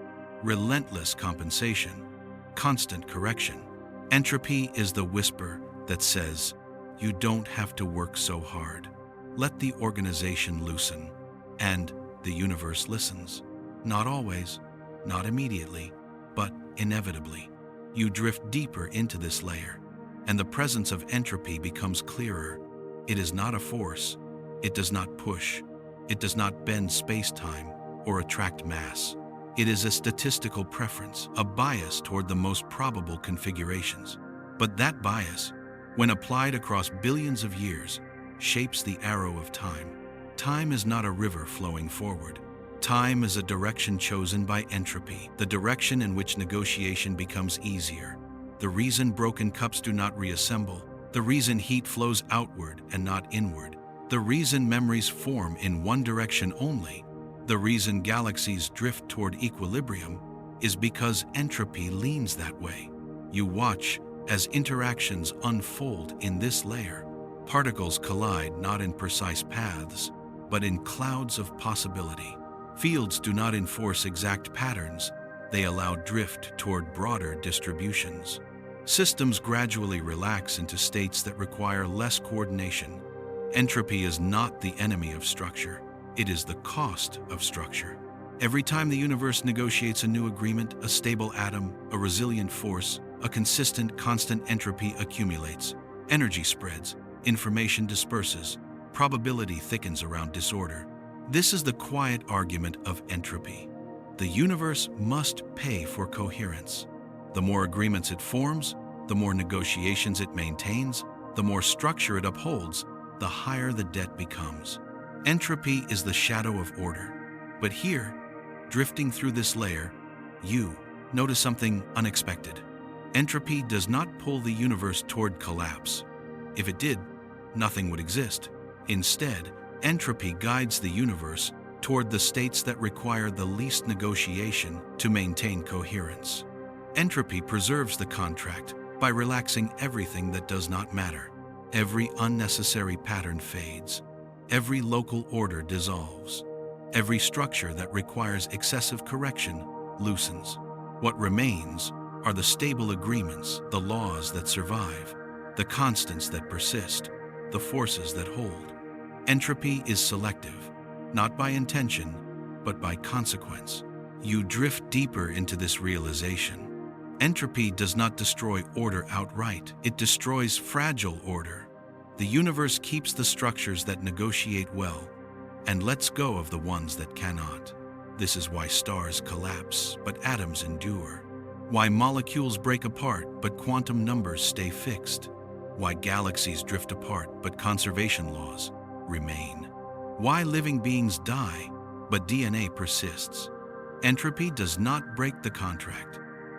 relentless compensation, constant correction. Entropy is the whisper that says, you don't have to work so hard. Let the organization loosen. And the universe listens. Not always, not immediately, but inevitably. You drift deeper into this layer, and the presence of entropy becomes clearer. It is not a force. It does not push. It does not bend space-time or attract mass. It is a statistical preference, a bias toward the most probable configurations. But that bias, when applied across billions of years, shapes the arrow of time. Time is not a river flowing forward. Time is a direction chosen by entropy, the direction in which negotiation becomes easier. The reason broken cups do not reassemble, the reason heat flows outward and not inward, the reason memories form in one direction only, the reason galaxies drift toward equilibrium is because entropy leans that way. You watch as interactions unfold in this layer. Particles collide not in precise paths, but in clouds of possibility. Fields do not enforce exact patterns, they allow drift toward broader distributions. Systems gradually relax into states that require less coordination. Entropy is not the enemy of structure, it is the cost of structure. Every time the universe negotiates a new agreement, a stable atom, a resilient force, a consistent, constant entropy accumulates. Energy spreads, information disperses, probability thickens around disorder. This is the quiet argument of entropy. The universe must pay for coherence. The more agreements it forms, the more negotiations it maintains, the more structure it upholds, the higher the debt becomes. Entropy is the shadow of order. But here, drifting through this layer, you notice something unexpected. Entropy does not pull the universe toward collapse. If it did, nothing would exist. Instead, entropy guides the universe toward the states that require the least negotiation to maintain coherence. Entropy preserves the contract by relaxing everything that does not matter. Every unnecessary pattern fades. Every local order dissolves. Every structure that requires excessive correction loosens. What remains are the stable agreements, the laws that survive, the constants that persist, the forces that hold. Entropy is selective, not by intention, but by consequence. You drift deeper into this realization. Entropy does not destroy order outright, it destroys fragile order. The universe keeps the structures that negotiate well and lets go of the ones that cannot. This is why stars collapse, but atoms endure. Why molecules break apart, but quantum numbers stay fixed. Why galaxies drift apart, but conservation laws remain. Why living beings die, but DNA persists. Entropy does not break the contract.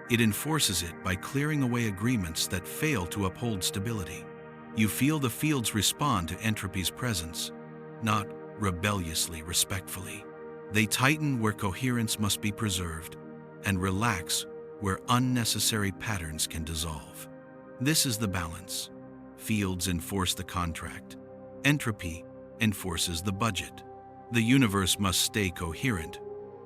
It enforces it by clearing away agreements that fail to uphold stability. You feel the fields respond to entropy's presence, not rebelliously, respectfully. They tighten where coherence must be preserved and relax where unnecessary patterns can dissolve. This is the balance. Fields enforce the contract. Entropy enforces the budget. The universe must stay coherent,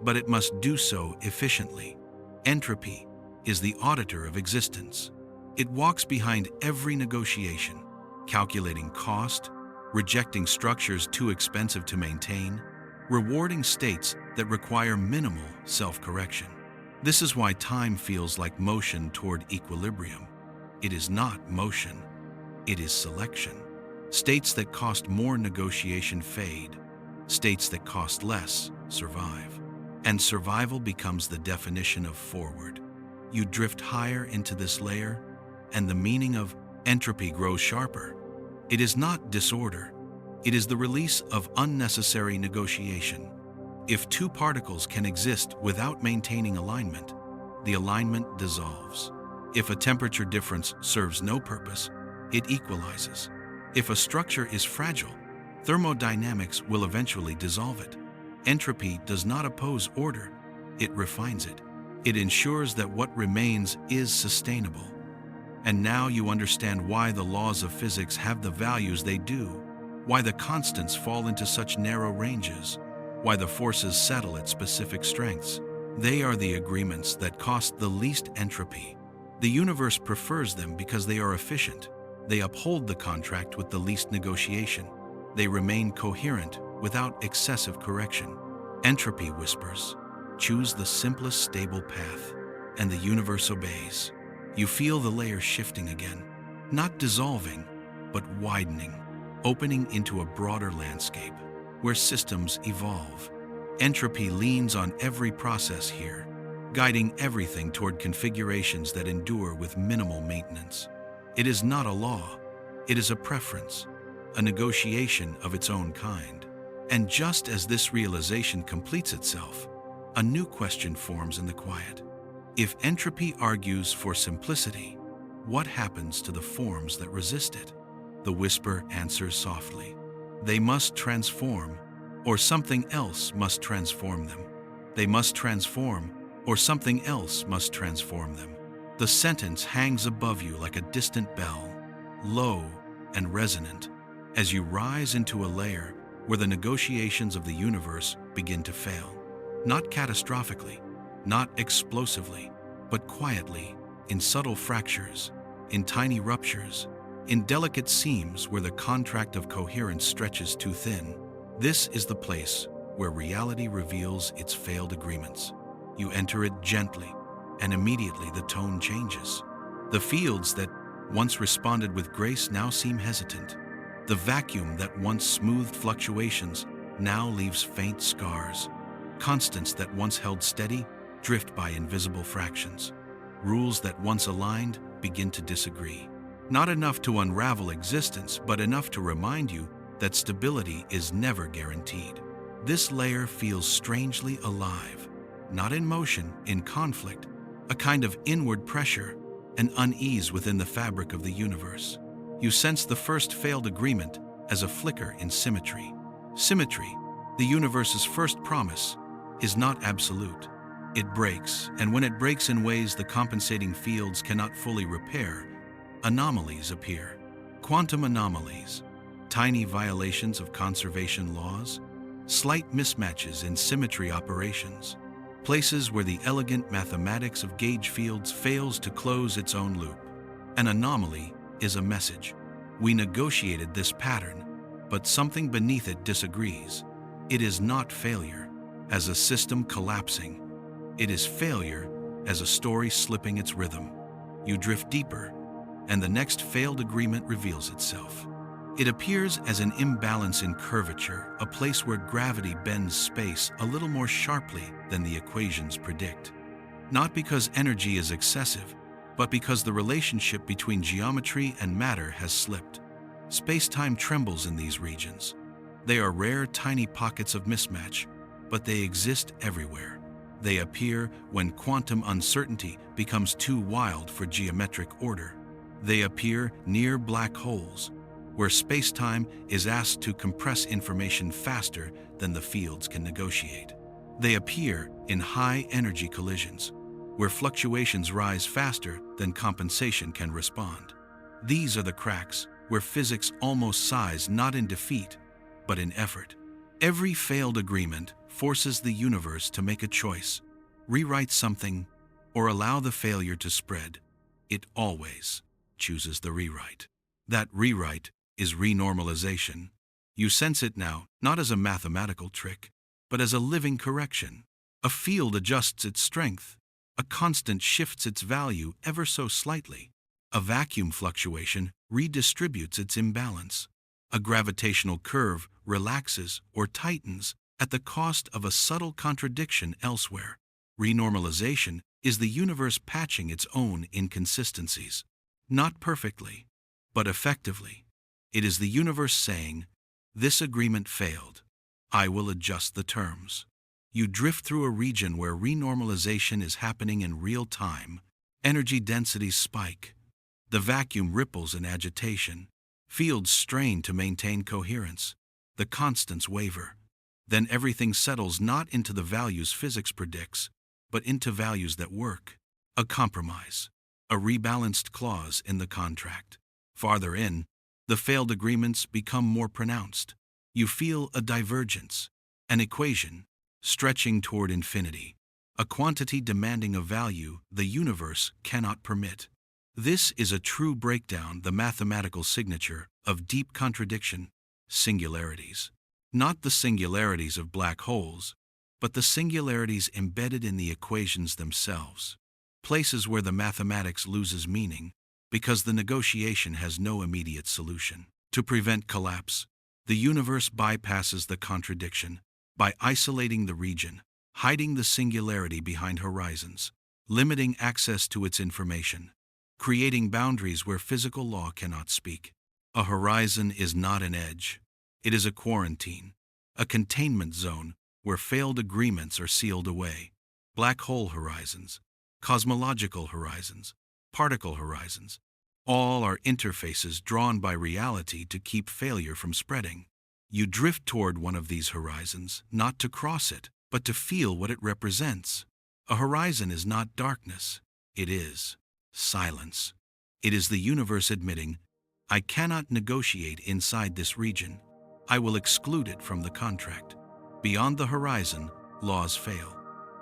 but it must do so efficiently. Entropy is the auditor of existence. It walks behind every negotiation, calculating cost, rejecting structures too expensive to maintain, rewarding states that require minimal self-correction. This is why time feels like motion toward equilibrium. It is not motion, it is selection. States that cost more negotiation fade. States that cost less survive. And survival becomes the definition of forward. You drift higher into this layer, and the meaning of entropy grows sharper. It is not disorder. It is the release of unnecessary negotiation. If two particles can exist without maintaining alignment, the alignment dissolves. If a temperature difference serves no purpose, it equalizes. If a structure is fragile, thermodynamics will eventually dissolve it. Entropy does not oppose order, it refines it. It ensures that what remains is sustainable. And now you understand why the laws of physics have the values they do, why the constants fall into such narrow ranges, why the forces settle at specific strengths. They are the agreements that cost the least entropy. The universe prefers them because they are efficient. They uphold the contract with the least negotiation. They remain coherent without excessive correction. Entropy whispers, choose the simplest stable path, and the universe obeys. You feel the layer shifting again, not dissolving, but widening, opening into a broader landscape where systems evolve. Entropy leans on every process here, guiding everything toward configurations that endure with minimal maintenance. It is not a law, it is a preference, a negotiation of its own kind. And just as this realization completes itself, a new question forms in the quiet. If entropy argues for simplicity, what happens to the forms that resist it? The whisper answers softly. They must transform, or something else must transform them. They must transform, or something else must transform them. The sentence hangs above you like a distant bell, low and resonant, as you rise into a layer where the negotiations of the universe begin to fail. Not catastrophically, not explosively, but quietly, in subtle fractures, in tiny ruptures, in delicate seams where the contract of coherence stretches too thin. This is the place where reality reveals its failed agreements. You enter it gently, and immediately the tone changes. The fields that once responded with grace now seem hesitant. The vacuum that once smoothed fluctuations now leaves faint scars. Constants that once held steady drift by invisible fractions. Rules that once aligned begin to disagree. Not enough to unravel existence, but enough to remind you that stability is never guaranteed. This layer feels strangely alive, not in motion, in conflict, a kind of inward pressure, an unease within the fabric of the universe. You sense the first failed agreement as a flicker in symmetry. Symmetry, the universe's first promise, is not absolute. It breaks, and when it breaks in ways the compensating fields cannot fully repair, anomalies appear. Quantum anomalies, tiny violations of conservation laws, slight mismatches in symmetry operations, places where the elegant mathematics of gauge fields fails to close its own loop. An anomaly is a message. We negotiated this pattern, but something beneath it disagrees. It is not failure as a system collapsing. It is failure as a story slipping its rhythm. You drift deeper, and the next failed agreement reveals itself. It appears as an imbalance in curvature, a place where gravity bends space a little more sharply than the equations predict. Not because energy is excessive, but because the relationship between geometry and matter has slipped. Space-time trembles in these regions. They are rare, tiny pockets of mismatch, but they exist everywhere. They appear when quantum uncertainty becomes too wild for geometric order. They appear near black holes, where space-time is asked to compress information faster than the fields can negotiate. They appear in high-energy collisions, where fluctuations rise faster than compensation can respond. These are the cracks where physics almost sighs, not in defeat, but in effort. Every failed agreement forces the universe to make a choice, rewrite something, or allow the failure to spread. It always chooses the rewrite. That rewrite is renormalization. You sense it now, not as a mathematical trick, but as a living correction. A field adjusts its strength. A constant shifts its value ever so slightly. A vacuum fluctuation redistributes its imbalance. A gravitational curve relaxes or tightens at the cost of a subtle contradiction elsewhere. Renormalization is the universe patching its own inconsistencies. Not perfectly, but effectively. It is the universe saying, "This agreement failed. I will adjust the terms." You drift through a region where renormalization is happening in real time. Energy densities spike. The vacuum ripples in agitation. Fields strain to maintain coherence. The constants waver. Then everything settles not into the values physics predicts, but into values that work. A compromise. A rebalanced clause in the contract. Farther in, the failed agreements become more pronounced. You feel a divergence, an equation, stretching toward infinity, a quantity demanding a value the universe cannot permit. This is a true breakdown, the mathematical signature of deep contradiction, singularities. Not the singularities of black holes, but the singularities embedded in the equations themselves. Places where the mathematics loses meaning because the negotiation has no immediate solution. To prevent collapse, the universe bypasses the contradiction by isolating the region, hiding the singularity behind horizons, limiting access to its information, creating boundaries where physical law cannot speak. A horizon is not an edge. It is a quarantine, a containment zone where failed agreements are sealed away. Black hole horizons, cosmological horizons, particle horizons, all are interfaces drawn by reality to keep failure from spreading. You drift toward one of these horizons, not to cross it, but to feel what it represents. A horizon is not darkness, it is silence. It is the universe admitting, "I cannot negotiate inside this region. I will exclude it from the contract." Beyond the horizon, laws fail.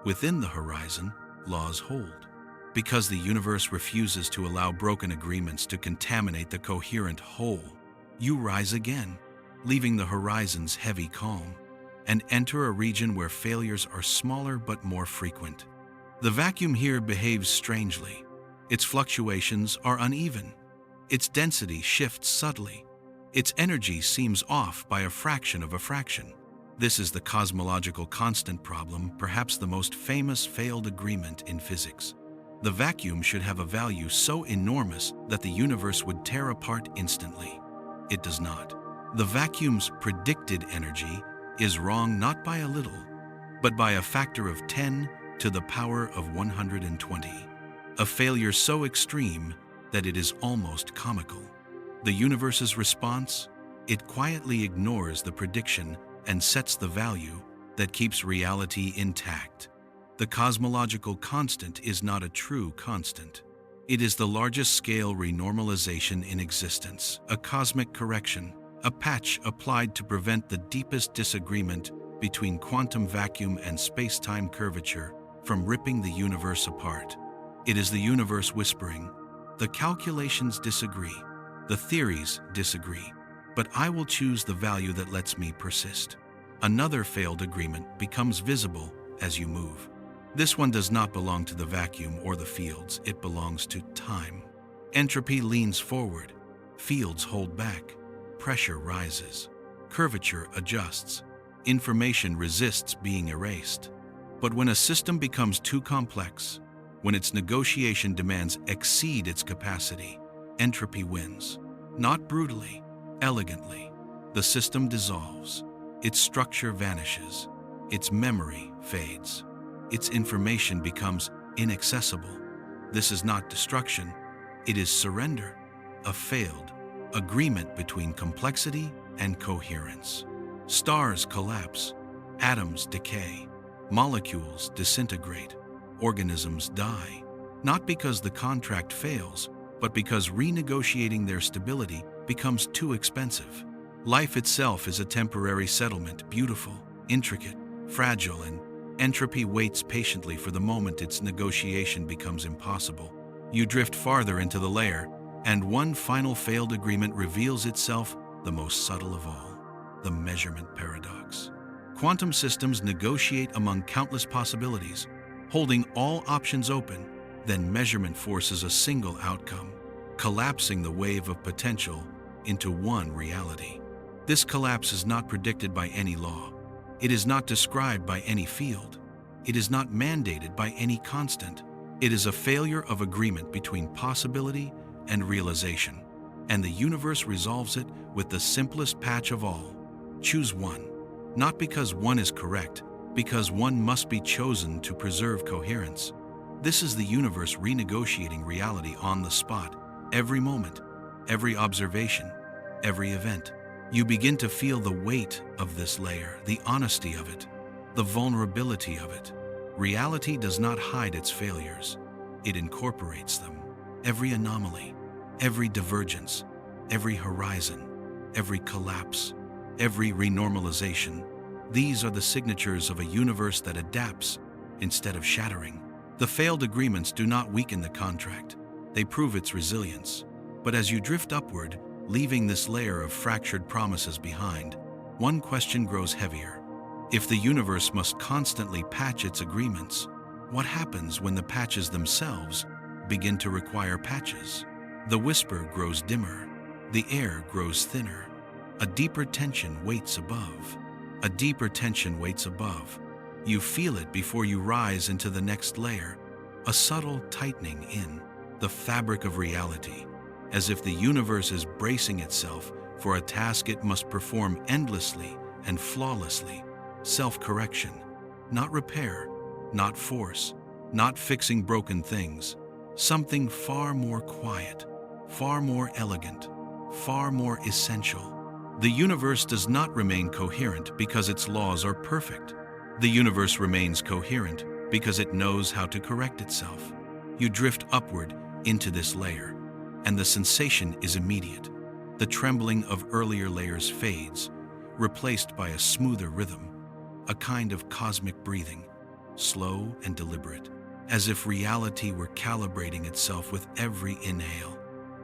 Within the horizon, laws hold. Because the universe refuses to allow broken agreements to contaminate the coherent whole, you rise again, leaving the horizon's heavy calm, and enter a region where failures are smaller but more frequent. The vacuum here behaves strangely. Its fluctuations are uneven. Its density shifts subtly. Its energy seems off by a fraction of a fraction. This is the cosmological constant problem, perhaps the most famous failed agreement in physics. The vacuum should have a value so enormous that the universe would tear apart instantly. It does not. The vacuum's predicted energy is wrong not by a little, but by a factor of 10 to the power of 120. A failure so extreme that it is almost comical. The universe's response? It quietly ignores the prediction and sets the value that keeps reality intact. The cosmological constant is not a true constant. It is the largest scale renormalization in existence, a cosmic correction, a patch applied to prevent the deepest disagreement between quantum vacuum and space-time curvature from ripping the universe apart. It is the universe whispering, "The calculations disagree, the theories disagree, but I will choose the value that lets me persist." Another failed agreement becomes visible as you move. This one does not belong to the vacuum or the fields, it belongs to time. Entropy leans forward, fields hold back, pressure rises, curvature adjusts, information resists being erased. But when a system becomes too complex, when its negotiation demands exceed its capacity, entropy wins. Not brutally, elegantly. The system dissolves. Its structure vanishes. Its memory fades. Its information becomes inaccessible. This is not destruction. It is surrender, a failed agreement between complexity and coherence. Stars collapse. Atoms decay. Molecules disintegrate. Organisms die, not because the contract fails, but because renegotiating their stability becomes too expensive. Life itself is a temporary settlement, beautiful, intricate, fragile, and entropy waits patiently for the moment its negotiation becomes impossible. You drift farther into the layer, and one final failed agreement reveals itself, the most subtle of all, the measurement paradox. Quantum systems negotiate among countless possibilities, holding all options open. Then measurement forces a single outcome, collapsing the wave of potential into one reality. This collapse is not predicted by any law. It is not described by any field. It is not mandated by any constant. It is a failure of agreement between possibility and realization, and the universe resolves it with the simplest patch of all. Choose one, not because one is correct, because one must be chosen to preserve coherence. This is the universe renegotiating reality on the spot, every moment, every observation, every event. You begin to feel the weight of this layer, the honesty of it, the vulnerability of it. Reality does not hide its failures. It incorporates them. Every anomaly, every divergence, every horizon, every collapse, every renormalization. These are the signatures of a universe that adapts instead of shattering. The failed agreements do not weaken the contract. They prove its resilience. But as you drift upward, leaving this layer of fractured promises behind, one question grows heavier. If the universe must constantly patch its agreements, what happens when the patches themselves begin to require patches? The whisper grows dimmer. The air grows thinner. A deeper tension waits above. A deeper tension waits above. You feel it before you rise into the next layer, a subtle tightening in the fabric of reality, as if the universe is bracing itself for a task it must perform endlessly and flawlessly. Self-correction, not repair, not force, not fixing broken things. Something far more quiet, far more elegant, far more essential. The universe does not remain coherent because its laws are perfect. The universe remains coherent because it knows how to correct itself. You drift upward into this layer, and the sensation is immediate. The trembling of earlier layers fades, replaced by a smoother rhythm, a kind of cosmic breathing, slow and deliberate, as if reality were calibrating itself with every inhale.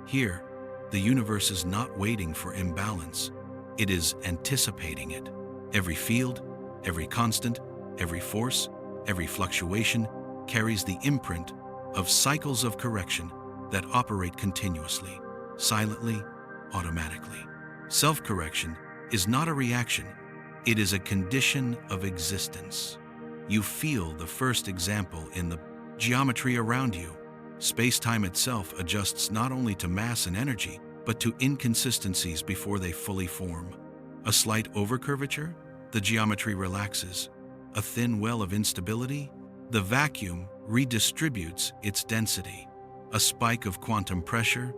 Here, the universe is not waiting for imbalance. It is anticipating it. Every field, every constant, every force, every fluctuation carries the imprint of cycles of correction that operate continuously, silently, automatically. Self-correction is not a reaction. It is a condition of existence. You feel the first example in the geometry around you. Space-time itself adjusts not only to mass and energy, but to inconsistencies before they fully form. A slight overcurvature, the geometry relaxes. A thin well of instability, the vacuum redistributes its density. A spike of quantum pressure,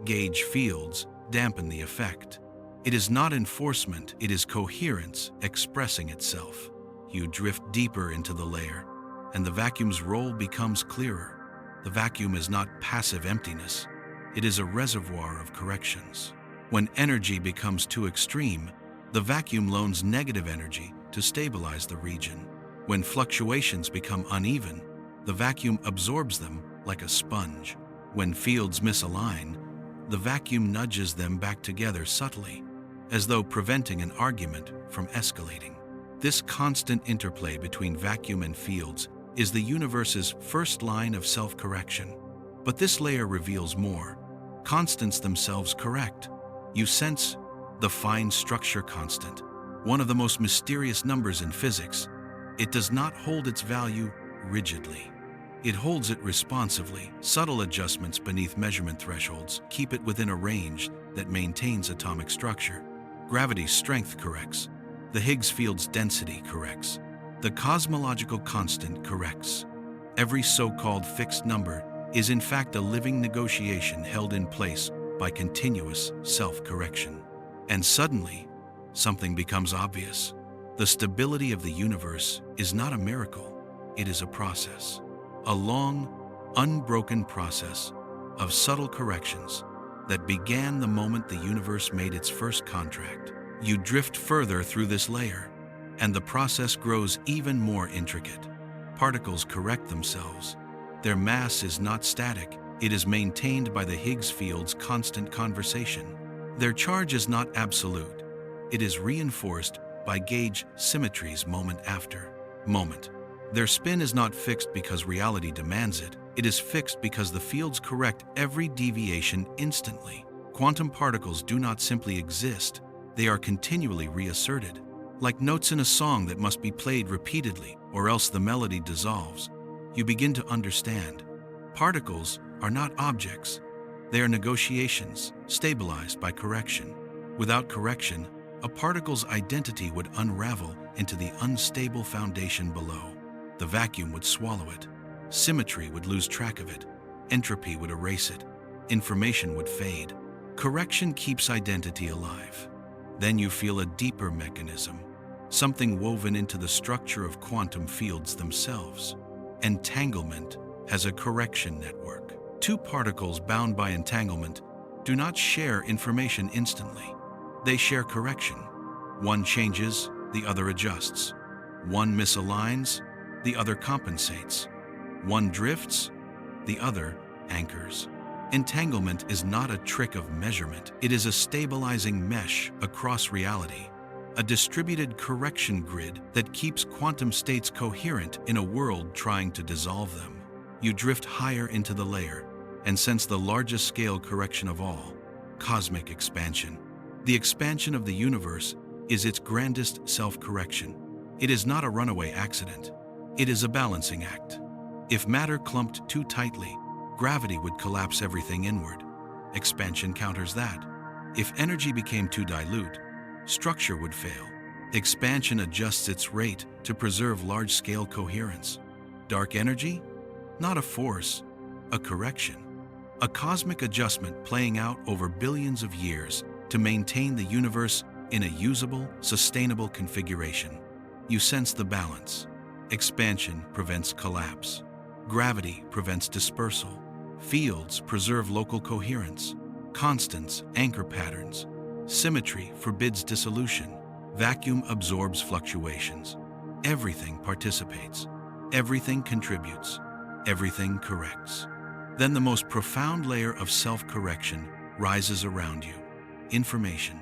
gauge fields dampen the effect. It is not enforcement, it is coherence expressing itself. You drift deeper into the layer, and the vacuum's role becomes clearer. The vacuum is not passive emptiness. It is a reservoir of corrections. When energy becomes too extreme, the vacuum loans negative energy to stabilize the region. When fluctuations become uneven, the vacuum absorbs them like a sponge. When fields misalign, the vacuum nudges them back together subtly, as though preventing an argument from escalating. This constant interplay between vacuum and fields is the universe's first line of self-correction. But this layer reveals more. Constants themselves correct. You sense the fine structure constant, one of the most mysterious numbers in physics. It does not hold its value rigidly. It holds it responsively. Subtle adjustments beneath measurement thresholds keep it within a range that maintains atomic structure. Gravity's strength corrects. The Higgs field's density corrects. The cosmological constant corrects. Every so-called fixed number is in fact a living negotiation held in place by continuous self-correction. And suddenly, something becomes obvious. The stability of the universe is not a miracle, it is a process. A long, unbroken process of subtle corrections that began the moment the universe made its first contract. You drift further through this layer, and the process grows even more intricate. Particles correct themselves. Their mass is not static, it is maintained by the Higgs field's constant conversation. Their charge is not absolute, it is reinforced by gauge symmetries moment after moment. Their spin is not fixed because reality demands it, it is fixed because the fields correct every deviation instantly. Quantum particles do not simply exist, they are continually reasserted. Like notes in a song that must be played repeatedly, or else the melody dissolves. You begin to understand. Particles are not objects. They are negotiations, stabilized by correction. Without correction, a particle's identity would unravel into the unstable foundation below. The vacuum would swallow it. Symmetry would lose track of it. Entropy would erase it. Information would fade. Correction keeps identity alive. Then you feel a deeper mechanism, something woven into the structure of quantum fields themselves. Entanglement has a correction network. Two particles bound by entanglement do not share information instantly. They share correction. One changes, the other adjusts. One misaligns, the other compensates. One drifts, the other anchors. Entanglement is not a trick of measurement. It is a stabilizing mesh across reality, a distributed correction grid that keeps quantum states coherent in a world trying to dissolve them. You drift higher into the layer and sense the largest scale correction of all, cosmic expansion. The expansion of the universe is its grandest self-correction. It is not a runaway accident. It is a balancing act. If matter clumped too tightly, gravity would collapse everything inward. Expansion counters that. If energy became too dilute, structure would fail. Expansion adjusts its rate to preserve large-scale coherence. Dark energy? Not a force, a correction. A cosmic adjustment playing out over billions of years to maintain the universe in a usable, sustainable configuration. You sense the balance. Expansion prevents collapse. Gravity prevents dispersal. Fields preserve local coherence. Constants anchor patterns. Symmetry forbids dissolution. Vacuum absorbs fluctuations. Everything participates. Everything contributes. Everything corrects. Then the most profound layer of self-correction rises around you. Information.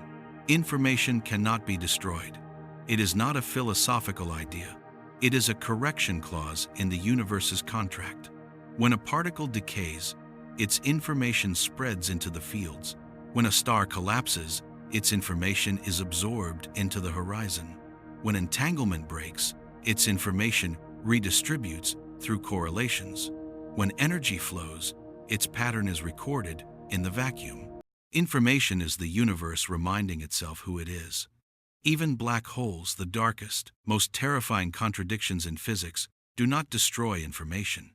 Information cannot be destroyed. It is not a philosophical idea. It is a correction clause in the universe's contract. When a particle decays, its information spreads into the fields. When a star collapses, its information is absorbed into the horizon. When entanglement breaks, its information redistributes through correlations. When energy flows, its pattern is recorded in the vacuum. Information is the universe reminding itself who it is. Even black holes, the darkest, most terrifying contradictions in physics, do not destroy information.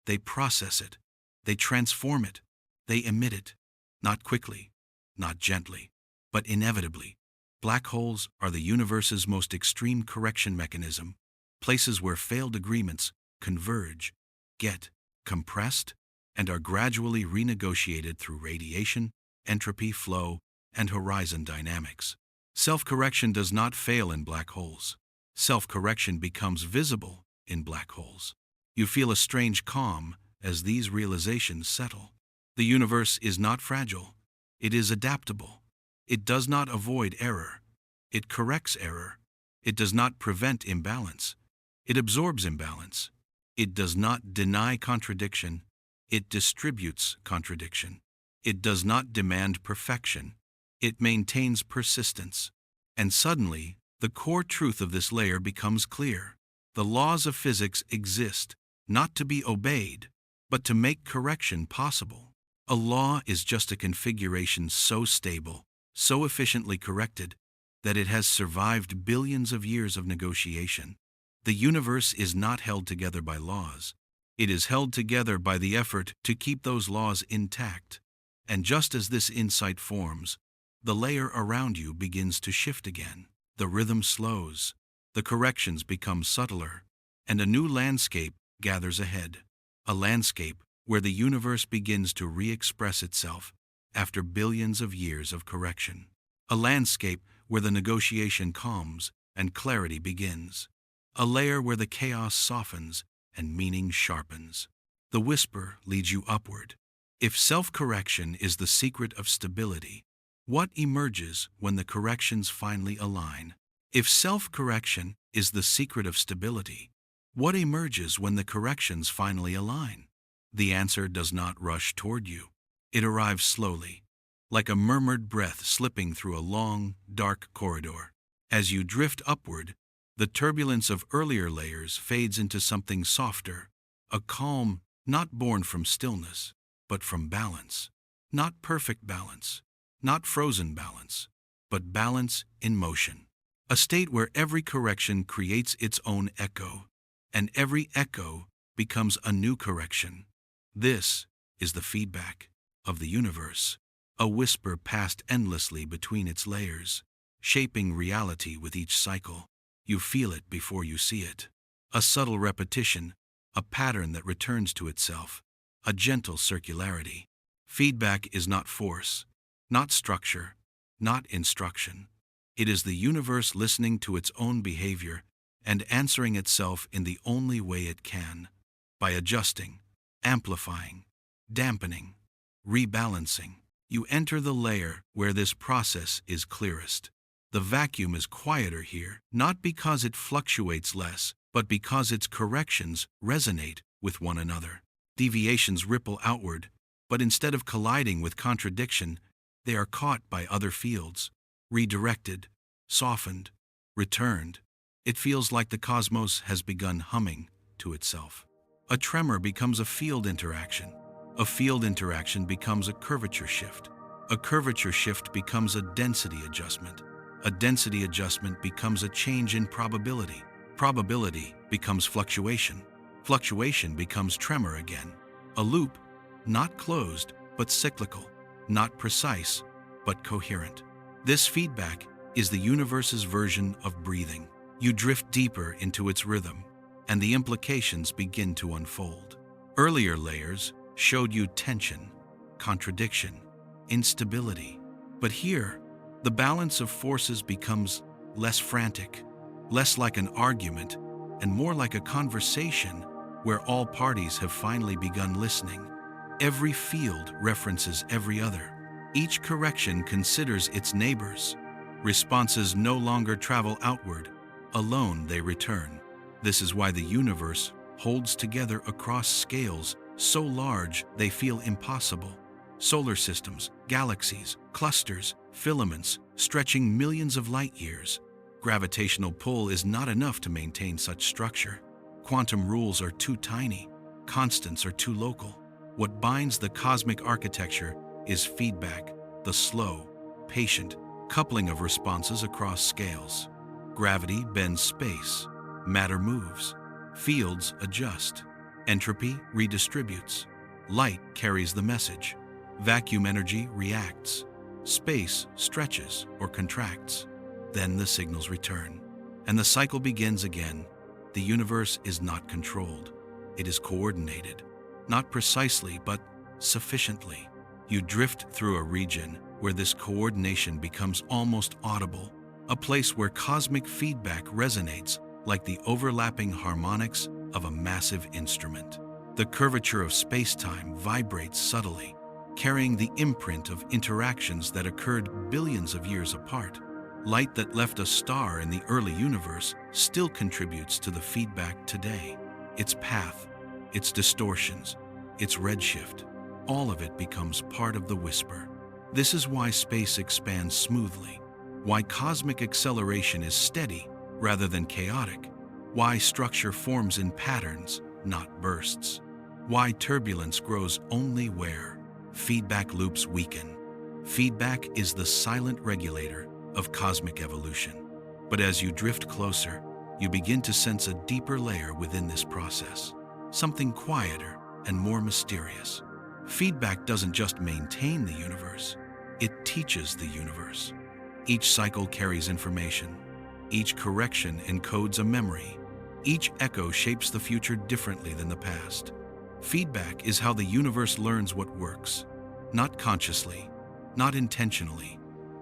They process it. They transform it. They emit it. Not quickly, not gently, but inevitably. Black holes are the universe's most extreme correction mechanism, places where failed agreements converge, get compressed, and are gradually renegotiated through radiation, entropy, flow, and horizon dynamics. Self-correction does not fail in black holes. Self-correction becomes visible in black holes. You feel a strange calm as these realizations settle. The universe is not fragile. It is adaptable. It does not avoid error. It corrects error. It does not prevent imbalance. It absorbs imbalance. It does not deny contradiction. It distributes contradiction. It does not demand perfection. It maintains persistence. And suddenly, the core truth of this layer becomes clear. The laws of physics exist, not to be obeyed, but to make correction possible. A law is just a configuration so stable, so efficiently corrected, that it has survived billions of years of negotiation. The universe is not held together by laws. It is held together by the effort to keep those laws intact. And just as this insight forms, the layer around you begins to shift again. The rhythm slows, the corrections become subtler, and a new landscape gathers ahead. A landscape where the universe begins to re-express itself after billions of years of correction. A landscape where the negotiation calms and clarity begins. A layer where the chaos softens and meaning sharpens. The whisper leads you upward. If self-correction is the secret of stability, what emerges when the corrections finally align? If self-correction is the secret of stability, what emerges when the corrections finally align? The answer does not rush toward you. It arrives slowly, like a murmured breath slipping through a long, dark corridor. As you drift upward, the turbulence of earlier layers fades into something softer, a calm not born from stillness, but from balance. Not perfect balance, not frozen balance, but balance in motion. A state where every correction creates its own echo, and every echo becomes a new correction. This is the feedback of the universe, a whisper passed endlessly between its layers, shaping reality with each cycle. You feel it before you see it. A subtle repetition, a pattern that returns to itself, a gentle circularity. Feedback is not force, not structure, not instruction. It is the universe listening to its own behavior and answering itself in the only way it can, by adjusting, amplifying, dampening, rebalancing. You enter the layer where this process is clearest. The vacuum is quieter here, not because it fluctuates less, but because its corrections resonate with one another. Deviations ripple outward, but instead of colliding with contradiction, they are caught by other fields, redirected, softened, returned. It feels like the cosmos has begun humming to itself. A tremor becomes a field interaction. A field interaction becomes a curvature shift. A curvature shift becomes a density adjustment. A density adjustment becomes a change in probability. Probability becomes fluctuation. Fluctuation becomes tremor again. A loop, not closed, but cyclical. Not precise, but coherent. This feedback is the universe's version of breathing. You drift deeper into its rhythm, and the implications begin to unfold. Earlier layers showed you tension, contradiction, instability. But here, the balance of forces becomes less frantic, less like an argument, and more like a conversation where all parties have finally begun listening. Every field references every other. Each correction considers its neighbors. Responses no longer travel outward. Alone they return. This is why the universe holds together across scales so large they feel impossible. Solar systems, galaxies, clusters, filaments, stretching millions of light years. Gravitational pull is not enough to maintain such structure. Quantum rules are too tiny. Constants are too local. What binds the cosmic architecture is feedback, the slow, patient coupling of responses across scales. Gravity bends space. Matter moves. Fields adjust. Entropy redistributes. Light carries the message. Vacuum energy reacts. Space stretches or contracts. Then the signals return, and the cycle begins again. The universe is not controlled. It is coordinated. Not precisely, but sufficiently. You drift through a region where this coordination becomes almost audible, a place where cosmic feedback resonates like the overlapping harmonics of a massive instrument. The curvature of space-time vibrates subtly, carrying the imprint of interactions that occurred billions of years apart. Light that left a star in the early universe still contributes to the feedback today. Its path, its distortions, its redshift, all of it becomes part of the whisper. This is why space expands smoothly, why cosmic acceleration is steady rather than chaotic, why structure forms in patterns, not bursts, why turbulence grows only where feedback loops weaken. Feedback is the silent regulator of cosmic evolution. But as you drift closer, you begin to sense a deeper layer within this process, something quieter and more mysterious. Feedback doesn't just maintain the universe, it teaches the universe. Each cycle carries information. Each correction encodes a memory. Each echo shapes the future differently than the past. Feedback is how the universe learns what works, not consciously, not intentionally,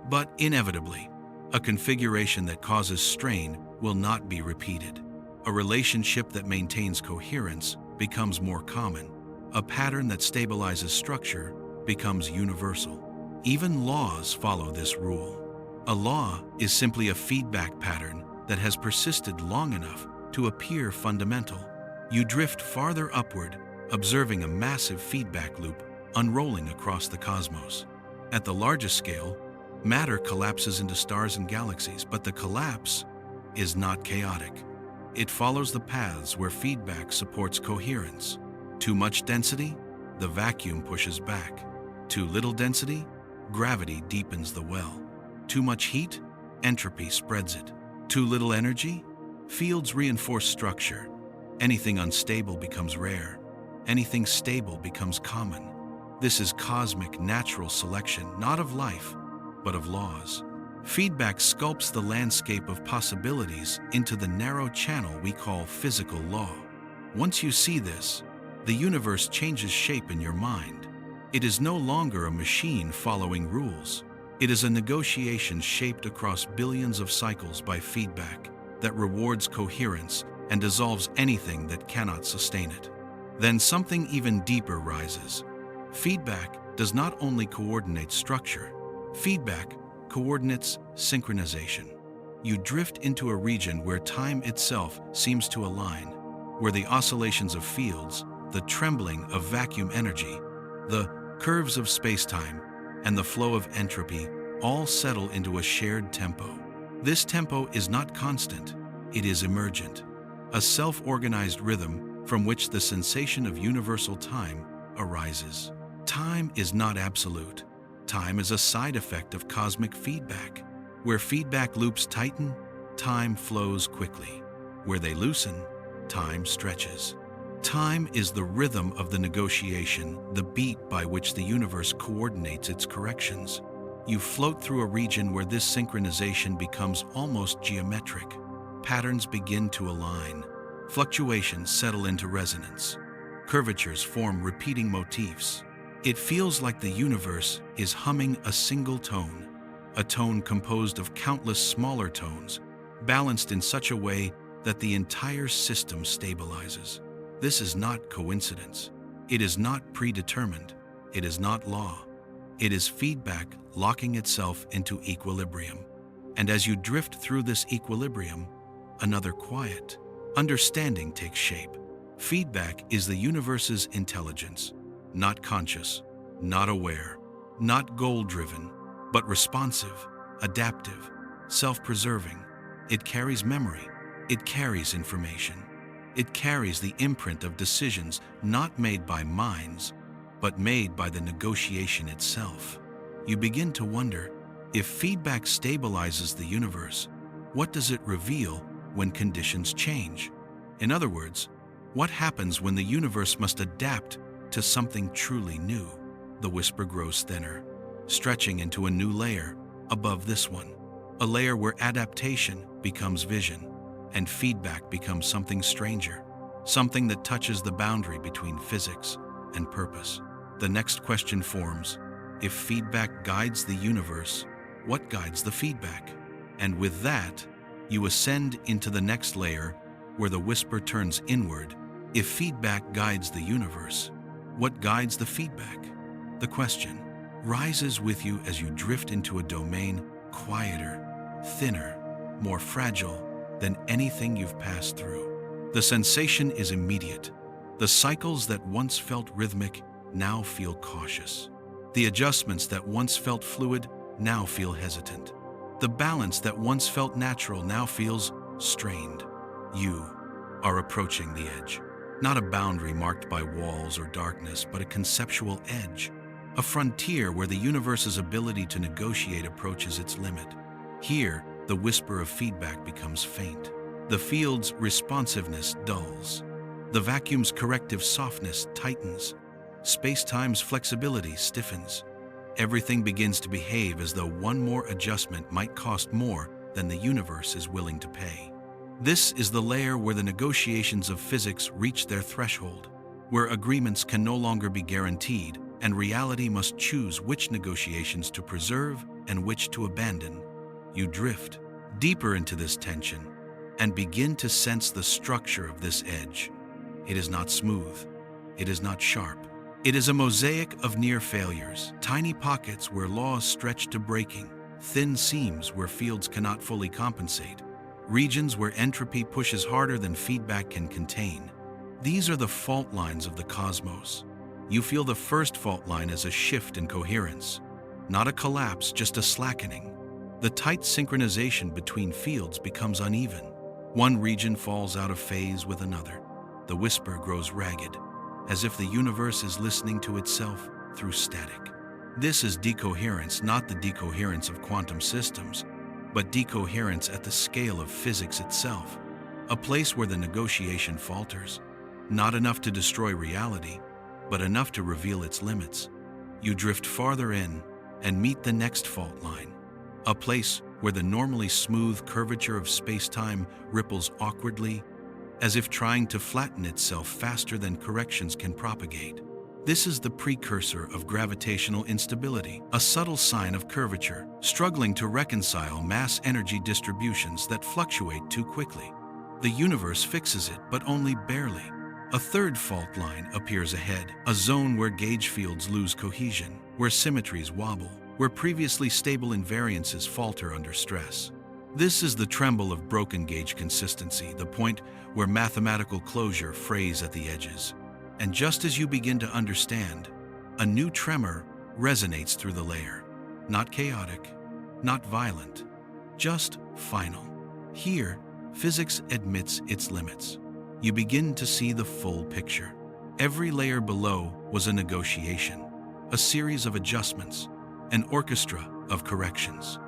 but inevitably. A configuration that causes strain will not be repeated. A relationship that maintains coherence becomes more common. A pattern that stabilizes structure becomes universal. Even laws follow this rule. A law is simply a feedback pattern that has persisted long enough to appear fundamental. You drift farther upward, observing a massive feedback loop unrolling across the cosmos. At the largest scale, matter collapses into stars and galaxies, but the collapse is not chaotic. It follows the paths where feedback supports coherence. Too much density, the vacuum pushes back. Too little density, gravity deepens the well. Too much heat, entropy spreads it. Too little energy, fields reinforce structure. Anything unstable becomes rare. Anything stable becomes common. This is cosmic natural selection, not of life, but of laws. Feedback sculpts the landscape of possibilities into the narrow channel we call physical law. Once you see this, the universe changes shape in your mind. It is no longer a machine following rules. It is a negotiation shaped across billions of cycles by feedback that rewards coherence and dissolves anything that cannot sustain it. Then something even deeper rises. Feedback does not only coordinate structure, feedback coordinates synchronization. You drift into a region where time itself seems to align, where the oscillations of fields, the trembling of vacuum energy, the curves of space-time, and the flow of entropy all settle into a shared tempo. This tempo is not constant, it is emergent, a self-organized rhythm from which the sensation of universal time arises. Time is not absolute. Time is a side effect of cosmic feedback. Where feedback loops tighten, time flows quickly. Where they loosen, time stretches. Time is the rhythm of the negotiation, the beat by which the universe coordinates its corrections. You float through a region where this synchronization becomes almost geometric. Patterns begin to align. Fluctuations settle into resonance. Curvatures form repeating motifs. It feels like the universe is humming a single tone, a tone composed of countless smaller tones, balanced in such a way that the entire system stabilizes. This is not coincidence. It is not predetermined. It is not law. It is feedback locking itself into equilibrium. And as you drift through this equilibrium, another quiet understanding takes shape. Feedback is the universe's intelligence, not conscious, not aware, not goal-driven, but responsive, adaptive, self-preserving. It carries memory. It carries information. It carries the imprint of decisions not made by minds, but made by the negotiation itself. You begin to wonder, if feedback stabilizes the universe, what does it reveal when conditions change? In other words, what happens when the universe must adapt to something truly new? The whisper grows thinner, stretching into a new layer above this one, a layer where adaptation becomes vision and feedback becomes something stranger, something that touches the boundary between physics and purpose. The next question forms: if feedback guides the universe, what guides the feedback? And with that, you ascend into the next layer where the whisper turns inward. If feedback guides the universe, what guides the feedback? The question rises with you as you drift into a domain quieter, thinner, more fragile than anything you've passed through. The sensation is immediate. The cycles that once felt rhythmic now feel cautious. The adjustments that once felt fluid now feel hesitant. The balance that once felt natural now feels strained. You are approaching the edge. Not a boundary marked by walls or darkness, but a conceptual edge. A frontier where the universe's ability to negotiate approaches its limit. Here, the whisper of feedback becomes faint. The field's responsiveness dulls. The vacuum's corrective softness tightens. Space-time's flexibility stiffens. Everything begins to behave as though one more adjustment might cost more than the universe is willing to pay. This is the layer where the negotiations of physics reach their threshold, where agreements can no longer be guaranteed, and reality must choose which negotiations to preserve and which to abandon. You drift deeper into this tension and begin to sense the structure of this edge. It is not smooth. It is not sharp. It is a mosaic of near failures, tiny pockets where laws stretch to breaking, thin seams where fields cannot fully compensate, regions where entropy pushes harder than feedback can contain. These are the fault lines of the cosmos. You feel the first fault line as a shift in coherence, not a collapse, just a slackening. The tight synchronization between fields becomes uneven. One region falls out of phase with another. The whisper grows ragged, as if the universe is listening to itself through static. This is decoherence, not the decoherence of quantum systems, but decoherence at the scale of physics itself, a place where the negotiation falters, not enough to destroy reality, but enough to reveal its limits. You drift farther in and meet the next fault line, a place where the normally smooth curvature of space-time ripples awkwardly, as if trying to flatten itself faster than corrections can propagate. This is the precursor of gravitational instability, a subtle sign of curvature, struggling to reconcile mass-energy distributions that fluctuate too quickly. The universe fixes it, but only barely. A third fault line appears ahead, a zone where gauge fields lose cohesion, where symmetries wobble, where previously stable invariances falter under stress. This is the tremble of broken gauge consistency, the point where mathematical closure frays at the edges. And just as you begin to understand, a new tremor resonates through the layer. Not chaotic, not violent, just final. Here, physics admits its limits. You begin to see the full picture. Every layer below was a negotiation, a series of adjustments, an orchestra of corrections.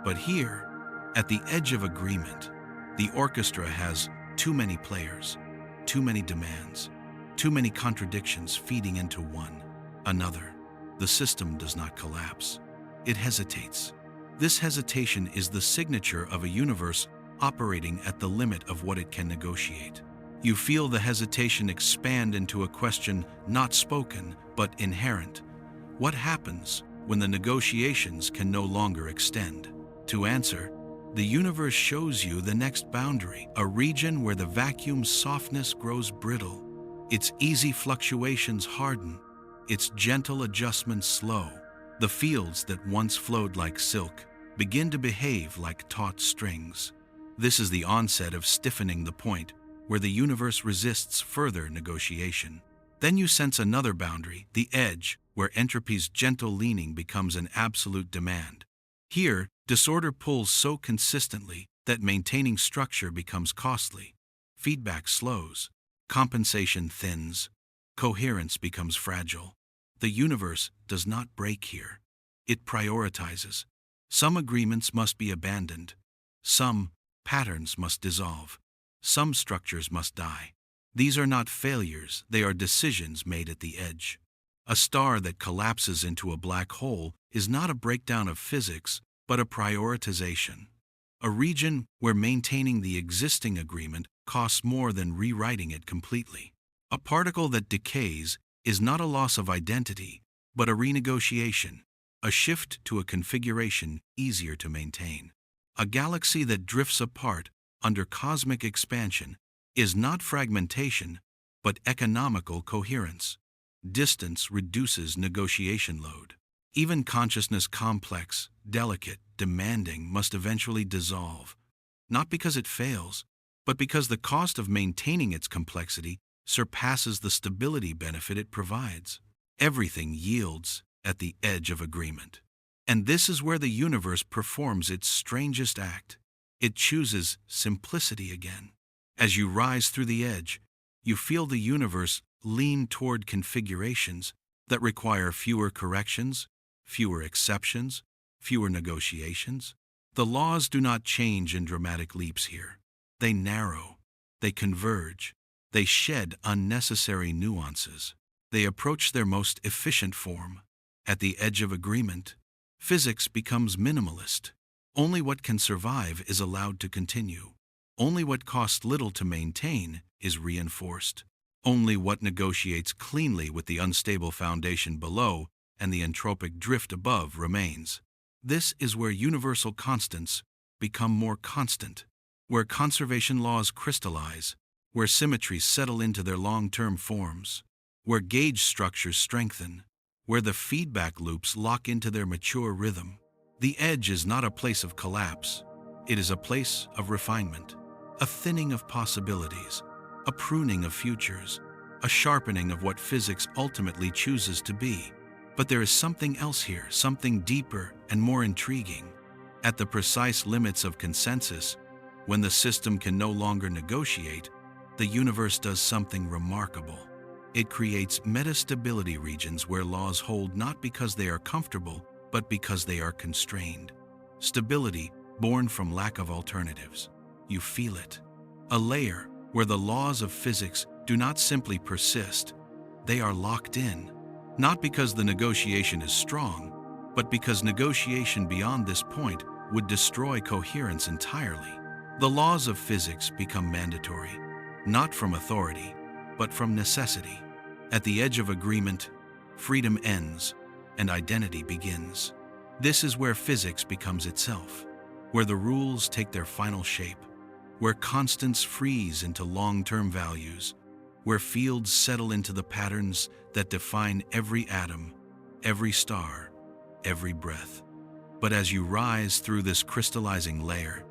But here, at the edge of agreement, the orchestra has too many players, too many demands, too many contradictions feeding into one another. The system does not collapse. It hesitates. This hesitation is the signature of a universe operating at the limit of what it can negotiate. You feel the hesitation expand into a question not spoken but inherent. What happens when the negotiations can no longer extend? To answer, the universe shows you the next boundary, a region where the vacuum's softness grows brittle, its easy fluctuations harden, its gentle adjustments slow. The fields that once flowed like silk begin to behave like taut strings. This is the onset of stiffening, the point where the universe resists further negotiation. Then you sense another boundary, the edge, where entropy's gentle leaning becomes an absolute demand. Here, disorder pulls so consistently that maintaining structure becomes costly. Feedback slows, compensation thins, coherence becomes fragile. The universe does not break here. It prioritizes. Some agreements must be abandoned. Some patterns must dissolve. Some structures must die. These are not failures, they are decisions made at the edge. A star that collapses into a black hole is not a breakdown of physics, but a prioritization. A region where maintaining the existing agreement costs more than rewriting it completely. A particle that decays is not a loss of identity, but a renegotiation, a shift to a configuration easier to maintain. A galaxy that drifts apart under cosmic expansion is not fragmentation, but economical coherence. Distance reduces negotiation load. Even consciousness complex, delicate, demanding must eventually dissolve, not because it fails, but because the cost of maintaining its complexity surpasses the stability benefit it provides. Everything yields at the edge of agreement. And this is where the universe performs its strangest act. It chooses simplicity again. As you rise through the edge, you feel the universe lean toward configurations that require fewer corrections, fewer exceptions, fewer negotiations. The laws do not change in dramatic leaps here. They narrow, they converge, they shed unnecessary nuances. They approach their most efficient form. At the edge of agreement, physics becomes minimalist. Only what can survive is allowed to continue. Only what costs little to maintain is reinforced. Only what negotiates cleanly with the unstable foundation below and the entropic drift above remains. This is where universal constants become more constant, where conservation laws crystallize, where symmetries settle into their long-term forms, where gauge structures strengthen, where the feedback loops lock into their mature rhythm. The edge is not a place of collapse. It is a place of refinement, a thinning of possibilities, a pruning of futures, a sharpening of what physics ultimately chooses to be. But there is something else here, something deeper and more intriguing. At the precise limits of consensus, when the system can no longer negotiate, the universe does something remarkable. It creates metastability regions where laws hold not because they are comfortable, but because they are constrained. Stability born from lack of alternatives. You feel it. A layer where the laws of physics do not simply persist, they are locked in. Not because the negotiation is strong, but because negotiation beyond this point would destroy coherence entirely. The laws of physics become mandatory, not from authority, but from necessity. At the edge of agreement, freedom ends and identity begins. This is where physics becomes itself, where the rules take their final shape, where constants freeze into long-term values, where fields settle into the patterns that define every atom, every star, every breath. But as you rise through this crystallizing layer,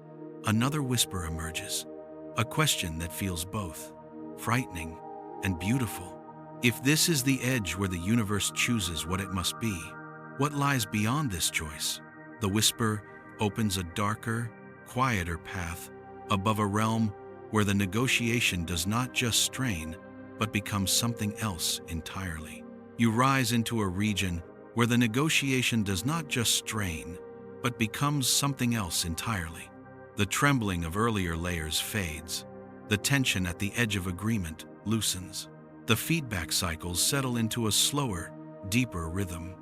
another whisper emerges, a question that feels both frightening and beautiful. If this is the edge where the universe chooses what it must be, what lies beyond this choice? The whisper opens a darker, quieter path above a realm where the negotiation does not just strain, but becomes something else entirely. You rise into a region where the negotiation does not just strain, but becomes something else entirely. The trembling of earlier layers fades. The tension at the edge of agreement loosens. The feedback cycles settle into a slower, deeper rhythm.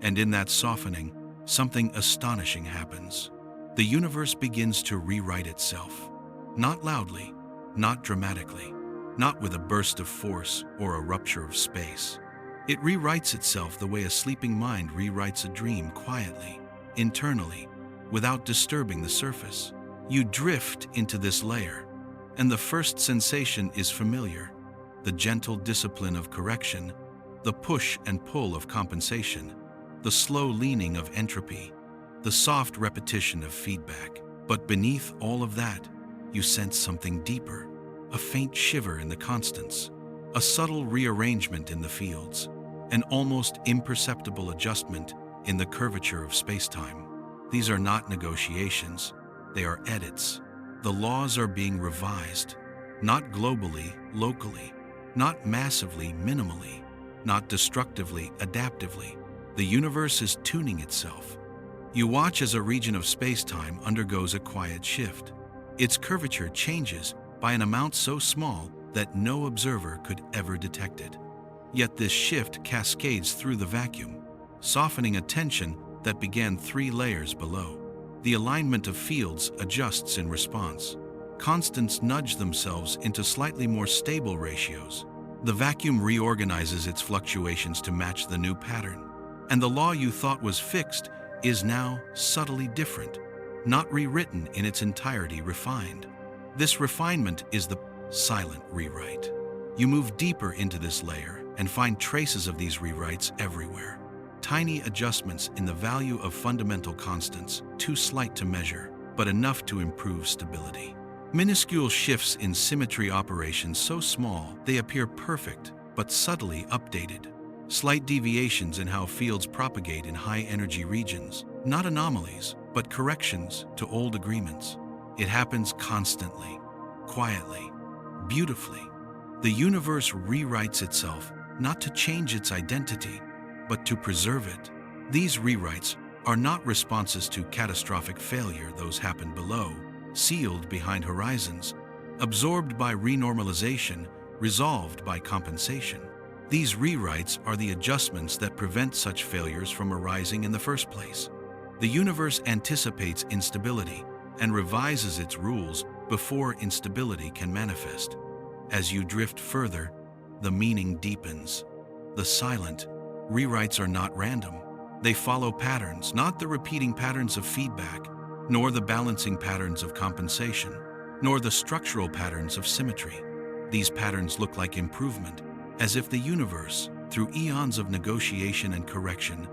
And in that softening, something astonishing happens. The universe begins to rewrite itself. Not loudly, not dramatically, not with a burst of force or a rupture of space. It rewrites itself the way a sleeping mind rewrites a dream, quietly, internally, without disturbing the surface. You drift into this layer, and the first sensation is familiar. The gentle discipline of correction, the push and pull of compensation, the slow leaning of entropy, the soft repetition of feedback. But beneath all of that, you sense something deeper, a faint shiver in the constants, a subtle rearrangement in the fields, an almost imperceptible adjustment in the curvature of space-time. These are not negotiations, they are edits. The laws are being revised, not globally, locally, not massively, minimally, not destructively, adaptively. The universe is tuning itself. You watch as a region of space-time undergoes a quiet shift. Its curvature changes by an amount so small that no observer could ever detect it. Yet this shift cascades through the vacuum, softening a tension that began 3 layers below. The alignment of fields adjusts in response. Constants nudge themselves into slightly more stable ratios. The vacuum reorganizes its fluctuations to match the new pattern. And the law you thought was fixed is now subtly different, not rewritten in its entirety, refined. This refinement is the silent rewrite. You move deeper into this layer and find traces of these rewrites everywhere. Tiny adjustments in the value of fundamental constants, too slight to measure, but enough to improve stability. Minuscule shifts in symmetry operations so small they appear perfect, but subtly updated. Slight deviations in how fields propagate in high-energy regions, not anomalies, but corrections to old agreements. It happens constantly, quietly, beautifully. The universe rewrites itself not to change its identity, but to preserve it. These rewrites are not responses to catastrophic failure, those happen below, sealed behind horizons, absorbed by renormalization, resolved by compensation. These rewrites are the adjustments that prevent such failures from arising in the first place. The universe anticipates instability and revises its rules before instability can manifest. As you drift further, the meaning deepens. The silent rewrites are not random. They follow patterns, not the repeating patterns of feedback, nor the balancing patterns of compensation, nor the structural patterns of symmetry. These patterns look like improvement, as if the universe, through eons of negotiation and correction,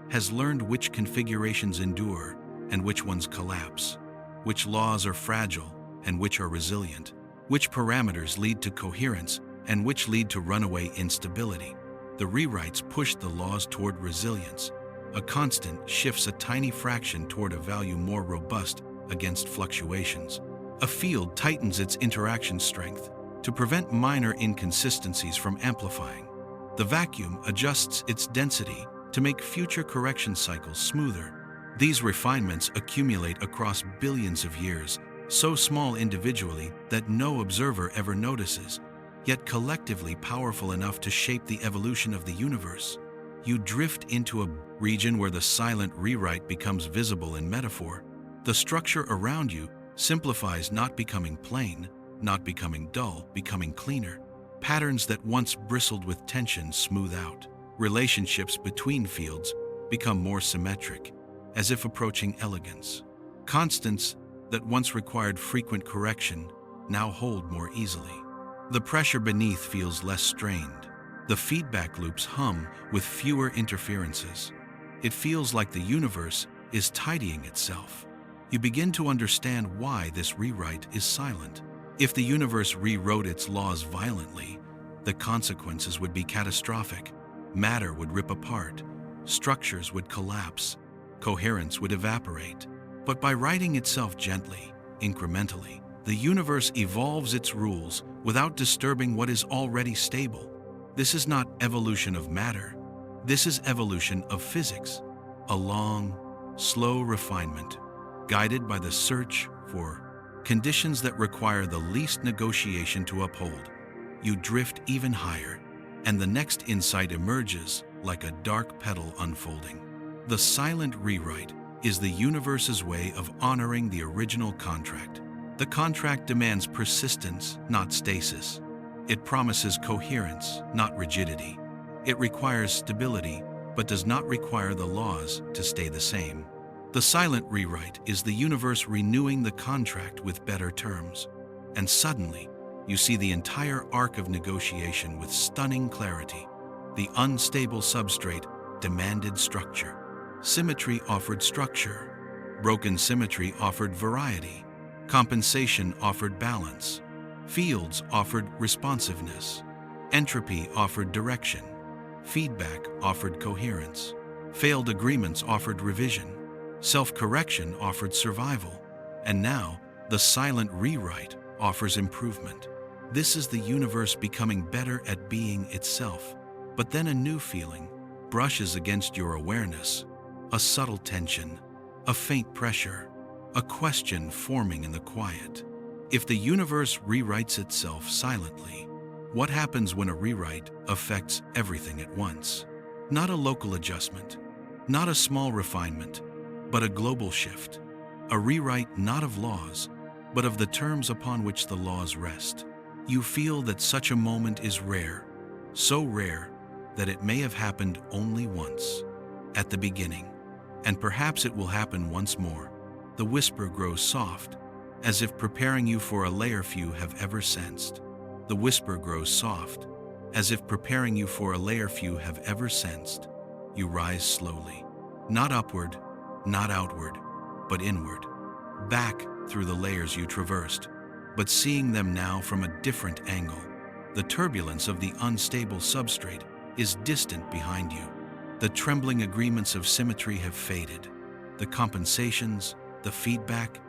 has learned which configurations endure and which ones collapse, which laws are fragile and which are resilient, which parameters lead to coherence and which lead to runaway instability. The rewrites push the laws toward resilience. A constant shifts a tiny fraction toward a value more robust against fluctuations. A field tightens its interaction strength to prevent minor inconsistencies from amplifying. The vacuum adjusts its density to make future correction cycles smoother. These refinements accumulate across billions of years, so small individually that no observer ever notices, yet collectively powerful enough to shape the evolution of the universe. You drift into a region where the silent rewrite becomes visible in metaphor. The structure around you simplifies, not becoming plain, not becoming dull, becoming cleaner. Patterns that once bristled with tension smooth out. Relationships between fields become more symmetric, as if approaching elegance. Constants that once required frequent correction now hold more easily. The pressure beneath feels less strained. The feedback loops hum with fewer interferences. It feels like the universe is tidying itself. You begin to understand why this rewrite is silent. If the universe rewrote its laws violently, the consequences would be catastrophic. Matter would rip apart, structures would collapse, coherence would evaporate. But by writing itself gently, incrementally, the universe evolves its rules without disturbing what is already stable. This is not evolution of matter. This is evolution of physics, a long, slow refinement, guided by the search for conditions that require the least negotiation to uphold. You drift even higher, and the next insight emerges like a dark petal unfolding. The silent rewrite is the universe's way of honoring the original contract. The contract demands persistence, not stasis. It promises coherence, not rigidity. It requires stability, but does not require the laws to stay the same. The silent rewrite is the universe renewing the contract with better terms. And suddenly, you see the entire arc of negotiation with stunning clarity. The unstable substrate demanded structure. Symmetry offered structure. Broken symmetry offered variety. Compensation offered balance. Fields offered responsiveness. Entropy offered direction. Feedback offered coherence. Failed agreements offered revision. Self-correction offered survival. And now, the silent rewrite offers improvement. This is the universe becoming better at being itself. But then a new feeling brushes against your awareness. A subtle tension, a faint pressure, a question forming in the quiet. If the universe rewrites itself silently, what happens when a rewrite affects everything at once? Not a local adjustment, not a small refinement, but a global shift. A rewrite not of laws, but of the terms upon which the laws rest. You feel that such a moment is rare, so rare that it may have happened only once, at the beginning, and perhaps it will happen once more. The whisper grows soft, as if preparing you for a layer few have ever sensed. The whisper grows soft, as if preparing you for a layer few have ever sensed. You rise slowly, not upward, not outward, but inward, back through the layers you traversed, but seeing them now from a different angle. The turbulence of the unstable substrate is distant behind you. The trembling agreements of symmetry have faded. The compensations, the feedback,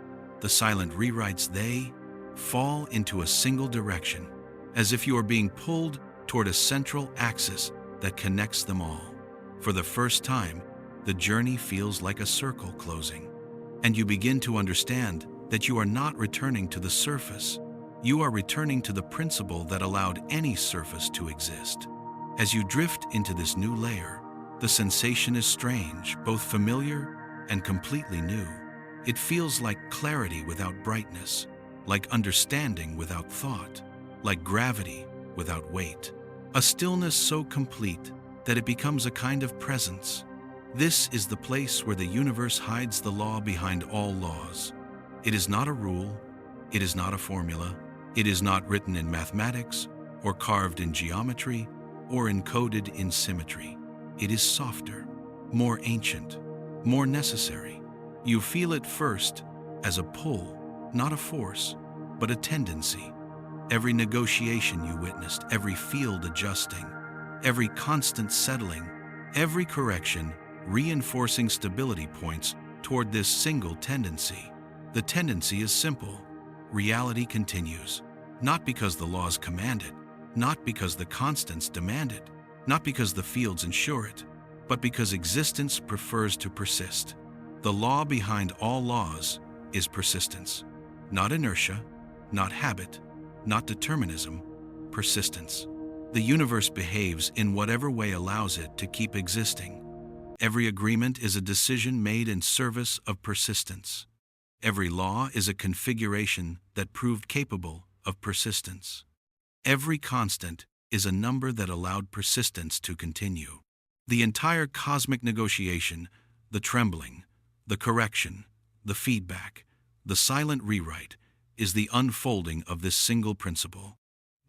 the silent rewrites, they fall into a single direction, as if you are being pulled toward a central axis that connects them all. For the first time, the journey feels like a circle closing, and you begin to understand that you are not returning to the surface. You are returning to the principle that allowed any surface to exist. As you drift into this new layer, the sensation is strange, both familiar and completely new. It feels like clarity without brightness, like understanding without thought, like gravity without weight. A stillness so complete that it becomes a kind of presence. This is the place where the universe hides the law behind all laws. It is not a rule, it is not a formula, it is not written in mathematics, or carved in geometry, or encoded in symmetry. It is softer, more ancient, more necessary. You feel it first as a pull, not a force, but a tendency. Every negotiation you witnessed, every field adjusting, every constant settling, every correction reinforcing stability points toward this single tendency. The tendency is simple. Reality continues, not because the laws command it, not because the constants demand it, not because the fields ensure it, but because existence prefers to persist. The law behind all laws is persistence, not inertia, not habit, not determinism, persistence. The universe behaves in whatever way allows it to keep existing. Every agreement is a decision made in service of persistence. Every law is a configuration that proved capable of persistence. Every constant is a number that allowed persistence to continue. The entire cosmic negotiation, the trembling, the correction, the feedback, the silent rewrite, is the unfolding of this single principle.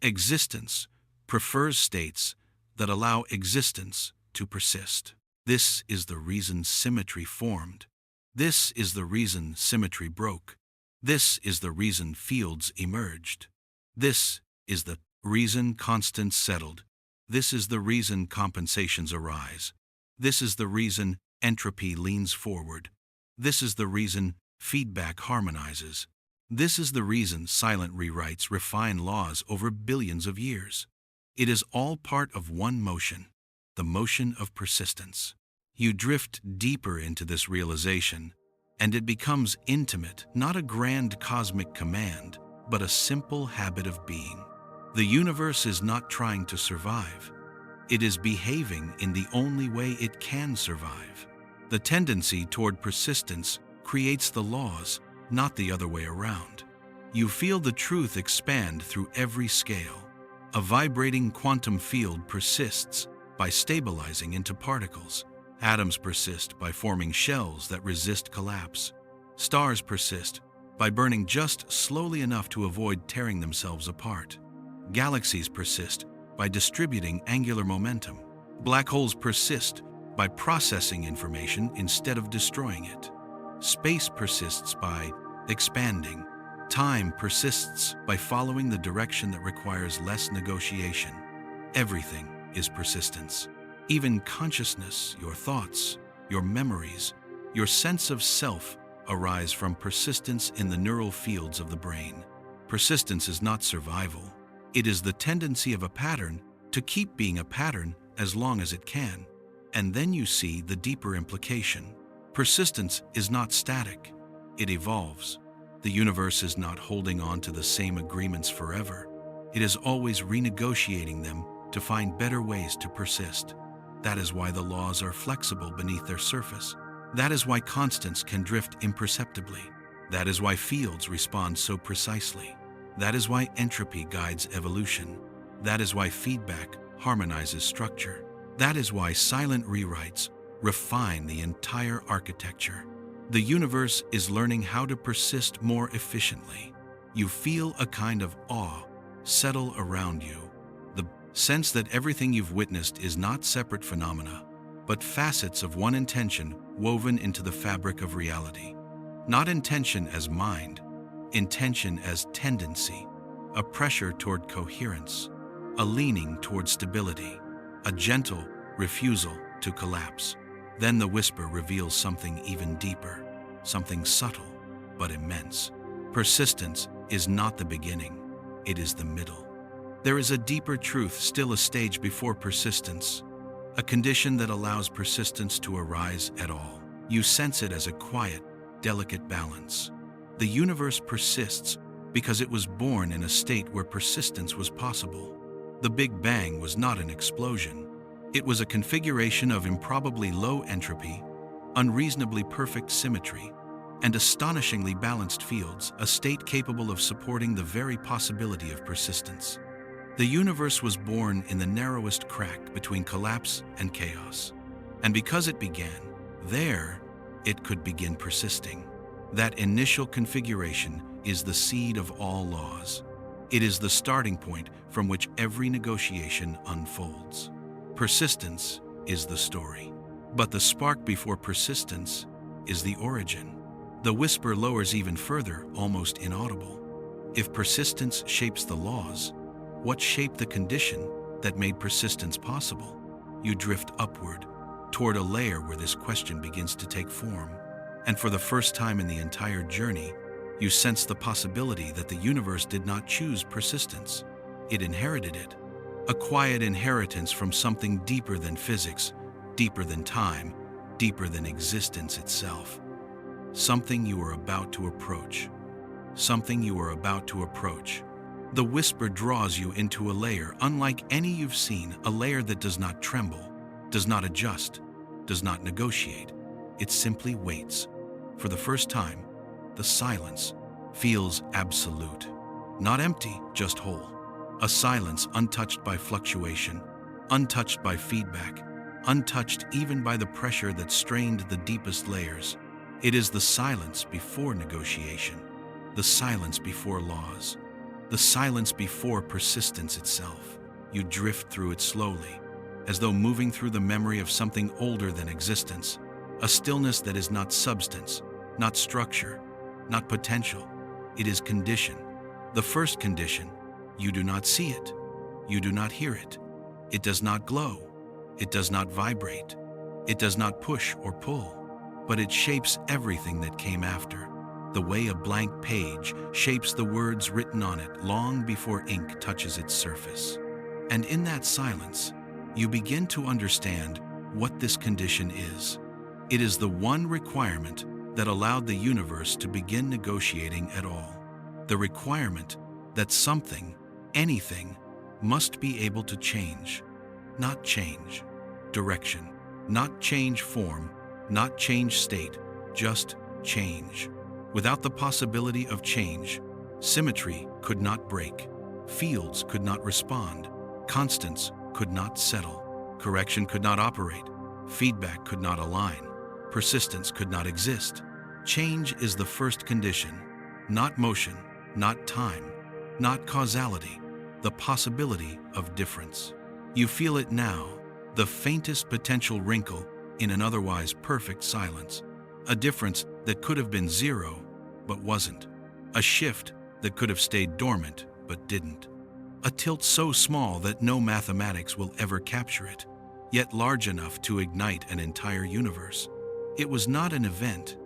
Existence prefers states that allow existence to persist. This is the reason symmetry formed. This is the reason symmetry broke. This is the reason fields emerged. This is the reason constants settled. This is the reason compensations arise. This is the reason entropy leans forward. This is the reason feedback harmonizes. This is the reason silent rewrites refine laws over billions of years. It is all part of one motion, the motion of persistence. You drift deeper into this realization, and it becomes intimate, not a grand cosmic command, but a simple habit of being. The universe is not trying to survive. It is behaving in the only way it can survive. The tendency toward persistence creates the laws, not the other way around. You feel the truth expand through every scale. A vibrating quantum field persists by stabilizing into particles. Atoms persist by forming shells that resist collapse. Stars persist by burning just slowly enough to avoid tearing themselves apart. Galaxies persist by distributing angular momentum. Black holes persist by processing information instead of destroying it. Space persists by expanding. Time persists by following the direction that requires less negotiation. Everything is persistence. Even consciousness, your thoughts, your memories, your sense of self arise from persistence in the neural fields of the brain. Persistence is not survival. It is the tendency of a pattern to keep being a pattern as long as it can. And then you see the deeper implication. Persistence is not static. It evolves. The universe is not holding on to the same agreements forever. It is always renegotiating them to find better ways to persist. That is why the laws are flexible beneath their surface. That is why constants can drift imperceptibly. That is why fields respond so precisely. That is why entropy guides evolution. That is why feedback harmonizes structure. That is why silent rewrites refine the entire architecture. The universe is learning how to persist more efficiently. You feel a kind of awe settle around you. The sense that everything you've witnessed is not separate phenomena, but facets of one intention woven into the fabric of reality. Not intention as mind, intention as tendency, a pressure toward coherence, a leaning toward stability, a gentle refusal to collapse. Then the whisper reveals something even deeper, something subtle but immense. Persistence is not the beginning, it is the middle. There is a deeper truth still a stage before persistence, a condition that allows persistence to arise at all. You sense it as a quiet, delicate balance. The universe persists because it was born in a state where persistence was possible. The Big Bang was not an explosion. It was a configuration of improbably low entropy, unreasonably perfect symmetry, and astonishingly balanced fields, a state capable of supporting the very possibility of persistence. The universe was born in the narrowest crack between collapse and chaos. And because it began, There, it could begin persisting. That initial configuration is the seed of all laws. It is the starting point from which every negotiation unfolds. Persistence is the story. But the spark before persistence is the origin. The whisper lowers even further, almost inaudible. If persistence shapes the laws, what shaped the condition that made persistence possible? You drift upward, toward a layer where this question begins to take form. And for the first time in the entire journey, you sense the possibility that the universe did not choose persistence. It inherited it. A quiet inheritance from something deeper than physics, deeper than time, deeper than existence itself. Something you are about to approach. Something you are about to approach. The whisper draws you into a layer unlike any you've seen, a layer that does not tremble, does not adjust, does not negotiate. It simply waits. For the first time, the silence feels absolute. Not empty, just whole. A silence untouched by fluctuation, untouched by feedback, untouched even by the pressure that strained the deepest layers. It is the silence before negotiation, the silence before laws, the silence before persistence itself. You drift through it slowly, as though moving through the memory of something older than existence, a stillness that is not substance, not structure, not potential. It is condition. The first condition. You do not see it. You do not hear it. It does not glow. It does not vibrate. It does not push or pull. But it shapes everything that came after, the way a blank page shapes the words written on it long before ink touches its surface. And in that silence, you begin to understand what this condition is. It is the one requirement that allowed the universe to begin negotiating at all. The requirement that something, anything, must be able to change. Not change direction, not change form, not change state, just change. Without the possibility of change, symmetry could not break, fields could not respond, constants could not settle, correction could not operate, feedback could not align, persistence could not exist. Change is the first condition, not motion, not time, not causality, the possibility of difference. You feel it now, the faintest potential wrinkle in an otherwise perfect silence. A difference that could have been zero, but wasn't. A shift that could have stayed dormant, but didn't. A tilt so small that no mathematics will ever capture it, yet large enough to ignite an entire universe. It was not an event,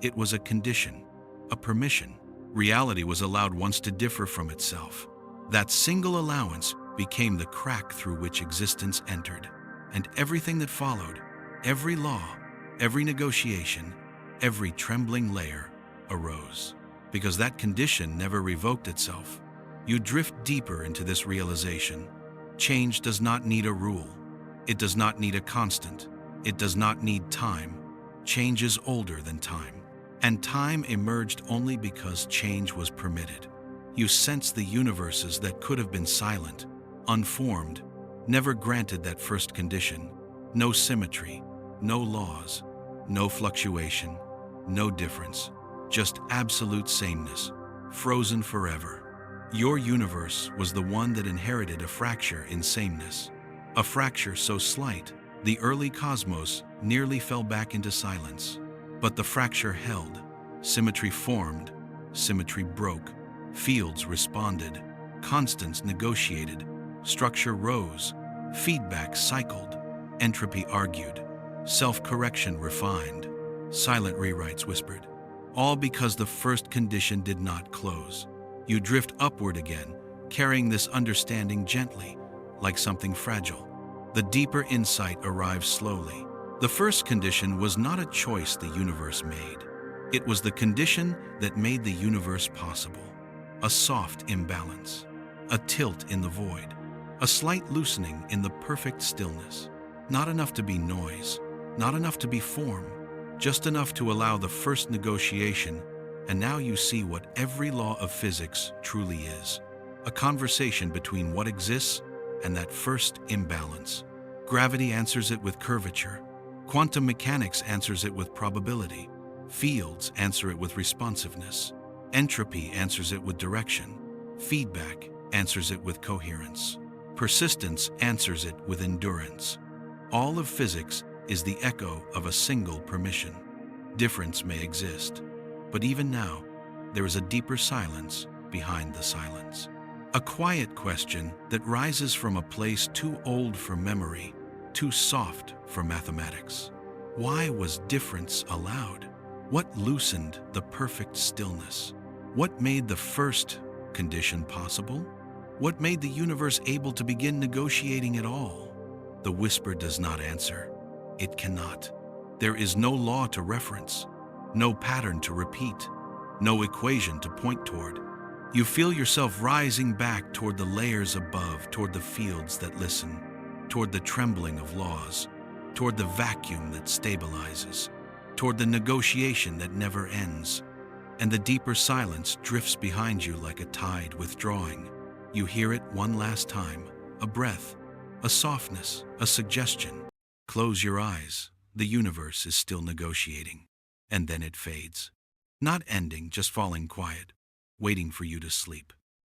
it was a condition, a permission. Reality was allowed once to differ from itself. That single allowance became the crack through which existence entered, and everything that followed, every law, every negotiation, every trembling layer arose. Because that condition never revoked itself, you drift deeper into this realization. Change does not need a rule. It does not need a constant. It does not need time. Change is older than time. And time emerged only because change was permitted. You sense the universes that could have been silent, unformed, never granted that first condition. No symmetry, no laws, no fluctuation, no difference, just absolute sameness, frozen forever. Your universe was the one that inherited a fracture in sameness. A fracture so slight, the early cosmos nearly fell back into silence. But the fracture held. Symmetry formed, symmetry broke, fields responded, constants negotiated, structure rose, feedback cycled, entropy argued, self-correction refined, silent rewrites whispered. All because the first condition did not close. You drift upward again, carrying this understanding gently, like something fragile. The deeper insight arrives slowly. The first condition was not a choice the universe made. It was the condition that made the universe possible. A soft imbalance, a tilt in the void, a slight loosening in the perfect stillness. Not enough to be noise, not enough to be form, just enough to allow the first negotiation, and now you see what every law of physics truly is. A conversation between what exists and that first imbalance. Gravity answers it with curvature. Quantum mechanics answers it with probability. Fields answer it with responsiveness. Entropy answers it with direction. Feedback answers it with coherence. Persistence answers it with endurance. All of physics is the echo of a single permission. Difference may exist, but even now, there is a deeper silence behind the silence. A quiet question that rises from a place too old for memory, too soft for mathematics. Why was difference allowed? What loosened the perfect stillness? What made the first condition possible? What made the universe able to begin negotiating at all? The whisper does not answer. It cannot. There is no law to reference, no pattern to repeat, no equation to point toward. You feel yourself rising back toward the layers above, toward the fields that listen, toward the trembling of laws, toward the vacuum that stabilizes, toward the negotiation that never ends. And the deeper silence drifts behind you like a tide withdrawing. You hear it one last time, a breath, a softness, a suggestion. Close your eyes. The universe is still negotiating. And then it fades. Not ending, just falling quiet, waiting for you to sleep.